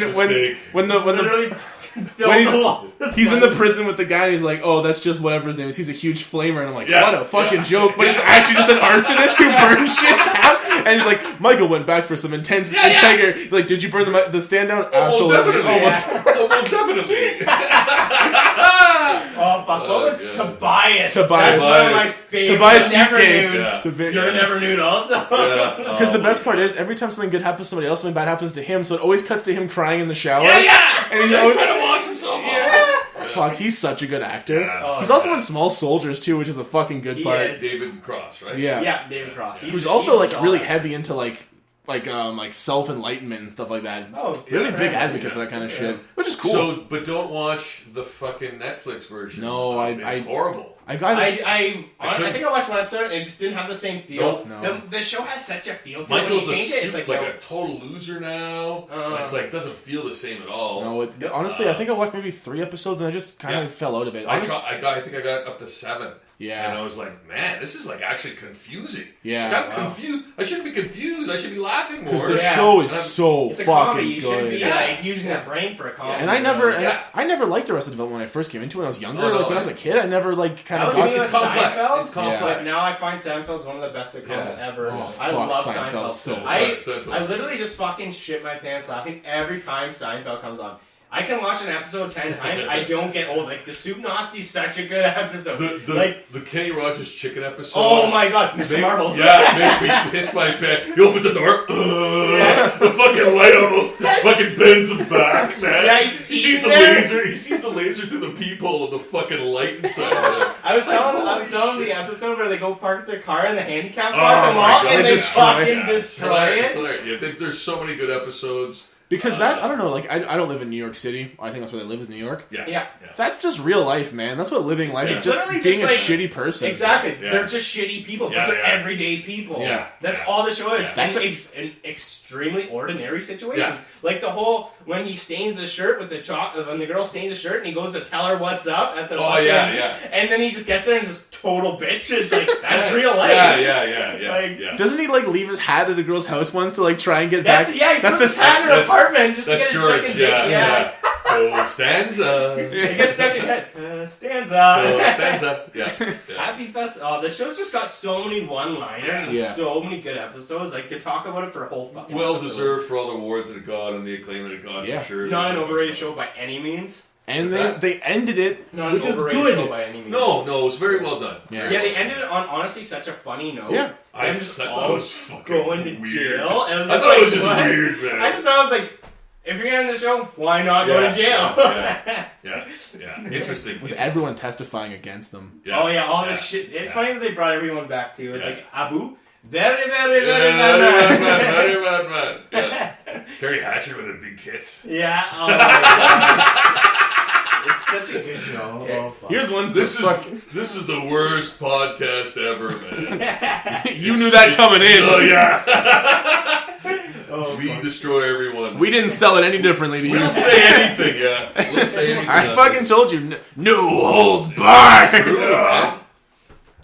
he's in the prison with the guy and he's like, oh, that's just whatever his name is. He's a huge flamer. And I'm like, what a fucking joke. But it's actually just an arsonist who burns shit down. And he's like, Michael went back for some intense integrity. He's like, did you burn the stand down? Absolutely. Almost definitely. Oh, fuck. What was Tobias? Tobias. That's one of my favorites. Tobias Never Fuke. nude. You're never nude also. Because the best part is, every time something good happens to somebody else, something bad happens to him, so it always cuts to him crying in the shower. And he's always trying to wash himself off. Fuck, he's such a good actor. Yeah. He's also in Small Soldiers, too, which is a fucking good part. is. David Cross, right? Yeah. David Cross. Who's also, like, really heavy into, like self-enlightenment and stuff like that. Oh, really big advocate for that kind of shit, which is cool. So, but don't watch the fucking Netflix version. No, it's horrible. I think I watched one episode and it just didn't have the same feel. No. The show has such a feel to it. Michael's When you change it, it's like a total loser now. And it's like doesn't feel the same at all. No, honestly, I think I watched maybe 3 episodes and I just kind of fell out of it. I think I got up to 7. Yeah. And I was like, man, this is like actually confusing. Yeah. Like, I'm confused. I shouldn't be confused. I should be laughing more. Because the show is so it's a fucking comedy. You good. should be like using your brain for a comedy. And I never liked Arrested Development when I first came into it when I was younger. Oh, no, when I was a kid, I never like kind of It's complex. Seinfeld. It's complex. But now I find Seinfeld's one of the best sitcoms ever. Oh, I fuck, love Seinfeld's Seinfeld. so I literally just fucking shit my pants laughing every time Seinfeld comes on. I can watch an episode 10 times. I don't get old. Like, the Soup Nazi's such a good episode. The Kenny Rogers chicken episode. Oh my god, Mr. Marbles. Yeah, it makes me piss my pants. He opens the door. The fucking light almost fucking bends him back, man. Yeah, he sees the laser. He sees the laser through the peephole of the fucking light inside of it. I was telling the episode where they go park their car in the handicap spot and walk and they fucking destroy it. Yeah, there's so many good episodes. Because I don't know, like, I don't live in New York City. I think that's where they live, is New York. Yeah. That's just real life, man. That's what living life is, just being just a like, shitty person. Exactly. Yeah. They're just shitty people, but they're everyday people. Yeah. That's all the show is. Yeah. That's an extremely ordinary situation. Yeah. Like the whole, when he stains the shirt with the when the girl stains the shirt and he goes to tell her what's up at the and then he just gets there and just total bitch. It's like, that's real life. Yeah. Doesn't he, like, leave his hat at a girl's house once to, like, try and get back? Yeah, he puts his hat in an apartment just to get his second date. Yeah. Stanza. He gets stuck in head. Stanza. Yeah. Happy Fest. Oh, the show's just got so many one-liners and so many good episodes. I could talk about it for a whole fucking Well episode. deserved for all the awards that it got and the acclaim that it got, for sure. Not an overrated show by any means. And they ended it, Not which an is overrated good. show by any means. No, it was very well done. Yeah, they ended it on honestly such a funny note. Yeah. I just thought all it was fucking going to weird. jail. And I thought it was just weird, man. I just thought it was like, if you're gonna end the show, why not go to jail? Yeah. Interesting. With everyone testifying against them. Yeah. Oh yeah, all this shit. It's funny that they brought everyone back too. It's like Abu, very bad man. Very bad man. Yeah. Terry Hatcher with the big tits. Yeah. Oh my God. It's such a good show. Here's one. This is the worst podcast ever, man. You knew that coming in. Oh yeah. We destroy everyone. We didn't sell it any differently to you. We'll say anything, We'll say anything. I fucking told you, no holds barred.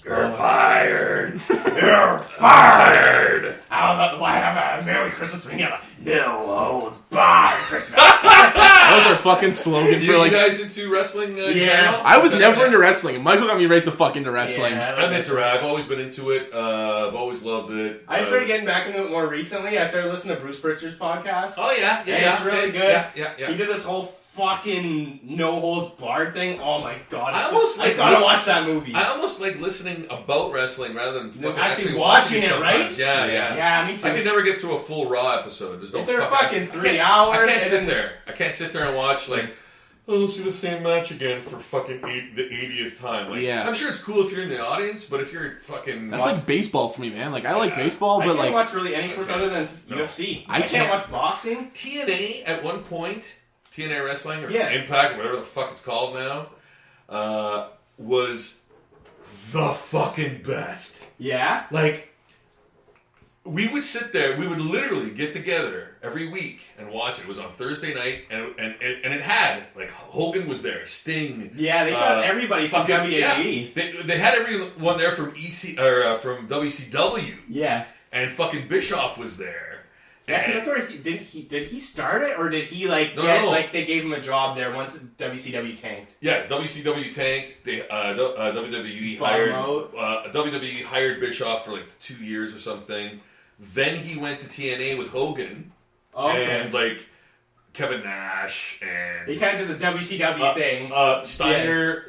You're fired. You're fired. Why have a Merry Christmas when you have a no holds barred Christmas? That was our fucking slogan for like. You guys into wrestling? General? I was never into wrestling. Michael got me right the fuck into wrestling. I'm into it. I've always been into it. I've always loved it. I started getting back into it more recently. I started listening to Bruce Pritchard's podcast. Oh yeah, It's really good. Yeah. He did this whole fucking no holds barred thing. Oh my god! I gotta watch that movie. I almost like listening about wrestling rather than fucking actually watching it, sometimes. right? Yeah, me too. I could never get through a full Raw episode. There's no if they're fucking 3 hours. I can't sit there. I can't sit there and watch like. Oh, let's see the same match again for fucking the 80th time. Like, I'm sure it's cool if you're in the audience, but if you're fucking... That's like baseball for me, man. Like, I like baseball, but I can't watch really any sports other than UFC. I can't watch boxing. TNA, at one point, TNA Wrestling, or Impact, or whatever the fuck it's called now, was the fucking best. Yeah? Like... We would sit there, we would literally get together every week and watch it. It was on Thursday night, and it had, like, Hogan was there, Sting. Yeah, they got everybody from WWE. Yeah. They had everyone there from from WCW. Yeah. And fucking Bischoff was there. Yeah, that's where did he start it, or did he like they gave him a job there once WCW tanked? Yeah, WCW tanked. They WWE hired Bischoff for like 2 years or something. Then he went to TNA with Hogan and like Kevin Nash and he kind of did the WCW thing.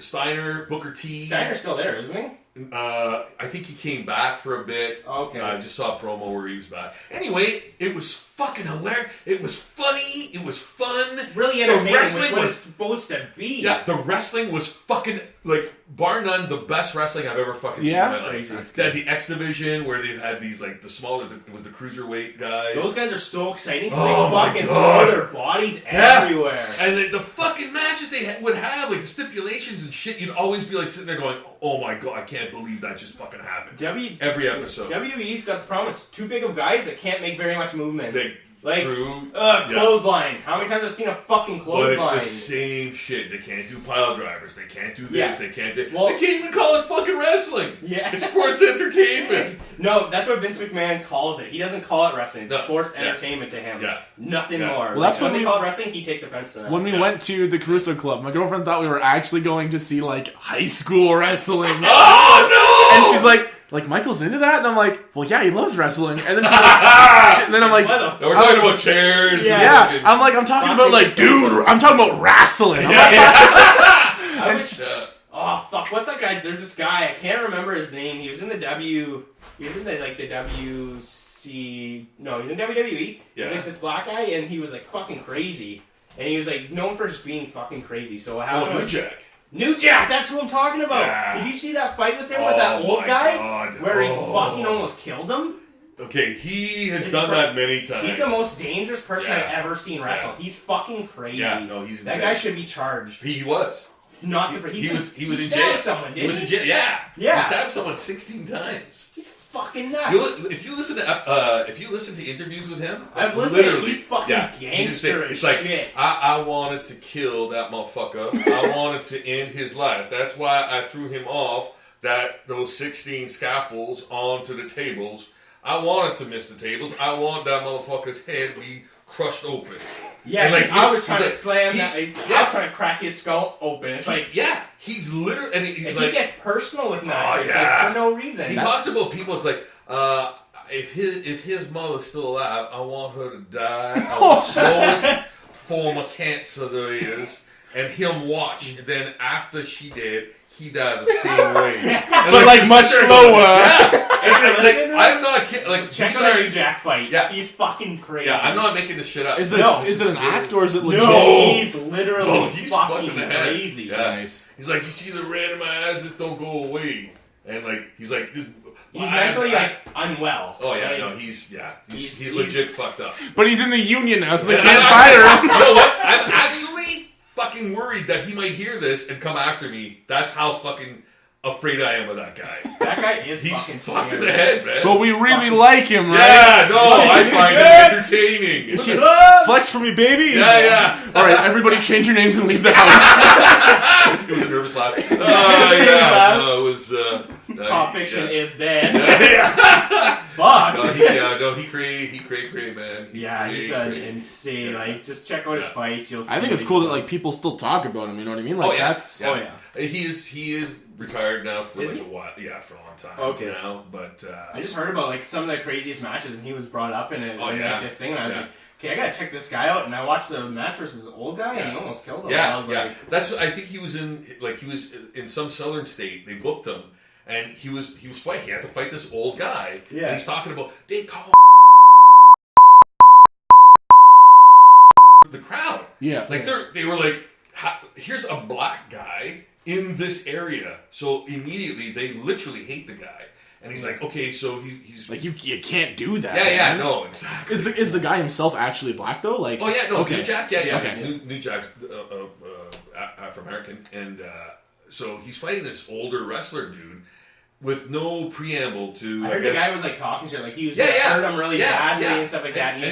Steiner, Booker T. Steiner's still there, isn't he? I think he came back for a bit. Okay. I just saw a promo where he was back. Anyway, it was fucking hilarious. It was funny. It was fun. Really entertaining. The wrestling was supposed to be. Yeah, the wrestling was fucking, like, bar none, the best wrestling I've ever fucking seen in my life. They had the X Division where they had these, like, the smaller, it was the cruiserweight guys. Those guys are so exciting because they fucking throw their bodies everywhere. And the fucking matches they would have, like, the stipulations and shit, you'd always be, like, sitting there going, oh my god, I can't believe that just fucking happened. Every episode. WWE's got the problem. It's too big of guys that can't make very much movement. True. Clothesline. How many times have I seen a fucking clothesline? But it's the same shit. They can't do pile drivers. They can't do this. They can't do... they can't even call it fucking wrestling. Yeah. It's sports entertainment. No, that's what Vince McMahon calls it. He doesn't call it wrestling. It's sports entertainment to him. Yeah. Nothing more. Well, that's when they call it wrestling, he takes offense to that. When we went to the Caruso Club, my girlfriend thought we were actually going to see, like, high school wrestling. Oh, no! And she's like, Michael's into that? And I'm like, well, yeah, he loves wrestling. And then she's like, and then I'm like, no, we're talking about chairs. Yeah. I'm talking about, like, dude, I'm talking about wrestling. Oh, fuck, what's that guy? There's this guy, I can't remember his name. He was in the WC, no, he's in WWE. He was like this black guy, and he was, like, fucking crazy. And he was, like, known for just being fucking crazy. So how? New Jack. New Jack, that's who I'm talking about. Yeah. Did you see that fight with him with that old guy? God. Where he fucking almost killed him? Okay, he has done that many times. He's the most dangerous person I've ever seen wrestle. Yeah. He's fucking crazy. Yeah, no, he's insane. That guy should be charged. He was. Not surprised. He was in jail. Someone, didn't he was in jail. Yeah. Yeah. He stabbed someone 16 times. He's fucking nuts. If you listen to interviews with him, I've listened. He's fucking gangster as shit. Like, I wanted to kill that motherfucker. I wanted to end his life. That's why I threw him off those 16 scaffolds onto the tables. I wanted to miss the tables. I want that motherfucker's head be crushed open. Yeah, and like, I was trying to slam that. I was trying to crack his skull open. It's like, he's literally, and he's like, he gets personal with matches like, for no reason. He talks about people. It's like, if his mother's still alive, I want her to die of the slowest form of cancer there is, and him watch. And then after she did, he died the same way, but like much slower. I'm not kidding. Like, check out our New Jack fight. Yeah, he's fucking crazy. Yeah, I'm not making this shit up. Is it an act or is it legit? No, he's literally fucking crazy. Yeah. Nice. He's like, you see the red in my eyes, this don't go away, and like he's like. He's mentally like unwell. Oh yeah, no, he's legit fucked up. But he's in the union now, so they can't fire him. You know what? I'm actually fucking worried that he might hear this and come after me. That's how fucking afraid I am of that guy. That guy is he's fucking fucked in the head, man. But we really like him, right? Yeah, no, I find him entertaining. Flex for me, baby. Yeah. All right, everybody, change your names and leave the house. It was a nervous laugh. Oh yeah, no, it was. Pop Fiction is dead. Fuck. No, he cray, man. He's insane. Like, just check out his fights. You'll see. I think it's cool that like people still talk about him. You know what I mean? Like, He is retired now for a while. Yeah, for a long time. Okay. Now, but I just heard about like some of the craziest matches, and he was brought up in it. Like, this thing, and I was like, okay, I gotta check this guy out. And I watched the match versus the old guy, and he almost killed him. Yeah, I was like, I think he was in some southern state. They booked him. And he was fighting. He had to fight this old guy. Yeah. And he's talking about they call the crowd. Yeah. Like they were like, here's a black guy in this area. So immediately they literally hate the guy. And he's like, okay, so he's like you can't do that. Yeah, no, exactly. Is the guy himself actually black though? Like, oh yeah, no, okay. New Jack, Okay. New Jack's Afro-American, and so he's fighting this older wrestler dude. With no preamble to, I heard the guy was like talking shit, like he was hurt him really badly and stuff like that. And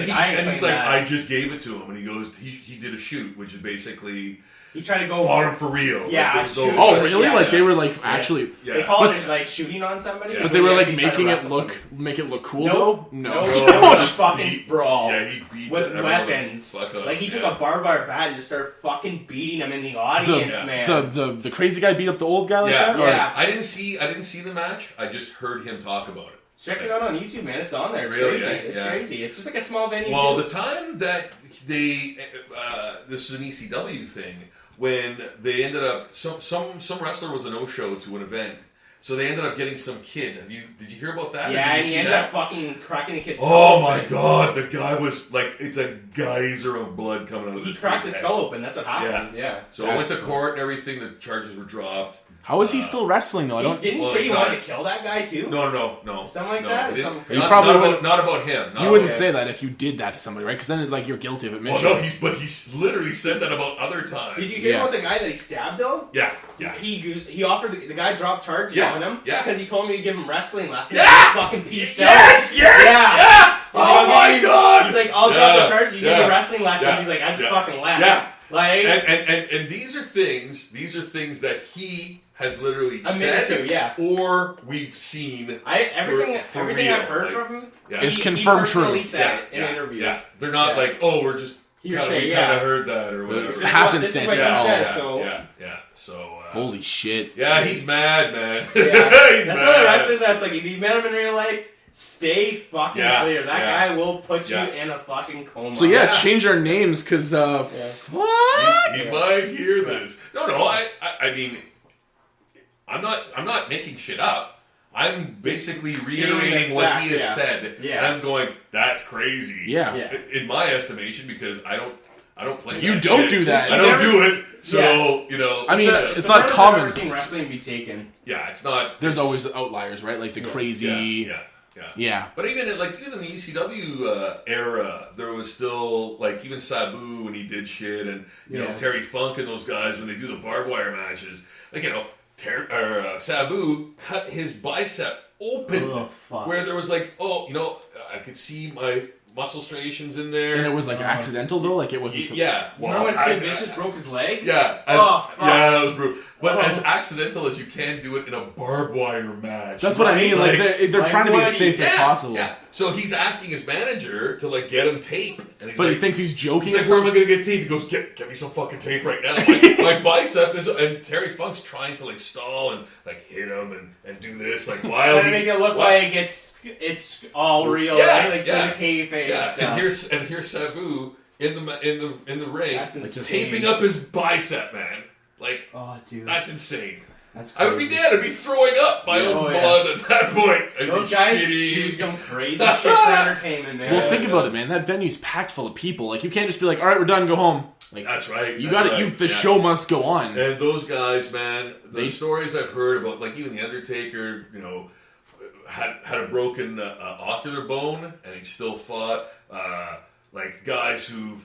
he's like, I just gave it to him, and he goes, he did a shoot, which is basically He tried to go fought him for real. Yeah, Like, there was Oh, no- really? Yeah, like yeah. they were like actually. Yeah. They call it like shooting on somebody. Yeah. But they were like actually tried to making it wrestle look somebody. cool Nope. though. No, No. it was fucking brawl. Yeah, he beat with everyone weapons. the fuck up. Like he took Yeah. a barbed wire bat and just started fucking beating him in the audience, man. The crazy guy beat up the old guy like Yeah, that. Yeah. I didn't see the match. I just heard him talk about it. Check it out on YouTube, man. It's on there. It's Really, crazy. eh? It's Yeah. crazy. It's just like a small venue. Well, too. the times that they this is an ECW thing when they ended up some wrestler was a no-show to an event, so they ended up getting some kid. Did you hear about that? Yeah, Did you and he see ended that? up fucking cracking the kid's Oh skull my open. god, the guy was like, it's a geyser of blood coming out of He this cracked kid's his head. skull open. That's what happened. Yeah. So I went That's to court and everything. The charges were dropped. How is he still wrestling though? I don't. Didn't he well, say it's he not- wanted to kill that guy too? No. Something like no, that? it didn't- Something- You Not, probably not wouldn't- about him. Not You wouldn't about say that if you did that to somebody, right? Because then like you're guilty of Well, admission. no, he's literally said that about other times. Did you hear Yeah. about the guy that he stabbed though? Yeah. He offered the guy dropped charges Yeah, on him yeah. because he told me to give him wrestling lessons. Yeah! And he fucking pieced out. Yes! Yeah. Yeah! He's like, Oh "I'll my give you-" god! He's like, I'll drop the charges. You give yeah, me wrestling lessons. yeah, He's like, I just yeah, fucking left. Yeah. Like And these are things that he has literally admitted said to, yeah. or we've seen. Everything for everything real, I've heard like- from him Yeah. It's he confirmed personally true. said it in interviews. Yeah. They're not Yeah. like, oh, we're just You're kinda, saying, we yeah. kind of heard that or whatever. It's This is happenstance. what he Yeah. says, yeah, so yeah. So Holy shit. yeah, he's mad, man. yeah. He's That's mad. one of the wrestlers that's like, if you met him in real life, stay fucking Yeah, clear. That yeah. guy will put you Yeah. in a fucking coma. So yeah, Yeah. change our names because what? He Yeah. might hear this. No, I mean, I'm not making shit up. I'm basically reiterating the what fact, he has yeah. said, Yeah. and I'm going, that's crazy. Yeah. Yeah. In my estimation, because I don't play. You that don't shit. do that. I You don't never do it. So Yeah. you know. I mean, uh, it's the not furthest common. I've ever seen wrestling be taken. yeah, it's not. There's it's- always outliers, right? Like the crazy. Yeah. Yeah. But even in the ECW era, there was still like even Sabu when he did shit, and you know Yeah. Terry Funk and those guys when they do the barbed wire matches. Like Sabu cut his bicep open, Oh, fuck. where there was like, I could see my muscle striations in there, And it was like accidental though, like it wasn't. yeah. Remember when Sid Vicious broke his leg? Yeah. Oh, fuck. Yeah, that was brutal. But Oh. as accidental as you can do it in a barbed wire match. That's what I mean. Like they're like, trying to be what as safe as possible. Yeah. So he's asking his manager to like get him tape, and he's But like, he thinks he's joking. he's or like, where am I something. gonna get tape? He goes, get me some fucking tape right now. My bicep is, and Terry Funk's trying to like stall and like hit him and do this like while Trying to he's make it look while- like it's all real, Yeah, right? Like yeah. the kayfabe yeah. stuff. And here's Sabu in the ring, That's insane. taping up his bicep, man. Like Oh, dude. that's insane. That's I would be crazy. dead. I'd be throwing up my own Oh, yeah. blood at that point. I'd Those be guys shitty. do some crazy shit for entertainment, man. Well, think about it, man. That venue's packed full of people. Like you can't just be like, all right, we're done, go home. Like That's right. you that's got it. right. The Yeah. show must go on. And those guys, man, the They- stories I've heard about, like even the Undertaker, had a broken ocular bone, and he still fought. Like guys who've,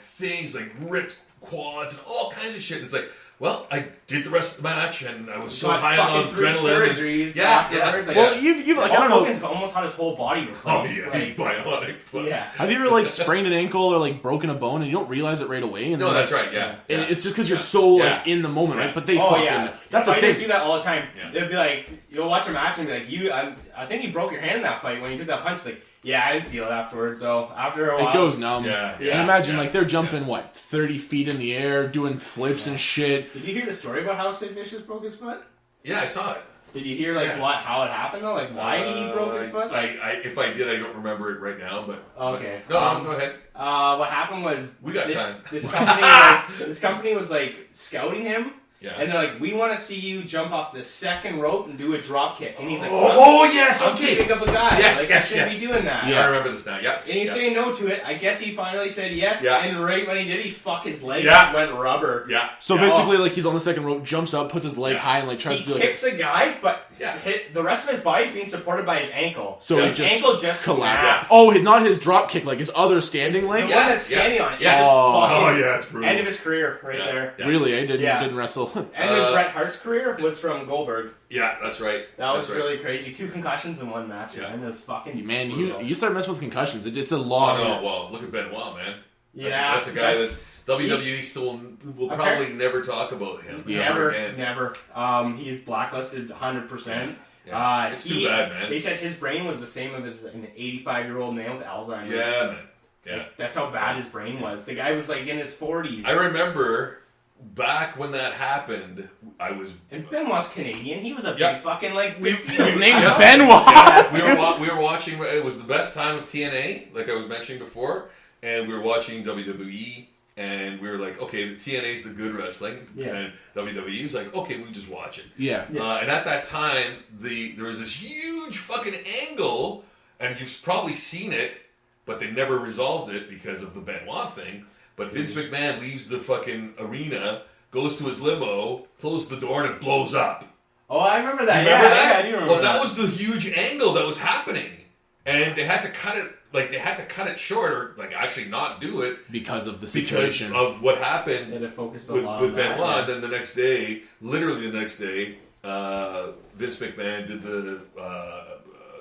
things like ripped quads and all kinds of shit. And it's like, well, I did the rest of the match, and I was so Got high on fucking 3 adrenaline. surgeries Yeah, afterwards. Like, Well, you've like I Hulk don't know. Hogan's almost had his whole body replaced. Oh yeah, like, he's bionic. Fuck. yeah. Have you ever like sprained an ankle or like broken a bone and you don't realize it right away? And No, then, that's like, right. Yeah. And yeah. it's just because you're so like Yeah. in the moment, Yeah. right? But they Oh fucking. yeah, That's the fighters thing. do that all the time. Yeah. They'll be like, you'll watch a match and be like, I think you broke your hand in that fight when you took that punch. It's like, yeah, I didn't feel it afterwards. So after a while, It goes numb. Yeah, And yeah, imagine yeah, like they're jumping yeah. what 30 feet in the air, doing flips and shit. Did you hear the story about how Sid Vicious broke his foot? Yeah, I saw it. Did you hear like Yeah. how it happened though? Like why he broke his foot? If I did, I don't remember it right now. But Okay. No, go ahead. What happened was We got this, time. this company was like scouting him, Yeah. and they're like, we want to see you jump off the second rope and do a drop kick, and he's like, Yes, I'm too big of a guy. Yes, like, yes, I shouldn't yes. be doing that. Yeah. I remember this now. Yeah. And he's yeah. saying no to it. I guess he finally said yes. Yeah. And right when he did, he fucked his leg Yeah. and went rubber. Yeah. So yeah. basically, like he's on the second rope, jumps up, puts his leg Yeah. high, and like tries He to do like. kicks the guy, but Yeah. the rest of his body's being supported by his ankle. So Yeah. he his just ankle just collapsed. snapped. Oh, not his drop kick, like his other standing The leg. one Yeah. that's standing on it. Yeah. Just Oh. fucking Oh yeah, it's brutal. end of his career right Yeah. there. Yeah. Really, I didn't Yeah. didn't wrestle. And then Bret Hart's career was from Goldberg. Yeah, that's right. That was That's right. really crazy. 2 concussions in one match, Yeah. man. It was fucking Man, brutal. you start messing with concussions. It's a Oh long. no! Well, look at Benoit, man. Yeah, that's a guy that's WWE still will probably never talk about him. Never. He's blacklisted 100%. Yeah. It's too bad, man. They said his brain was the same as an 85-year-old man with Alzheimer's. Yeah, man. Yeah. Like, that's how bad his brain was. The guy was like in his 40s. I remember back when that happened, And Benoit's Canadian. He was a big fucking his name's Benoit. We were watching. It was the best time of TNA, like I was mentioning before, and we were watching WWE. And we were like, okay, the TNA's the good wrestling, and WWE's like, okay, we just watch it. Yeah. And at that time, there was this huge fucking angle, and you've probably seen it, but they never resolved it because of the Benoit thing. But Vince McMahon leaves the fucking arena, goes to his limo, closes the door, and it blows up. Oh, I remember that. Remember that? Yeah, I do remember that was the huge angle that was happening, and they had to cut it. Like, they had to cut it short, or like actually not do it because of the situation, because of what happened with Benoit. And then the next day, literally the next day, Vince McMahon did the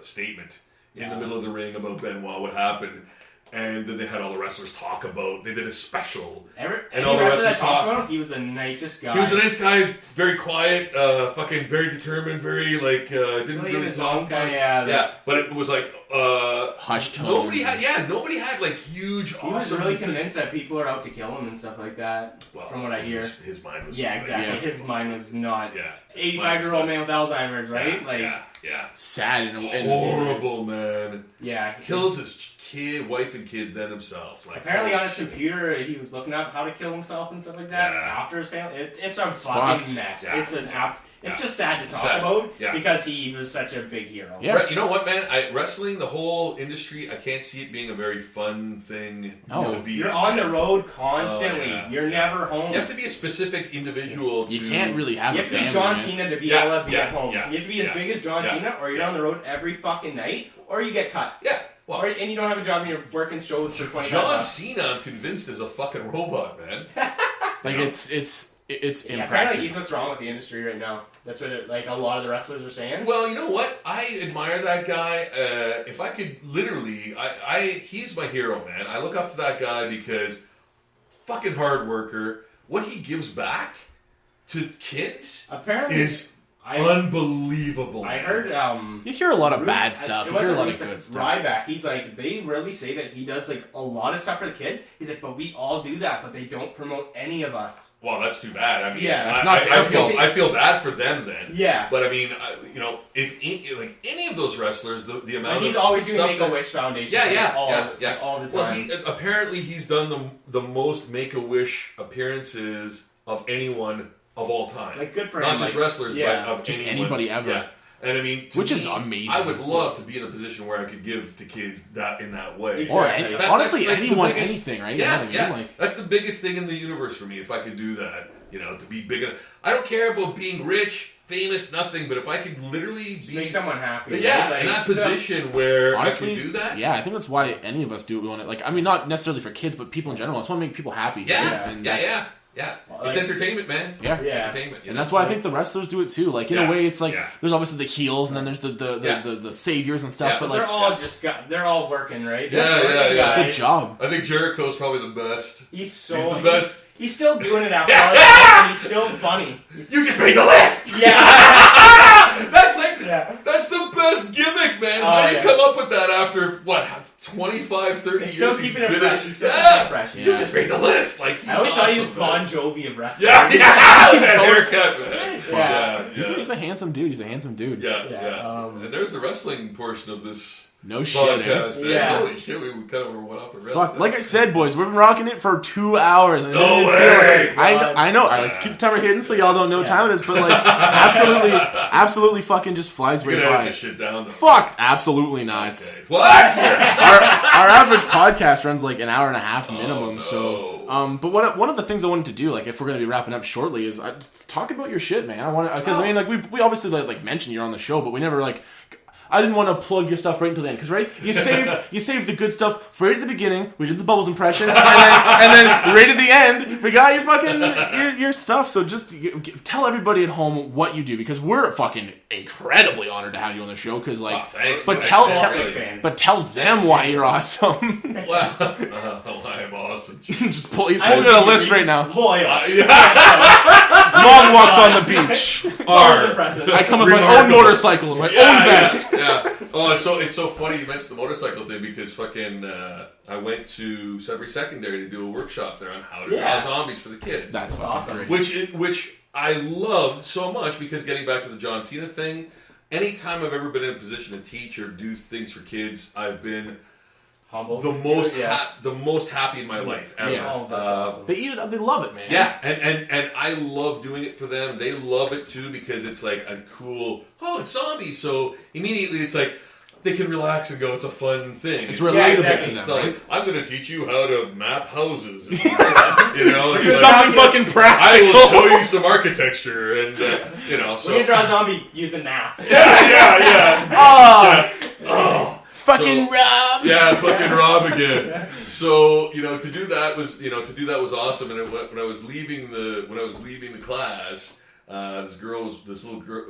statement in the middle of the ring about Benoit, what happened. And then they had all the wrestlers talk about. They did a special, and all the wrestlers talked about him. He was the nicest guy. He was a nice guy, very quiet, fucking very determined, very didn't really talk much. Yeah, but it was like hushed tones. Nobody had like huge. He was really convinced that people are out to kill him and stuff like that. Well, from what I hear, his mind was exactly. His mind was not. Yeah, 85-year-old man with Alzheimer's, right? Sad and horrible, man. Yeah, kills his wife and kid, then himself. Like, apparently on his computer, he was looking up how to kill himself and stuff like that after his family. It's a fucking mess. Yeah. It's an app. It's just sad to talk about because he was such a big hero. Yeah. You know what, man? Wrestling, the whole industry, I can't see it being a very fun thing to be. You're on the road constantly. You're never home. You have to be a specific individual. You can't really have a family. You have to be John Cena to be able to be at home. Yeah. You have to be as big as John Cena, or you're on the road every fucking night, or you get cut. Yeah. Well, and you don't have a job and you're working shows for 20 John Cena, I'm convinced, is a fucking robot, man. It's impractical. Apparently he's what's wrong with the industry right now. That's what a lot of the wrestlers are saying. Well, you know what? I admire that guy. If I could literally, he's my hero, man. I look up to that guy because fucking hard worker. What he gives back to kids is unbelievable. I heard. You hear a lot of bad stuff. You hear a lot of good stuff. Ryback, he's like, they really say that he does like a lot of stuff for the kids. He's like, but we all do that, but they don't promote any of us. Well, that's too bad. I mean, it's not I feel bad for them then. Yeah, but I mean, if any of those wrestlers, the amount he's of always doing Make-A-Wish Foundation. All the time. Well, apparently he's done the most Make-A-Wish appearances of anyone of all time. Like, good for him. Not just wrestlers, but of just anyone. Anybody ever. Yeah. And I mean, which is amazing. I would love to be in a position where I could give to kids that in that way. Or honestly, anyone, anything, right? Yeah. That's the biggest thing in the universe for me. If I could do that, to be big enough. I don't care about being rich, famous, nothing. But if I could literally make someone happy, in that position where honestly, I could do that. Yeah, I think that's why any of us do it. We want it. Like, I mean, not necessarily for kids, but people in general. I just want to make people happy. Yeah, it's entertainment, man. Yeah, entertainment. And that's why I think the wrestlers do it too. Like, in a way, it's like there's obviously the heels, and then there's the saviors and stuff. But like, they're all working, right? Yeah. It's a job. I think Jericho's probably the best. He's the best. He's still doing it after all this, and he's still funny. You just made the list. Yeah. That's the best gimmick, man. How do you come up with that after 25, 30 years? Still keeping it fresh. He's still keeping it fresh. You just made the list. Like, he's I always thought he was awesome, Bon Jovi of wrestling. That haircut, man. He's a handsome dude. Yeah. And there's the wrestling portion of this. No shit. Podcast, holy shit, we kind of went off the rails. Fuck, like I said, boys, we've been rocking it for 2 hours. No way! I know. I like to keep the timer hidden so y'all don't know what time it is, but like, absolutely fucking just flies right by. This shit down, though. Fuck, absolutely not. Okay. What? our average podcast runs like an hour and a half minimum. So, but one of the things I wanted to do, like, if we're gonna be wrapping up shortly, is talk about your shit, man. I want to, because I mean, like, we obviously like mentioned you're on the show, but we never like. I didn't want to plug your stuff right until the end, because you save the good stuff right at the beginning. We did the Bubbles impression, and then right at the end we got your fucking your stuff. So just tell everybody at home what you do, because we're fucking incredibly honored to have you on the show. Because but tell them why you're awesome. Well, I'm awesome. awesome. He's pulling out a list right now. Loyal. Mom walks on the beach. I come with my own motorcycle and my own vest. Yeah. Oh, it's so funny you mentioned the motorcycle thing because fucking I went to Sudbury Secondary to do a workshop there on how to draw zombies for the kids. That's fucking great. Which I loved so much because getting back to the John Cena thing, anytime I've ever been in a position to teach or do things for kids, I've been humble. The most happy in my life ever. Yeah. Awesome. They eat it. They love it, man. Yeah, and I love doing it for them. They love it too because it's like a cool. Oh, it's zombies, so immediately it's like they can relax and go. It's a fun thing. It's relatable to them. It's like, right? I'm going to teach you how to map houses. You know, it's Something fucking I practical. will show you some architecture, and you know. So we can draw a zombie using math. yeah. Oh, fucking Rob. Yeah, fucking Rob again. So to do that was awesome. And when I was leaving the class, this little girl.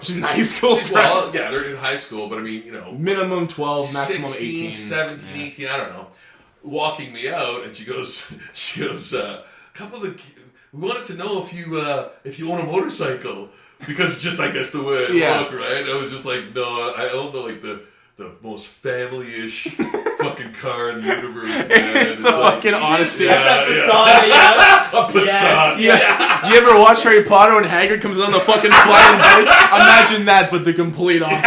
She's in high school. Well, yeah, they're in high school, but I mean, minimum 12, maximum 16, 18. 17, 18, I don't know. Walking me out, and she goes, couple of the we wanted to know if you own a motorcycle because just I guess the way it looked, right? I was just like, no, I own the most family-ish fucking car in the universe, man. It's a fucking Odyssey. A Passat. Yeah. You ever watch Harry Potter when Hagrid comes on the fucking flying boat? Imagine that, but the complete opposite.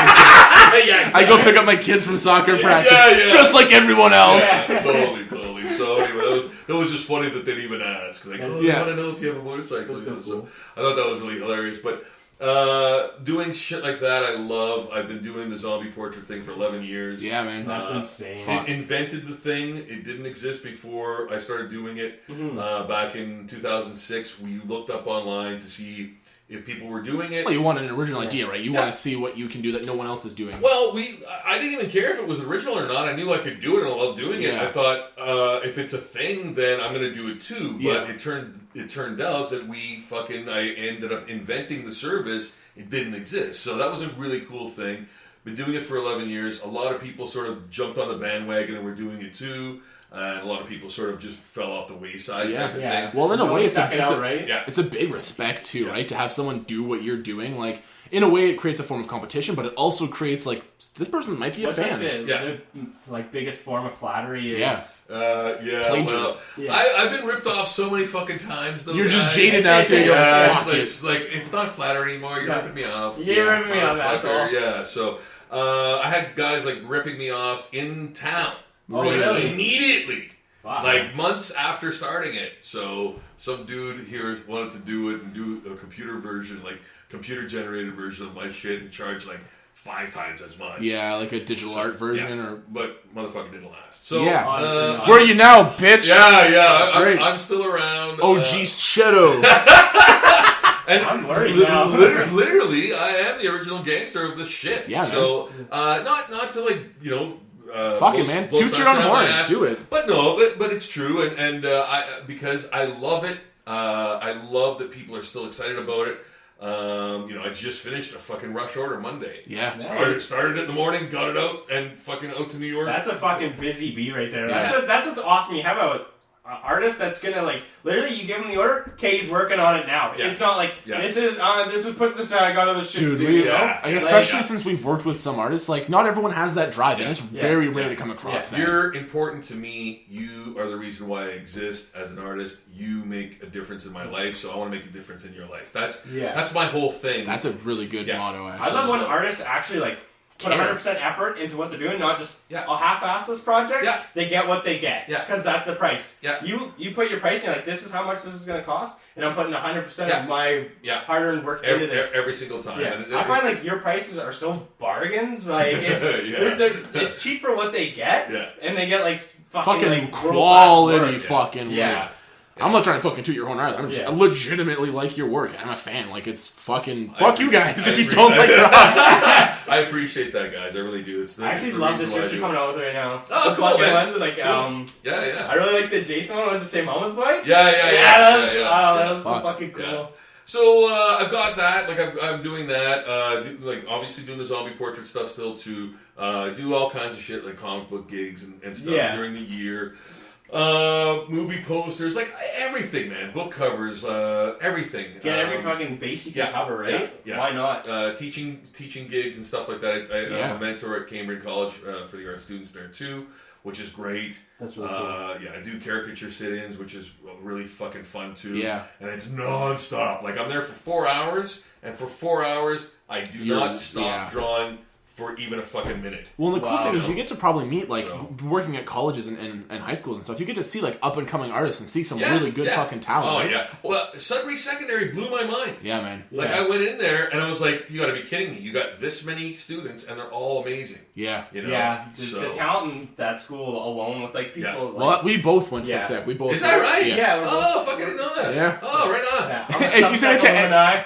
Yeah, exactly. I go pick up my kids from soccer practice, just like everyone else. Yeah, totally. So anyway, it was just funny that they'd even ask. Like, I want to know if you have a motorcycle. So I thought that was really hilarious. But doing shit like that, I love. I've been doing the zombie portrait thing for 11 years. Yeah, man. That's insane. Invented the thing. It didn't exist before I started doing it. Back in 2006, we looked up online to see if people were doing it. Well, you want an original idea, right? You want to see what you can do that no one else is doing. Well, I didn't even care if it was original or not. I knew I could do it and I love doing it. I thought, if it's a thing, then I'm going to do it too. But it turned out that I ended up inventing the service. It didn't exist. So that was a really cool thing. Been doing it for 11 years. A lot of people sort of jumped on the bandwagon and were doing it too. And a lot of people sort of just fell off the wayside. Type of thing. Well, in a way, it's a big respect too, right? To have someone do what you're doing, like in a way, it creates a form of competition, but it also creates like this person might be a fan. The biggest form of flattery is I've been ripped off so many fucking times. Though, you're just jaded now too. It's not flattery anymore. You're ripping me off. You're ripping me off, asshole. Yeah. So I had guys like ripping me off in town. Oh, really? Immediately. Wow. Like months after starting it. So some dude here wanted to do it and do a computer generated version of my shit and charge like 5 times as much. Yeah, like a digital art version but motherfucker didn't last. So where are you now, bitch? Yeah. I'm still around. OG Sachetto. And I'm worried now. Literally, I am the original gangster of this shit. Yeah, so not to like fuck it, man. Toot your own horn. Do it. But but it's true, and because I love it. I love that people are still excited about it. I just finished a fucking Rush Order Monday. Yeah. Nice. Started it in the morning, got it out, and fucking out to New York. That's a fucking busy bee right there. Yeah. That's what's awesome. You have an artist that's gonna like literally you give him the order, okay, he's working on it now. Yeah. It's not like this is put this I got other shit to do. Dude, especially since we've worked with some artists, like not everyone has that drive, and it's very rare to come across that. You're important to me. You are the reason why I exist as an artist. You make a difference in my life, so I want to make a difference in your life. That's my whole thing. That's a really good motto, actually. I love when artists actually like put 100% effort into what they're doing, not just I'll half-ass this project. Yeah. They get what they get. Yeah. Because that's the price. Yeah. You put your price and you're like, this is how much this is going to cost, and I'm putting 100% of my hard-earned work into this. Every single time. Yeah. I find like your prices are so bargains. Like it's it's cheap for what they get, and they get like fucking like, quality fucking work. Yeah. I'm not trying to fucking toot your horn either. I legitimately like your work. I'm a fan. Like, it's fucking... Fuck you guys if you don't like rock. I appreciate that, guys. I really do. I actually love the shit you're coming out with right now. Oh, the cool, man. ones, like, I really like the Jason one. Was the same Mama's Boy? That was so fucking cool. Yeah. So, I've got that. Like, I'm doing that. Obviously doing the zombie portrait stuff still, to do all kinds of shit, like comic book gigs and stuff during the year. Movie posters, like everything, man. Book covers, everything. Get every fucking base you can cover, right? Yeah. Why not? Teaching gigs and stuff like that. I'm a mentor at Cambridge College for the art students there too, which is great. That's really cool. Yeah, I do caricature sit-ins, which is really fucking fun too. Yeah. And it's non-stop. Like, I'm there for 4 hours, and for 4 hours, I do not stop drawing for even a fucking minute. Well, and the cool thing is you get to probably meet, like, working at colleges and high schools and stuff, you get to see, like, up-and-coming artists and see some really good fucking talent. Oh, right? yeah. Well, Sudbury Secondary blew my mind. Yeah, man. Like, I went in there, and I was like, you gotta be kidding me. You got this many students, and they're all amazing. Yeah. You know? Yeah, the talent in that school alone with, like, people... Yeah. Like, Well, we both went to SACCHETTO. We both. Is that right? Yeah. Oh, fuck, I didn't know that. Yeah. Oh, right on. Yeah. If you say it to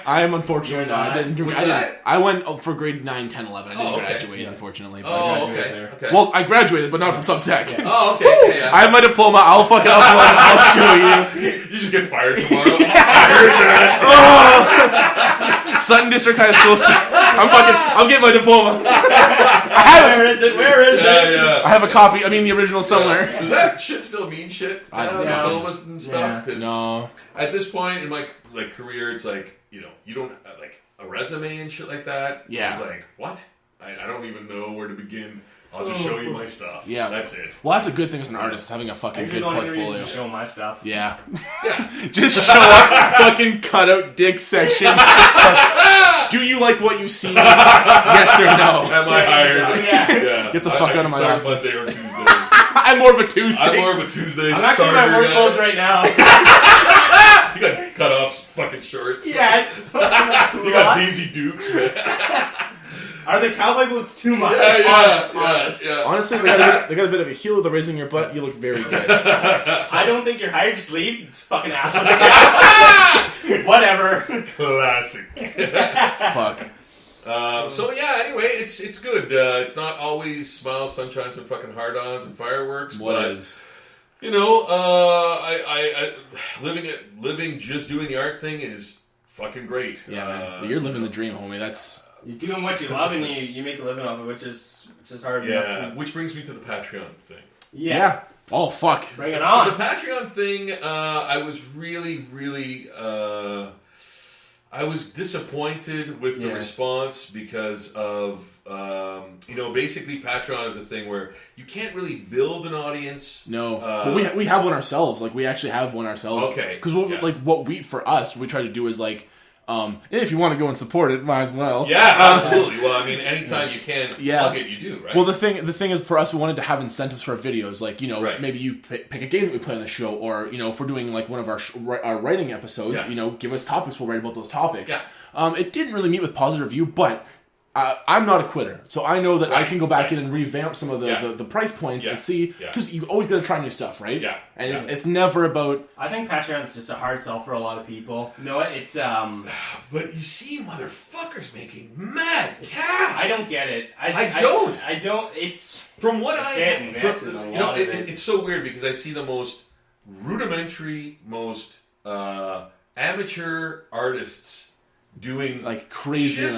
I am unfortunately You're not. not. What's that? I went for grade 9, 10, 11. I didn't graduate, unfortunately. But Oh, graduated okay. well, I graduated, but not from Subsec. Yeah. Oh, okay. Yeah. I have my diploma. I'll fucking upload it. I'll show you. You just get fired tomorrow. I heard that. Sutton District High School. I'm getting my diploma. Where is it? Yeah. I have a copy. I mean, the original somewhere. Does that shit still mean shit? I don't know. Diplomas and stuff? Because No. at this point in my career, it's like, you don't like a resume and shit like that. Yeah. It's like, what? I don't even know where to begin. I'll just show you my stuff. Yeah. That's it. Well, that's a good thing as an artist, having a fucking good portfolio. To show my stuff. Yeah. Yeah. Just show up, fucking cut out dick section. Do you like what you see? Yes or no? Am I hired? Yeah. Get the fuck out of my life. office. Monday or Tuesday. I'm more of a Tuesday. I'm more of a Tuesday. I'm actually in my work clothes right now. You got cut off fucking shorts. Yeah. You got Daisy Dukes, man. Are the cowboy boots too much? Yeah. Honestly, they got a bit of a heel. They're raising your butt. You look very good. I don't think you're hired. Just leave. It's fucking asshole. Whatever. Classic. Fuck. So yeah, anyway, it's good. It's not always smiles, sunshines, and fucking hard-ons and fireworks. What is? You know, I living just doing the art thing is fucking great. Yeah, man. You're living the dream, homie. That's... You're doing what you love and you make a living off it, which is hard. Yeah, which brings me to the Patreon thing. Yeah. Oh, fuck. Bring it on. The Patreon thing, I was really, I was disappointed with the response because of, basically Patreon is a thing where you can't really build an audience. No. But we have one ourselves. Like, we actually have one ourselves. Okay. Because what we try to do is, like, if you want to go and support it, might as well. Yeah, absolutely. Well, I mean, anytime you can plug it, you do, right? Well, the thing is, for us, we wanted to have incentives for our videos. Like, Right. maybe you pick a game that we play on the show, or, if we're doing, like, one of our writing episodes, give us topics, we'll write about those topics. Yeah. It didn't really meet with positive review, but I'm not a quitter. So I know that I can go back in and revamp some of the price points and see, because you always got to try new stuff, right? Yeah. And it's never about... I think Patreon's just a hard sell for a lot of people. You know what? It's, But you see motherfuckers making mad cash! I don't get it. I don't. I don't. It's... From what it's so weird because I see the most rudimentary, most amateur artists doing... Like, crazy...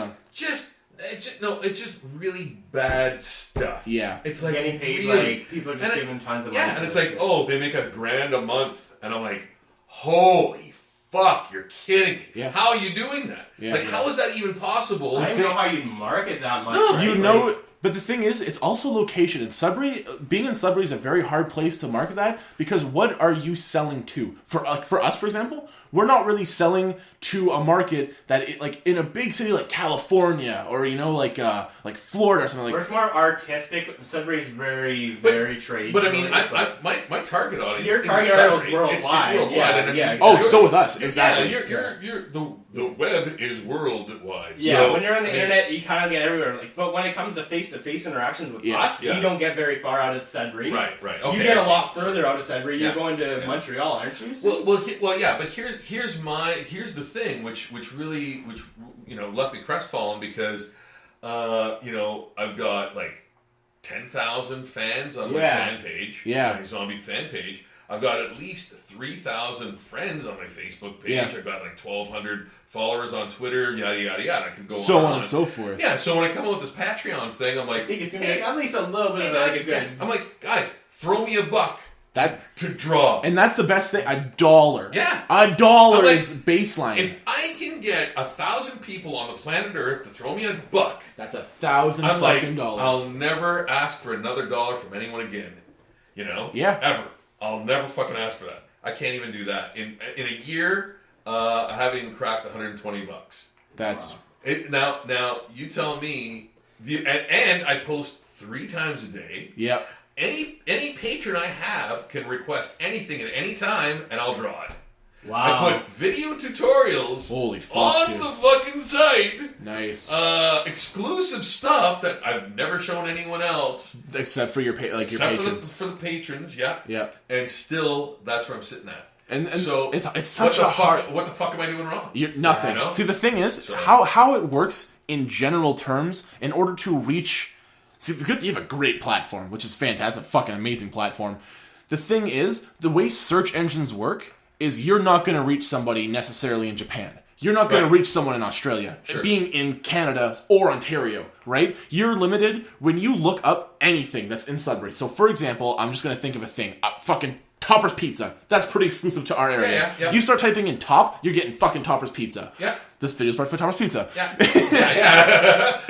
It's just really bad stuff. Yeah. It's like getting paid, really, like, people are just giving tons of money. Yeah, and it's like, they make $1,000 a month. And I'm like, holy fuck, you're kidding me. Yeah. How are you doing that? How is that even possible? I don't know how you market that much. No, right? But the thing is, it's also location. In Sudbury, being in Sudbury is a very hard place to market that, because what are you selling to? For us, for example, we're not really selling to a market that, like, in a big city like California or, like Florida or something like that. Where it's more artistic. Sudbury's very, very trade. But I mean, my target audience. Your target audience is worldwide. It's worldwide. Yeah. So with us, exactly. The web is worldwide. Yeah, so, when you're on the internet, you kind of get everywhere. Like, but when it comes to face-to-face interactions with us, you don't get very far out of Sudbury. Right. Okay, you get a lot further out of Sudbury. You're going to Montreal, aren't you? Well, yeah. But here's the thing, which really left me crestfallen because I've got like 10,000 fans on my fan page, my zombie fan page. I've got at least 3,000 friends on my Facebook page. Yeah. I've got like 1,200 followers on Twitter, yada, yada, yada. I could go so on and so forth. Yeah, so when I come up with this Patreon thing, I'm like... I think it's going to be at least a little bit of like a good... I'm like, guys, throw me $1. to draw. And that's the best thing. $1. Yeah. $1 is baseline. If I can get 1,000 people on the planet Earth to throw me $1, that's $1,000 I'm fucking like, dollars. I'll never ask for another dollar from anyone again. You know? Yeah. Ever. I'll never fucking ask for that. I can't even do that. In a year, I haven't even cracked $120. That's now you tell me. And I post 3 times a day. Yep. Any patron I have can request anything at any time, and I'll draw it. Wow. I put video tutorials Holy fuck, on dude. the fucking site. Nice. Exclusive stuff that I've never shown anyone else. Except for your your Except patrons. for the patrons, yeah. Yeah. And still, that's where I'm sitting at. And so it's such a hard... What the fuck am I doing wrong? Nothing. You know? See, the thing is, So- how it works in general terms, in order to reach... See, you have a great platform, which is fantastic. It's a fucking amazing platform. The thing is, the way search engines work is you're not going to reach somebody necessarily in Japan. You're not going to reach someone in Australia, being in Canada or Ontario, right? You're limited when you look up anything that's in Sudbury. So, for example, I'm just going to think of a thing. Fucking Topper's Pizza. That's pretty exclusive to our area. Yeah. You start typing in top, you're getting fucking Topper's Pizza. Yeah. This video's brought by Topper's Pizza. Yeah.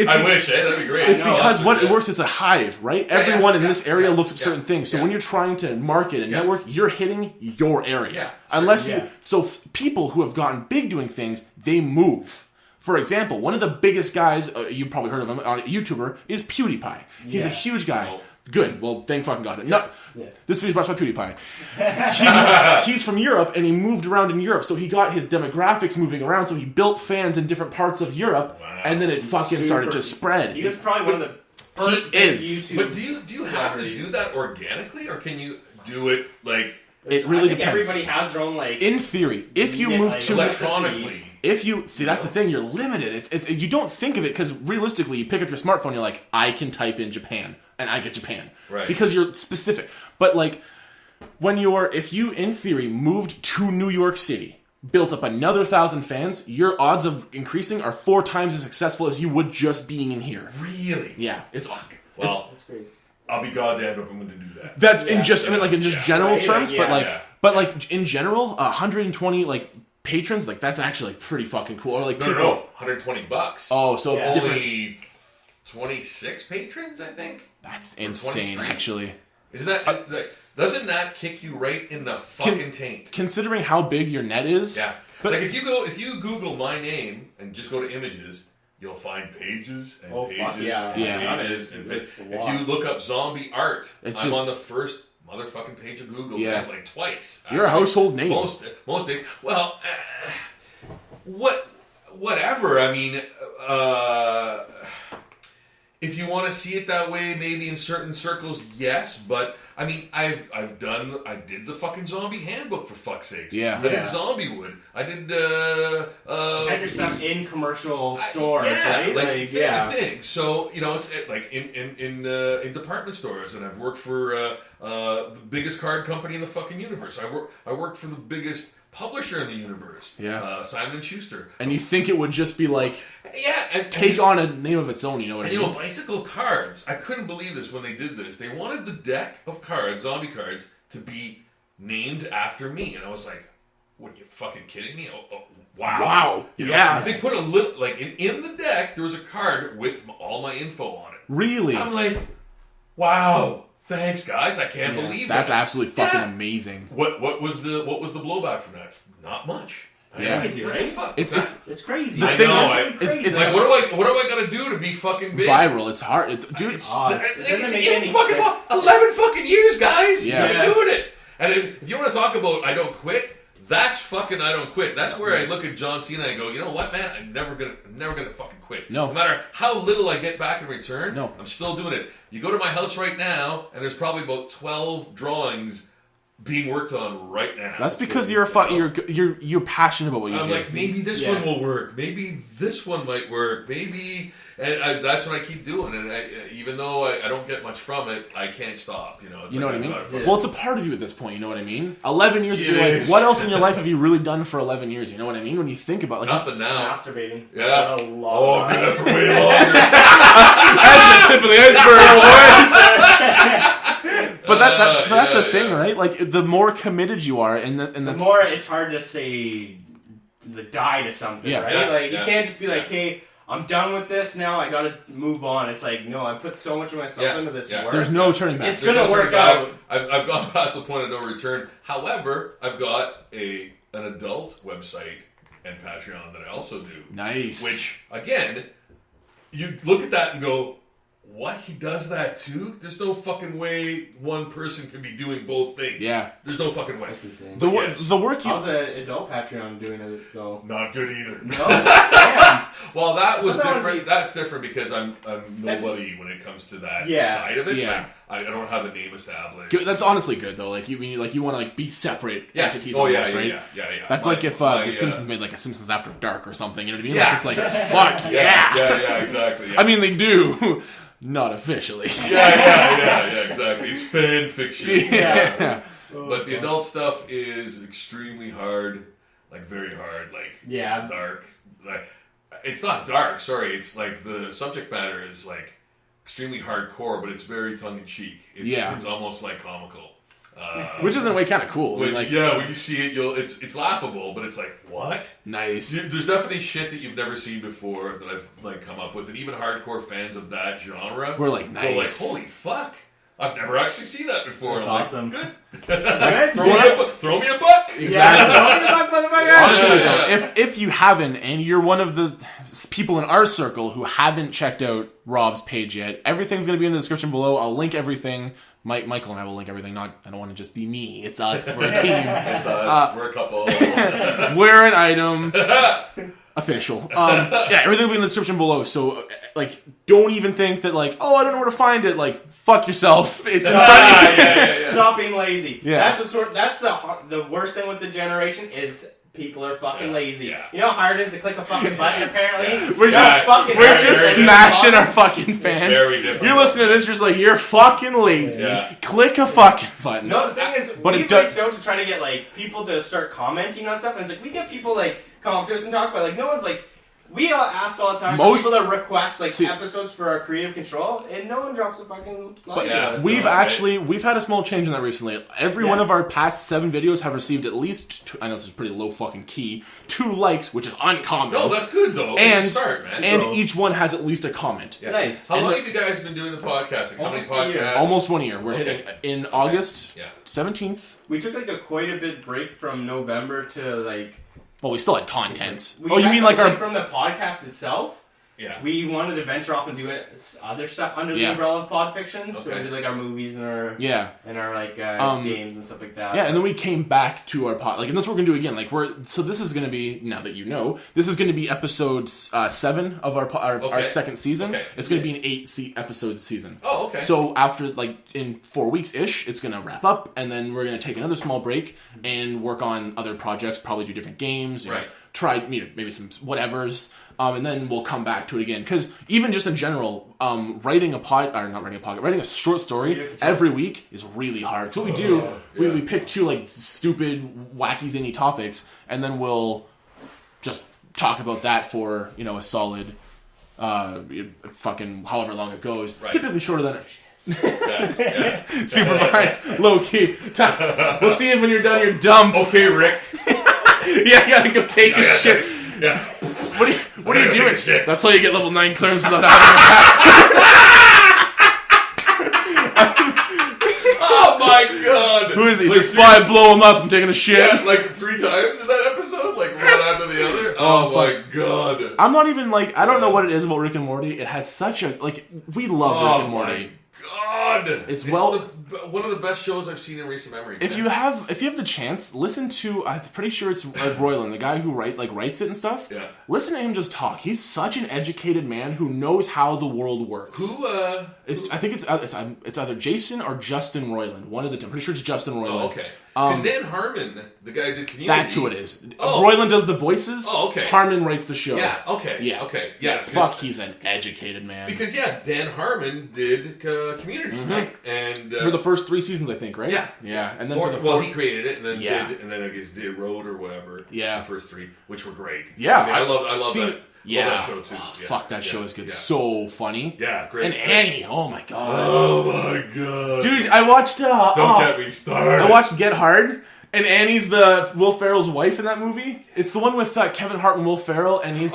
I wish, that'd be great. It's because it works, it's a hive, right? Everyone in this area looks at yeah, certain things. So yeah. when you're trying to market and network, you're hitting your area. Yeah, Unless sure. you... So people who have gotten big doing things, they move. For example, one of the biggest guys, you've probably heard of him, a YouTuber, is PewDiePie. He's a huge guy. Oh. Good. Well, thank fucking God. No, this video's brought by PewDiePie. He's from Europe, and he moved around in Europe, so he got his demographics moving around, so he built fans in different parts of Europe, and then it fucking started to spread. He was probably one of the first He is. YouTube But do you have to do that organically, or can you do it like It really I think depends. everybody has their own like. In theory, if you Yeah, move like to... electronically? If you... See, that's the thing, you're limited. It's you don't think of it, because realistically, you pick up your smartphone, you're like, I can type in Japan, and I get Japan. Right. Because you're specific. But, like, if you, in theory, moved to New York City, built up another 1,000 fans, your odds of increasing are 4 times as successful as you would just being in here. Really? Yeah. It's... Well, That's great. I'll be goddamned if I'm going to do that. That in just in just general right, terms, yeah, but like in general, 120 like patrons, like that's actually like, pretty fucking cool. Or like No, $120. Oh, so Yeah. different. Only 26 patrons, I think. That's insane, 23. actually. Isn't that doesn't that kick you right in the fucking taint? Considering how big your net is, Yeah. But like if you Google my name and just go to images, you'll find pages and Oh, pages fuck, yeah. and Yeah. pages. And It's a if lot. you look up zombie art, It's I'm just- on the first motherfucking page of Google. Yeah. Man, like twice. you're a actually. household name. Most days. Well, whatever. I mean, if you want to see it that way, maybe in certain circles, yes. But I mean, I did the fucking zombie handbook for fuck's sakes. Yeah. I did Zombiewood. I did. You had your stuff in commercial stores, right? Like things. So it's like in department stores, and I've worked for the biggest card company in the fucking universe. I worked for the biggest publisher in the universe. Yeah. Simon & Schuster. And you think it would just be like Yeah, take on a name of its own, you know what I and mean? Bicycle Cards. I couldn't believe this when they did this. They wanted the deck of cards, zombie cards, to be named after me, and I was like, "What? Are you fucking kidding me? Oh, wow! Yeah. They put a little in the deck. There was a card with all my info on it. Really? I'm like, wow! Thanks, guys. I can't believe That's that. absolutely fucking Yeah. amazing. What was the blowback from that? Not much. Yeah. Crazy, What right? the fuck? It's crazy. the I thing know, is, it's like what do I gotta do to be fucking big? viral. It's hard, dude. It doesn't make any fucking sense. 11 fucking years, guys. Yeah. You've been doing it. And if you want to talk about I don't quit, that's fucking I don't quit. That's where I look at John Cena and go, you know what, man? I'm never gonna fucking quit. No. No matter how little I get back in return, No. I'm still doing it. You go to my house right now, and there's probably about 12 drawings being worked on right now. That's because you're passionate about what you I'm do. like, maybe this Yeah. one will work. Maybe this one might work. Maybe, and that's what I keep doing. And even though I don't get much from it, I can't stop. It's You know like what I mean? I've got to fucking- Well, it's a part of you at this point. You know what I mean? 11 years of It your life. is. What else in your life have you really done for 11 years? You know what I mean? When you think about Nothing now. Masturbating. Yeah. A Oh, lot. I've been there for way longer. that's the tip of the iceberg, boys. But that's the thing, yeah. right? Like, the more committed you are, and the more it's hard to say die to something, Yeah. right? Yeah, Like, yeah. you can't just be like, hey, I'm done with this now, I gotta move on. It's like, no, I put so much of myself into this work. there's no turning back. It's gonna work out. I've gone past the point of no return. However, I've got an adult website and Patreon that I also do. Nice. Which, again, you look at that and go, what? He does that too? There's no fucking way one person can be doing both things. Yeah. There's no fucking way. That's insane. The work you... How's the adult Patreon doing it, though? Not good either. No? Damn. Well, that was Well, that would different. be- That's different because I'm nobody when it comes to that side of it. Yeah. Like, I don't have a name established. Good, that's honestly good, though. Like, you want to, like, be separate entities almost, right? Yeah. That's like if The Simpsons made, like, a Simpsons After Dark or something, you know what I mean? Yeah. Like, it's like, fuck, yeah! Exactly. Yeah. I mean, they do. Not officially. Yeah, exactly. It's fan fiction. Yeah. But the adult stuff is extremely hard, like very hard, like dark. Like, it's not dark, sorry. It's like the subject matter is like extremely hardcore, but it's very tongue in cheek. It's almost like comical. Which is in a way kind of cool. When, when you see it, it's laughable, but it's like, what? Nice. There's definitely shit that you've never seen before that I've like come up with, and even hardcore fans of that genre we're like, nice. go like, holy fuck, I've never actually seen that before. That's I'm awesome. Like, good. Good. Throw me a buck. Exactly. Honestly, Yeah. though, if you haven't, and you're one of the people in our circle who haven't checked out Rob's page yet, everything's going to be in the description below. I'll link everything. Michael and I will link everything. I don't want to just be me. It's us. We're a team. We're a couple. We're an item. Official. Everything will be in the description below. So, like, don't even think that, like, oh, I don't know where to find it. Like, fuck yourself. It's in front of you. Yeah. Stop being lazy. Yeah. That's the worst thing with the generation is people are fucking lazy. Yeah. You know how hard it is to click a fucking button, apparently? We're just Very smashing our fucking fans. Very different. You're listening to this, you're just like, you're fucking lazy. Yeah. Click a fucking button. No, the thing is, But we it does- reached out to try to get, like, people to start commenting on stuff, and it's like, we get people, like, come up to us and talk, but, like, no one's, like, we all ask all the time for people to request, like, episodes for our creative control, and no one drops a fucking line to us. We've had a small change in that recently. Every one of our past 7 videos have received at least, I know this is pretty low fucking key, 2 likes, which is uncommon. No, that's good though. And, it's a start, man. And each one has at least a comment. Yeah. Nice. How long have you guys been doing the podcasting? How many Almost a year. podcasts? Almost 1 year. We're hitting in August 17th. We took, like, quite a bit break from November to, like... Well, we still had content. We you had mean to, like our... from the podcast itself? Yeah. We wanted to venture off and do other stuff under the umbrella of pod fiction. So we did, like, our movies and our like games and stuff like that. Yeah, and then we came back to our pod, like, and that's what we're gonna do again. Like, so this is gonna be, now that you know, this is gonna be episode 7 of our second season. Okay. It's gonna be an 8 episode season. Oh, okay. So after, like, in 4 weeks ish, it's gonna wrap up, and then we're gonna take another small break and work on other projects. Probably do different games. Right. Try maybe some whatevers. And then we'll come back to it again. Because even just in general, writing a short story every week is really hard. So what we do, we pick 2, like, stupid, wacky, zany topics, and then we'll just talk about that for, a solid, fucking however long it goes. Right. Typically shorter than Yeah. Super behind, low key. We'll see if when you're done, you're dumb. Okay, Rick. Yeah, I gotta go take a shit. Yeah. What are you doing? Shit. That's how you get level 9 clearance without having a Oh my god. Who is he? He's a spy, blow him up, I'm taking a shit. Yeah, like 3 times in that episode, like one after the other. Oh my god. I'm not even, like, I don't know what it is about Rick and Morty. It has such a, like, we love Rick and Morty. God. It's one of the best shows I've seen in recent memory. If you have the chance, listen to, I'm pretty sure it's Royland, the guy who writes it and stuff. Yeah. Listen to him just talk. He's such an educated man who knows how the world works. I think it's either Jason or Justin Roiland. One of the two. I'm pretty sure it's Justin Roiland. Oh, okay. Because Dan Harmon, the guy who did Community. That's who it is. Oh. Roiland does the voices. Oh, okay. Harmon writes the show. Yeah, okay. Yeah. Okay. Yeah. Fuck, he's an educated man. Because, Dan Harmon did Community. right? And for the first 3 seasons, I think, right? Yeah. And then or, for the well, he created it, and then Yeah. I guess did Road or whatever. Yeah. The first 3, which were great. Yeah, I love that. Yeah, Love that show too. Oh, Yeah. fuck, that show Yeah. is good. Yeah. So funny. Yeah, great. And Annie, oh my god. Oh my god, Dude, I watched. Don't get me started. I watched Get Hard, and Annie's the Will Ferrell's wife in that movie. It's the one with Kevin Hart and Will Ferrell, and he's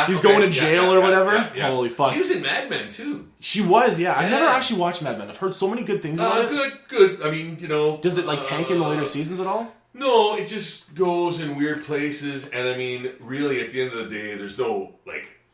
he's going to jail or whatever. Yeah. Holy fuck! She was in Mad Men too. She was, yeah. I never actually watched Mad Men. I've heard so many good things about it. Good. I mean, Does it tank in the later seasons at all? No, it just goes in weird places, and I mean, really, at the end of the day, there's no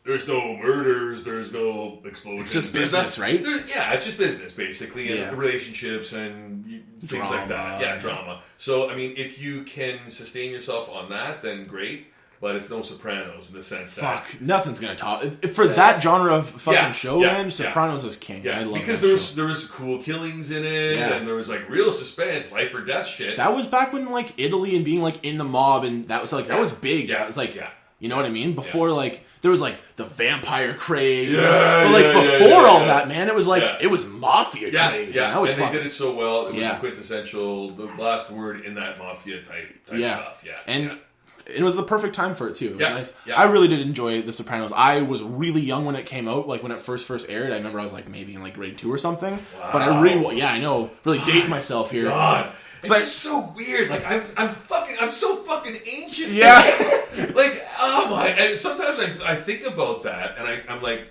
murders, there's no explosions. It's just business, right? Yeah, it's just business, basically, and relationships and things like that. Yeah, drama. So, I mean, if you can sustain yourself on that, then great. But it's no Sopranos in the sense that nothing's gonna top for that genre of fucking show. Man, Sopranos is king. Yeah, I love because that there was cool killings in it, and there was real suspense, life or death shit. That was back when Italy and being in the mob, and that was that was big. Yeah, that was you know what I mean? Before there was the vampire craze. But before all that, man, it was it was mafia craze. Yeah, and they did it so well. It was the quintessential, the last word in that mafia type stuff. Yeah, and it was the perfect time for it too. It was nice. Yeah. I really did enjoy The Sopranos. I was really young when it came out, when it first aired. I remember I was maybe in grade 2 or something. Wow. But I I know, really dating myself here. God. It's just so weird. I'm so fucking ancient. Yeah. Oh my. And sometimes I think about that, and I'm like,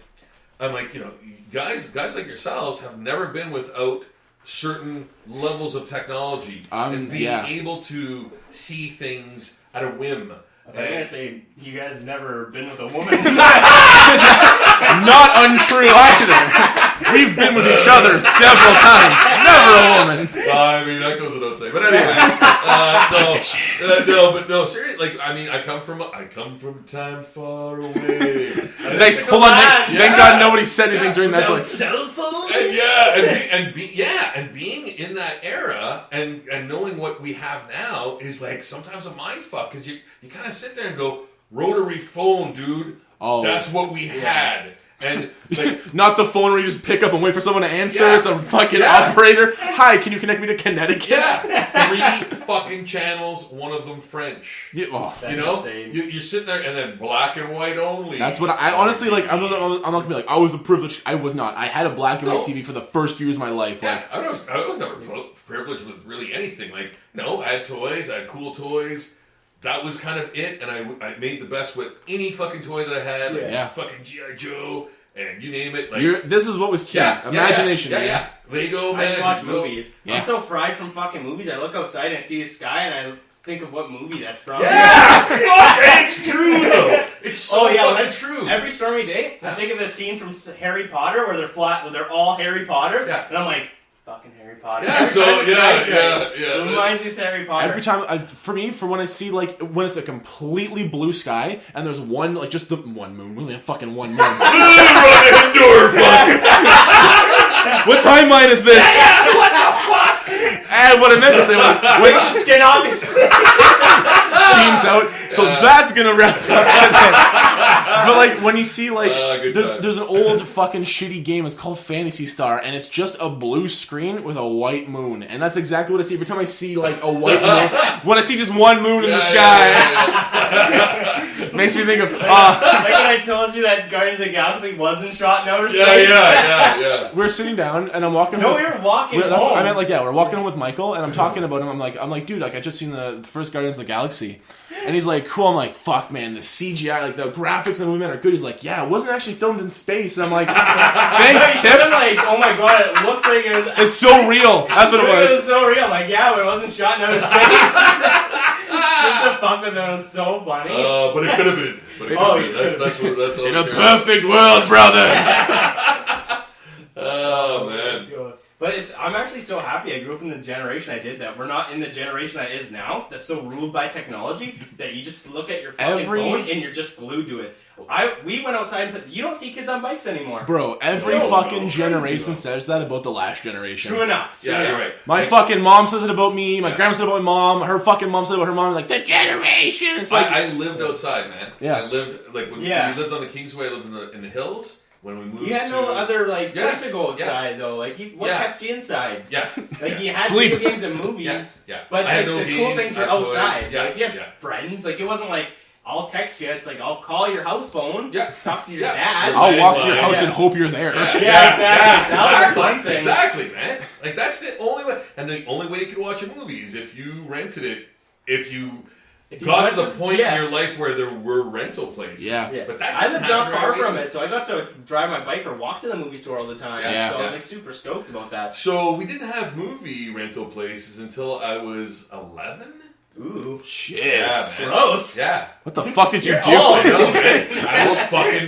guys like yourselves have never been without certain levels of technology and being able to see things at a whim. I'm gonna say you guys have never been with a woman. Not untrue either. We've been with each other several times. Never a woman. I mean, that goes without saying. But anyway, no, seriously. I come from a time far away. Nice. Hold on. Thank God nobody said anything during that. Cell phones. And being in that era and knowing what we have now is sometimes a mind fuck, because you kind of sit there and go, rotary phone, dude. Oh, that's what we had. And not the phone where you just pick up and wait for someone to answer. It's a fucking operator. Hi, can you connect me to Connecticut? Yeah. 3 fucking channels, one of them French. Yeah, you're sitting there and then black and white only. That's what I honestly I'm not gonna be I was a privileged. I was not. I had a black and white TV for the first few years of my life. I was never privileged with really anything. I had toys. I had cool toys. That was kind of it, and I made the best with any fucking toy that I had. Fucking G.I. Joe, and you name it. This is what was key. Imagination. Yeah. Lego, man. I just watch movies. Yeah. I'm so fried from fucking movies. I look outside and I see the sky, and I think of what movie that's from. Yeah, fuck, it's true though. It's so fucking true. Every stormy day, I think of the scene from Harry Potter where they're all Harry Potters, and I'm like, fucking Harry Potter. Yeah, It reminds me of Harry Potter. Every time, for when I see, when it's a completely blue sky, and there's one, just the one moon, really a fucking one moon. What timeline is this? What the fuck? And what I meant to say was, when skin obviously beams out, so that's gonna wrap up today. But when you see there's an old fucking shitty game. It's called Phantasy Star, and it's just a blue screen with a white moon, and that's exactly what I see every time I see a white moon. When I see just one moon in the sky, makes me think of when I told you that Guardians of the Galaxy wasn't shot in outer space. Yeah. We're sitting down, and I'm walking. No, we were walking home. That's what I meant. We're walking home with Michael, and I'm talking about him. I'm like, dude, I just seen the first Guardians of the Galaxy, and he's like, cool. I'm like, fuck, man, the CGI, the graphics in the movie are good. He's like, yeah, it wasn't actually filmed in space. And I'm like, thanks, Tips. Oh my god, it looks like it was. It's so real. That's what it was. It was so real. I'm like, yeah, it wasn't shot in outer space. Just to fuck with them, it was so funny. But it could have been. That's all. In a perfect world, brothers. Oh man. But I'm actually so happy I grew up in the generation I did that. We're not in the generation that is now, that's so ruled by technology, that you just look at your fucking phone and you're just glued to it. We went outside and you don't see kids on bikes anymore. Bro, every fucking generation says that about the last generation. True enough. Yeah, you're right. My fucking mom says it about me, my grandma says it about my mom, her fucking mom says it about her mom, the generation. It's I lived outside, man. Yeah. I lived, when we lived on the Kingsway, I lived in the hills. when we moved. You had no other like Yeah, choice to go yeah. outside though. Like, what Yeah. kept you inside? Yeah. Like you had Sleep. video games and movies, Yeah. but I had like, no the cool games, things were I had toys. outside. Yeah, Like, you had yeah. friends. Like, it wasn't like I'll text you. It's like I'll call your house phone. Yeah. Talk to your Yeah. dad. I'll walk to your house Yeah. and hope you're there. Yeah, exactly. That was a fun thing. Exactly, man. Like that's the only way, and the only way you could watch a movie is if you rented it. If you got to the point in your life where there were rental places. Yeah. Yeah. But that I lived didn't not happen far right from away. it, so I got to drive my bike or walk to the movie store all the time. Yeah. So I was Yeah. like super stoked about that. So we didn't have movie rental places until I was 11. Ooh, Shit. Yeah, man. gross. Yeah. What the fuck did you You're do? old. I know, man. I was fucking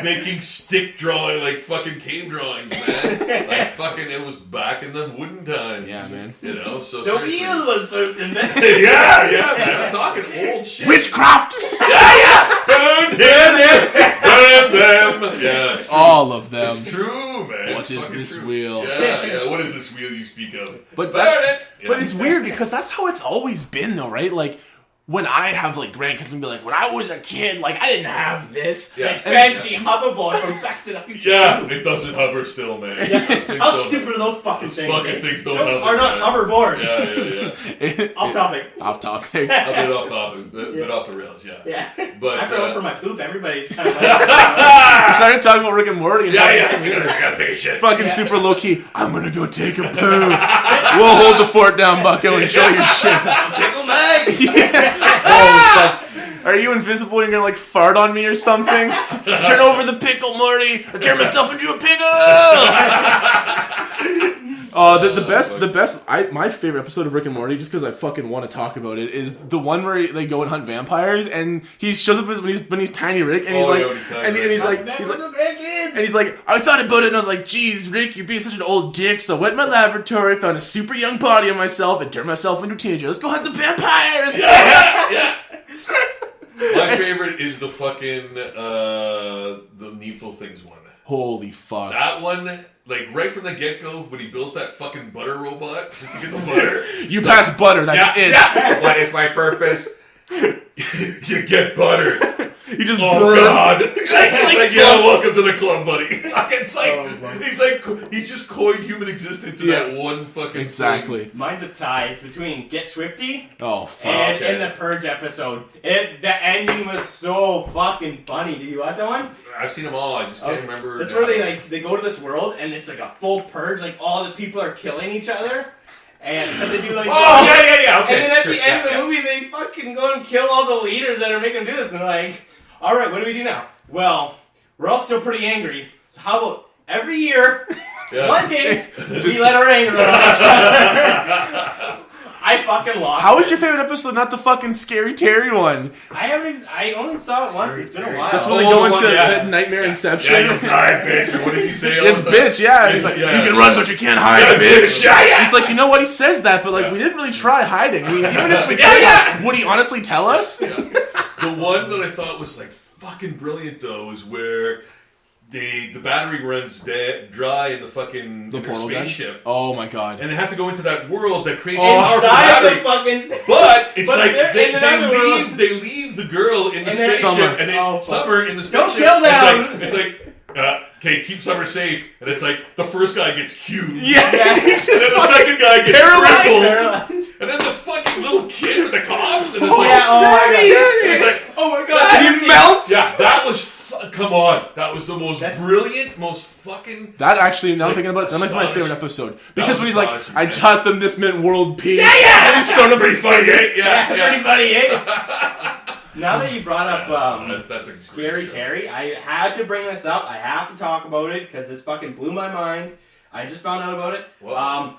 making stick drawing, like fucking cave drawings, man. Like fucking, it was back in the wooden times. Yeah, man. You know, so The seriously. wheel was first invented. yeah, man. I'm talking old shit. Witchcraft! Burn him! Burn them! Yeah, it's true. All of them. It's true, man. What It's is fucking this true. wheel? Yeah. What is this wheel you speak of? But Burn that, it! but Yeah. it's weird because that's how it's always been, though, right? Like, when I have, like, grandkids and be like, when I was a kid, like, I didn't have this. Yeah. This fancy hoverboard from Back to the Future. Yeah, 2. it doesn't hover still, man. Those things How don't- stupid are those fucking things? fucking things don't Those hover, are not man. hoverboards. Yeah. Off topic. Off topic. A bit off topic, bit off the rails, yeah. Yeah. But, after I went for my poop, everybody's kind of like, We started talking about Rick and Morty. And Yeah, I gotta take a shit. Fucking super low key. I'm gonna go take a poo. We'll hold the fort down, Bucko. Enjoy your shit. pickle mag. Holy fuck. Are you invisible and you're gonna like fart on me or something? Turn over the pickle, Morty, or turn myself into a pickle. The best. My favorite episode of Rick and Morty, just because I fucking want to talk about it, is the one where they go and hunt vampires, and he shows up when he's tiny Rick, and he's Oh, like, yeah, when he's tiny and Rick. he's like, That he's was like. the grandkids. And he's like, I thought about it, and I was like, geez, Rick, you're being such an old dick, so I went in my laboratory, found a super young body of myself, and turned myself into a teenager. Let's go hunt some vampires! Yeah. My favorite is the fucking, the Needful Things one. Holy fuck. That one, like, right from the get-go, when he builds that fucking butter robot, just to get the butter. You pass butter, that's it. Yeah. What is my purpose? You get butter. You just Oh burn. God! It's like, like yeah, welcome to the club, buddy. It's like Oh, he's just coined human existence in that one fucking Exactly. Mine's a tie. It's between Get Swifty Oh, fuck. and okay. in the Purge episode. The ending was so fucking funny. Did you watch that one? Thing. I've seen them all. I just can't remember. That's where they go to this world and it's like a full purge. Like all the people are killing each other, and but they do like. Oh yeah. Okay. And then at Sure, the end of yeah, the movie, they fucking go and kill all the leaders that are making them do this. And they're like, all right, what do we do now? Well, we're all still pretty angry. So how about every year, Yeah. one day, we let our anger out. I fucking lost. How was your favorite episode, not the fucking Scary Terry one? I only saw it once. It's been a while. That's Oh, when they go the into one, yeah. that Nightmare Inception. Yeah, you die, bitch. Or what does he say? All It's the time? bitch, yeah. He's like, Yeah, you can run, but you can't hide, bitch. Yeah. He's like, you know what? He says that, but like, we didn't really try hiding. I mean, even if we did, Yeah. would he honestly tell us? Yeah. The one that I thought was like fucking brilliant though is where the battery runs dry in the fucking The in their portal gun? spaceship, Oh my god. and they have to go into that world that creates Oh. powerful Inside battery. the fucking. But it's But like they're in another world. they leave the girl in the And then- spaceship, Summer. and then Oh, fuck. Summer in the Don't spaceship. kill them. It's like okay, keep Summer safe, and it's like the first guy gets cued, Yeah. Yeah. He's and then just the fucking second guy gets paralyzed. crippled, and then the fucking little kid with the cops, and it's like, Yeah, oh my god. it's like, Oh my god. and he melts. yeah, that was. Come on, that was the most That's- brilliant, most fucking. That actually, now I'm Like, thinking about it, that's like my astonish- favorite episode. Because was when he's like, astonishing, I man. taught them this meant world peace. Yeah. And he's thrown up Pretty in funny, fingers. eh? Yeah, Pretty funny, eh? Now that you brought up that's a Scary great show. Terry, I had to bring this up. I have to talk about it because this fucking blew my mind. I just found out about it. What?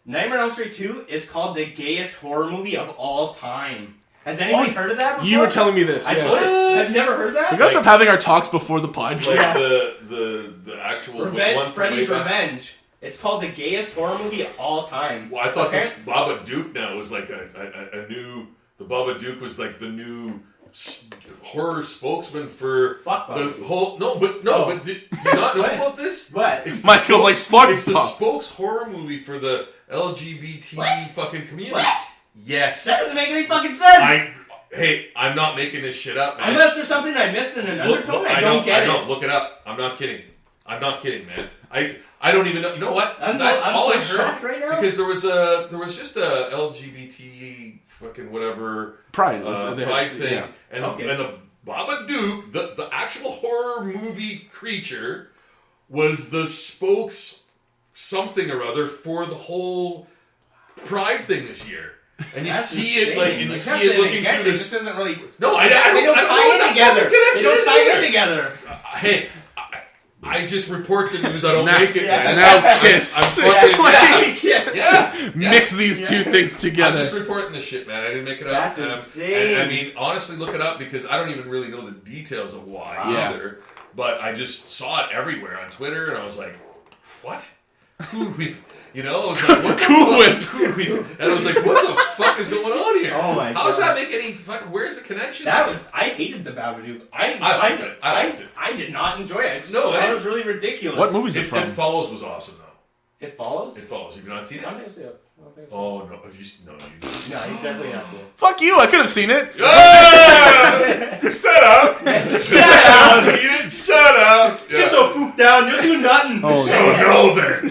Nightmare on Elm Street 2 is called the gayest horror movie of all time. Has anybody heard of that before? You were telling me this. I Yes. Have you never heard that? We gotta stop having our talks before the podcast. Like Yeah. the actual one from Freddy's way back. Revenge. It's called the gayest horror movie of all time. Well, I thought Apparent- the Babadook now was like a new. The Babadook was like the new horror spokesman for Fuck the Babadook. whole. No, but do you not know What? about this? What? It's the Michael's like, spokes- fuck It's the Bob. spokes horror movie for the LGBT What? fucking community. What? Yes. That doesn't make any fucking sense. Hey, I'm not making this shit up, man. Unless there's something I missed in an undertone, I don't get it. I know. Look it up. I'm not kidding. Man. I don't even know. You know what? I'm That's so all I shocked heard right now. because there was just a LGBT fucking whatever Pride thing, yeah. and the Babadook, the actual horror movie creature, was the spokes something or other for the whole Pride thing this year. And you see it looking through this. This doesn't really. No, I They don't tie in together. They don't tie in together. Hey, I just report the news. I don't make it. And Man. now kiss. Yeah. Mix these two things I'm together. just reporting this shit, man. I didn't make it up. That's insane. And I mean, honestly, look it up because I don't even really know the details of why either. But I just saw it everywhere on Twitter, and I was like, "What? Who are we?" You know, I was like, "What? Who are we?" And I was like, "What the fuck is going on here? Oh my How does God. that make any fuck? Where's the connection?" I hated the Babadook. I liked it. I liked it. I did not enjoy it. I just No, thought it was really ridiculous. What movie is it It from? Follows was awesome though. It follows? It Follows. Have you not seen I it? don't think so. Oh no! Have you? No, you. No, he's definitely not seen it. Fuck you! I could have seen it. Shut up! Shut up! Sit the foot down. You'll do nothing. Oh, So no then.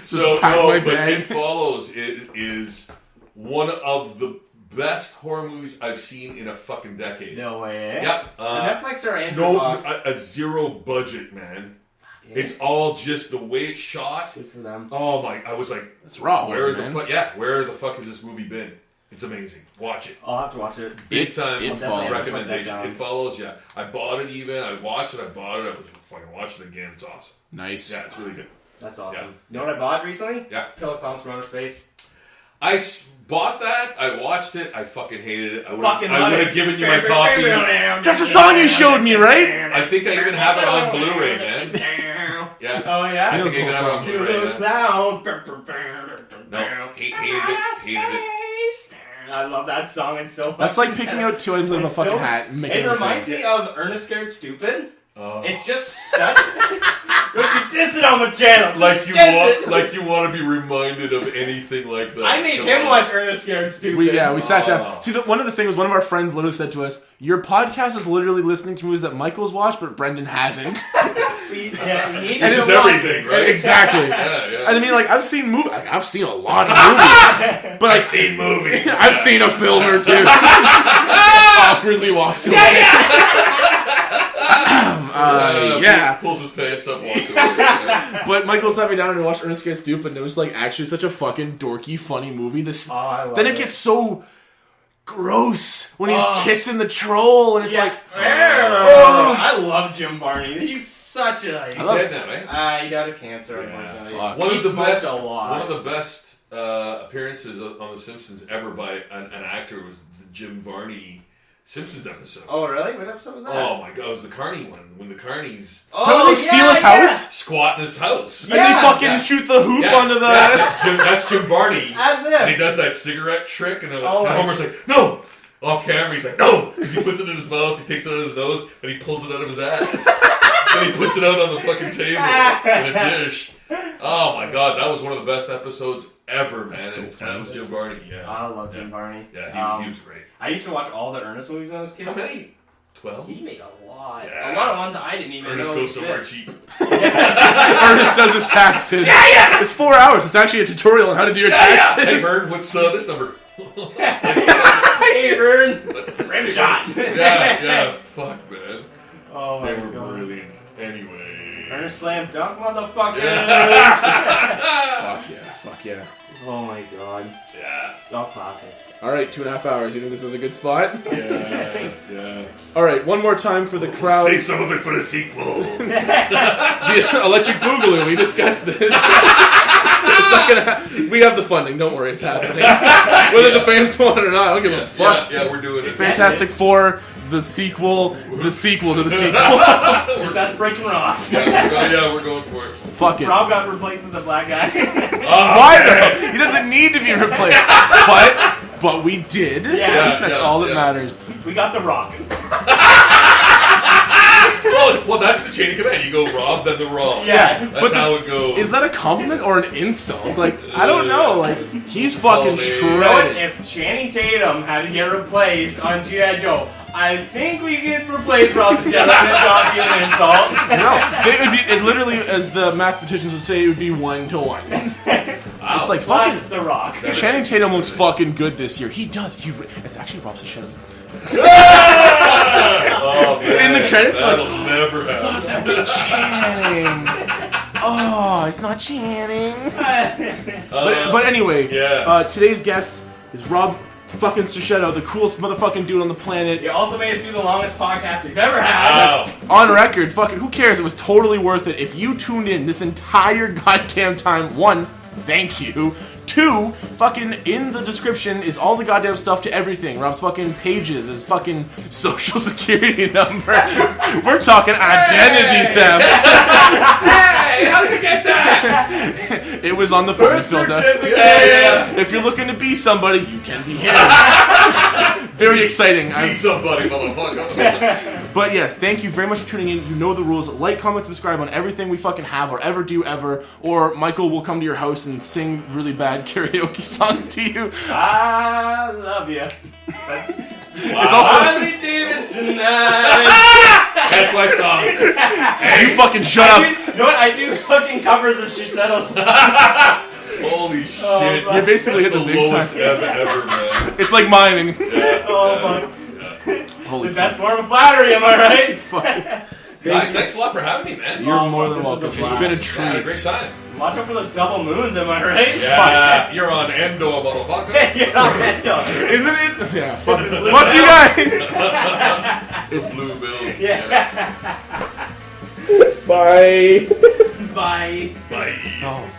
So pack my but bag. It Follows. It is one of the best horror movies I've seen in a fucking decade. No way. Yep. Netflix or Android No, box? a zero budget, man. Yeah. It's all just the way it's shot. Good for them. Oh my! I was like, It's raw, where the man. fuck? Yeah, where the fuck has this movie been? It's amazing. Watch it. I'll have to watch it. Big time It Follows. recommendation. It Follows. Yeah, I bought it. Even I watched it. I bought it. I was fucking watching it again. It's awesome. Nice. Yeah, it's really good. That's awesome. Yeah. You know what I bought recently? Yeah. Killer Clowns from Outer Space. I bought that. I watched it. I fucking hated it. I would Fucking love have it. given you my copy. That's the song you showed me, right? I think I even have it on Blu-ray, man. Yeah. Oh yeah. I think I even have it on Blu-ray. Killer Man. Clown. No, hated it. I love that song. It's so. That's like picking out two items of a It's fucking so- hat and making It a reminds thing. me of Ernest Scared Stupid. Oh. It's just such. Don't you diss it on my channel? Like you Diss it. want, to be reminded of anything like that. I made Come him on. watch Ernest Scared Stupid. We sat down. Oh. See, one of the things, one of our friends literally said to us, "Your podcast is literally listening to movies that Michael's watched, but Brendan hasn't." We need And to It's it's watch- everything, right? Exactly. Yeah. And I mean, like, I've seen I've seen a lot of movies, but I've seen movies. I've seen a film or two. Awkwardly walks away. Yeah. Pulls his pants up, walks away. Yeah. But Michael sat me down and watched Ernest Gets Stupid, and it was like actually such a fucking dorky, funny movie. I love Then it gets so gross when he's kissing the troll, and it's like, I love Jim Barney. He's such a. He's dead now, eh? He died of cancer. Yeah, Unfortunately. fuck. One He of the smoked best. a lot. One of the best appearances on The Simpsons ever by an actor was the Jim Varney Simpsons episode. Oh really? What episode was that? Oh my god, it was the Carney one. When the Carneys so when they steal his house, squat in his house. and they fucking shoot the hoop onto the. That's Jim Varney. That's it. And he does that cigarette trick, and, and my- Homer's like, no! Off camera, he's like, no! Because he puts it in his mouth, he takes it out of his nose, and he pulls it out of his ass. And he puts it out on the fucking table in a dish. Oh my god, that was one of the best episodes ever, man. That's so And funny. that was Jim Varney, yeah. I love Jim Barney. Yeah, he was great. I used to watch all the Ernest movies when I was a kid. How many? 12? He made a lot. Yeah. A lot of ones I didn't even Ernest know goes somewhere exist. cheap. Ernest does his taxes. Yeah. It's 4 hours. It's actually a tutorial on how to do your Hey, taxes. Vern, what's this number? Hey, Vern. Rim shot. Yeah, fuck, man. Oh my They were god. brilliant. Anyway. Ernest Slam Dunk, motherfuckers. Fuck yeah. Oh my god. Yeah. It's all classics. All right, 2.5 hours. You think this is a good spot? Yeah. All right, one more time for the crowd. Save some of it for the sequel. The Electric Boogaloo. We discussed this. It's not gonna. We have the funding. Don't worry, it's happening. Whether the fans want it or not, I don't give a fuck. Yeah, we're doing it. Fantastic Four, the sequel to the sequel. Just that's breaking Ross. We're going for it. Fuck it. Rob got replaced with the black guy. Why though? He doesn't need to be replaced. But we did. Yeah. That's all that matters. We got the Rock. Well, that's the chain of command. You go Rob, then the Rob. Yeah. That's how it goes. Is that a compliment or an insult? Like, I don't know. Like, he's fucking You know what? shredded. If Channing Tatum had to get replaced on G.I. Joe, I think we could replace Rob Sacchetto and it not be an insult. No, it would be. It literally, as the mathematicians would say, it would be 1-to-1. It's like Plus fucking. The Rock. Channing Tatum looks fucking good this year. He does. It's actually Rob Sacchetto. Oh, man. In the credits, that'll like, never happen. That was Channing. Oh, it's not Channing. But anyway, yeah. Today's guest is Rob fucking Sacchetto, the coolest motherfucking dude on the planet. You also made us do the longest podcast we've ever had. Wow. On record, fucking, who cares? It was totally worth it. If you tuned in this entire goddamn time, 1, thank you. 2, fucking in the description is all the goddamn stuff to everything. Rob's fucking pages, his fucking social security number. We're talking identity theft. Hey, how did you get that? It was on the phone filter. Yeah. If you're looking to be somebody, you can be him. Very exciting. Be somebody, motherfucker. But yes, thank you very much for tuning in. You know the rules. Like, comment, subscribe on everything we fucking have or ever do ever. Or Michael will come to your house and sing really bad karaoke songs to you. I love you. It's also Harley Davidson night. That's my song. you fucking shut up. You know what? I do fucking covers of Sacchetto's. Holy shit. Oh, You're basically That's hit the the big lowest time. ever, man. It's like miming. Oh my. Holy The fuck. best form of flattery, am I right? Fuck. Guys, thanks a lot for having me, man. You're more fuck, than this was welcome. a It's been a I had a great treat. time. Watch out for those double moons, am I right? Yeah, you're on Endor, motherfucker. You're not meant to. Isn't it? Yeah. Fuck you guys. It's Lou Bill. Yeah. Bye. Bye. Bye. Oh.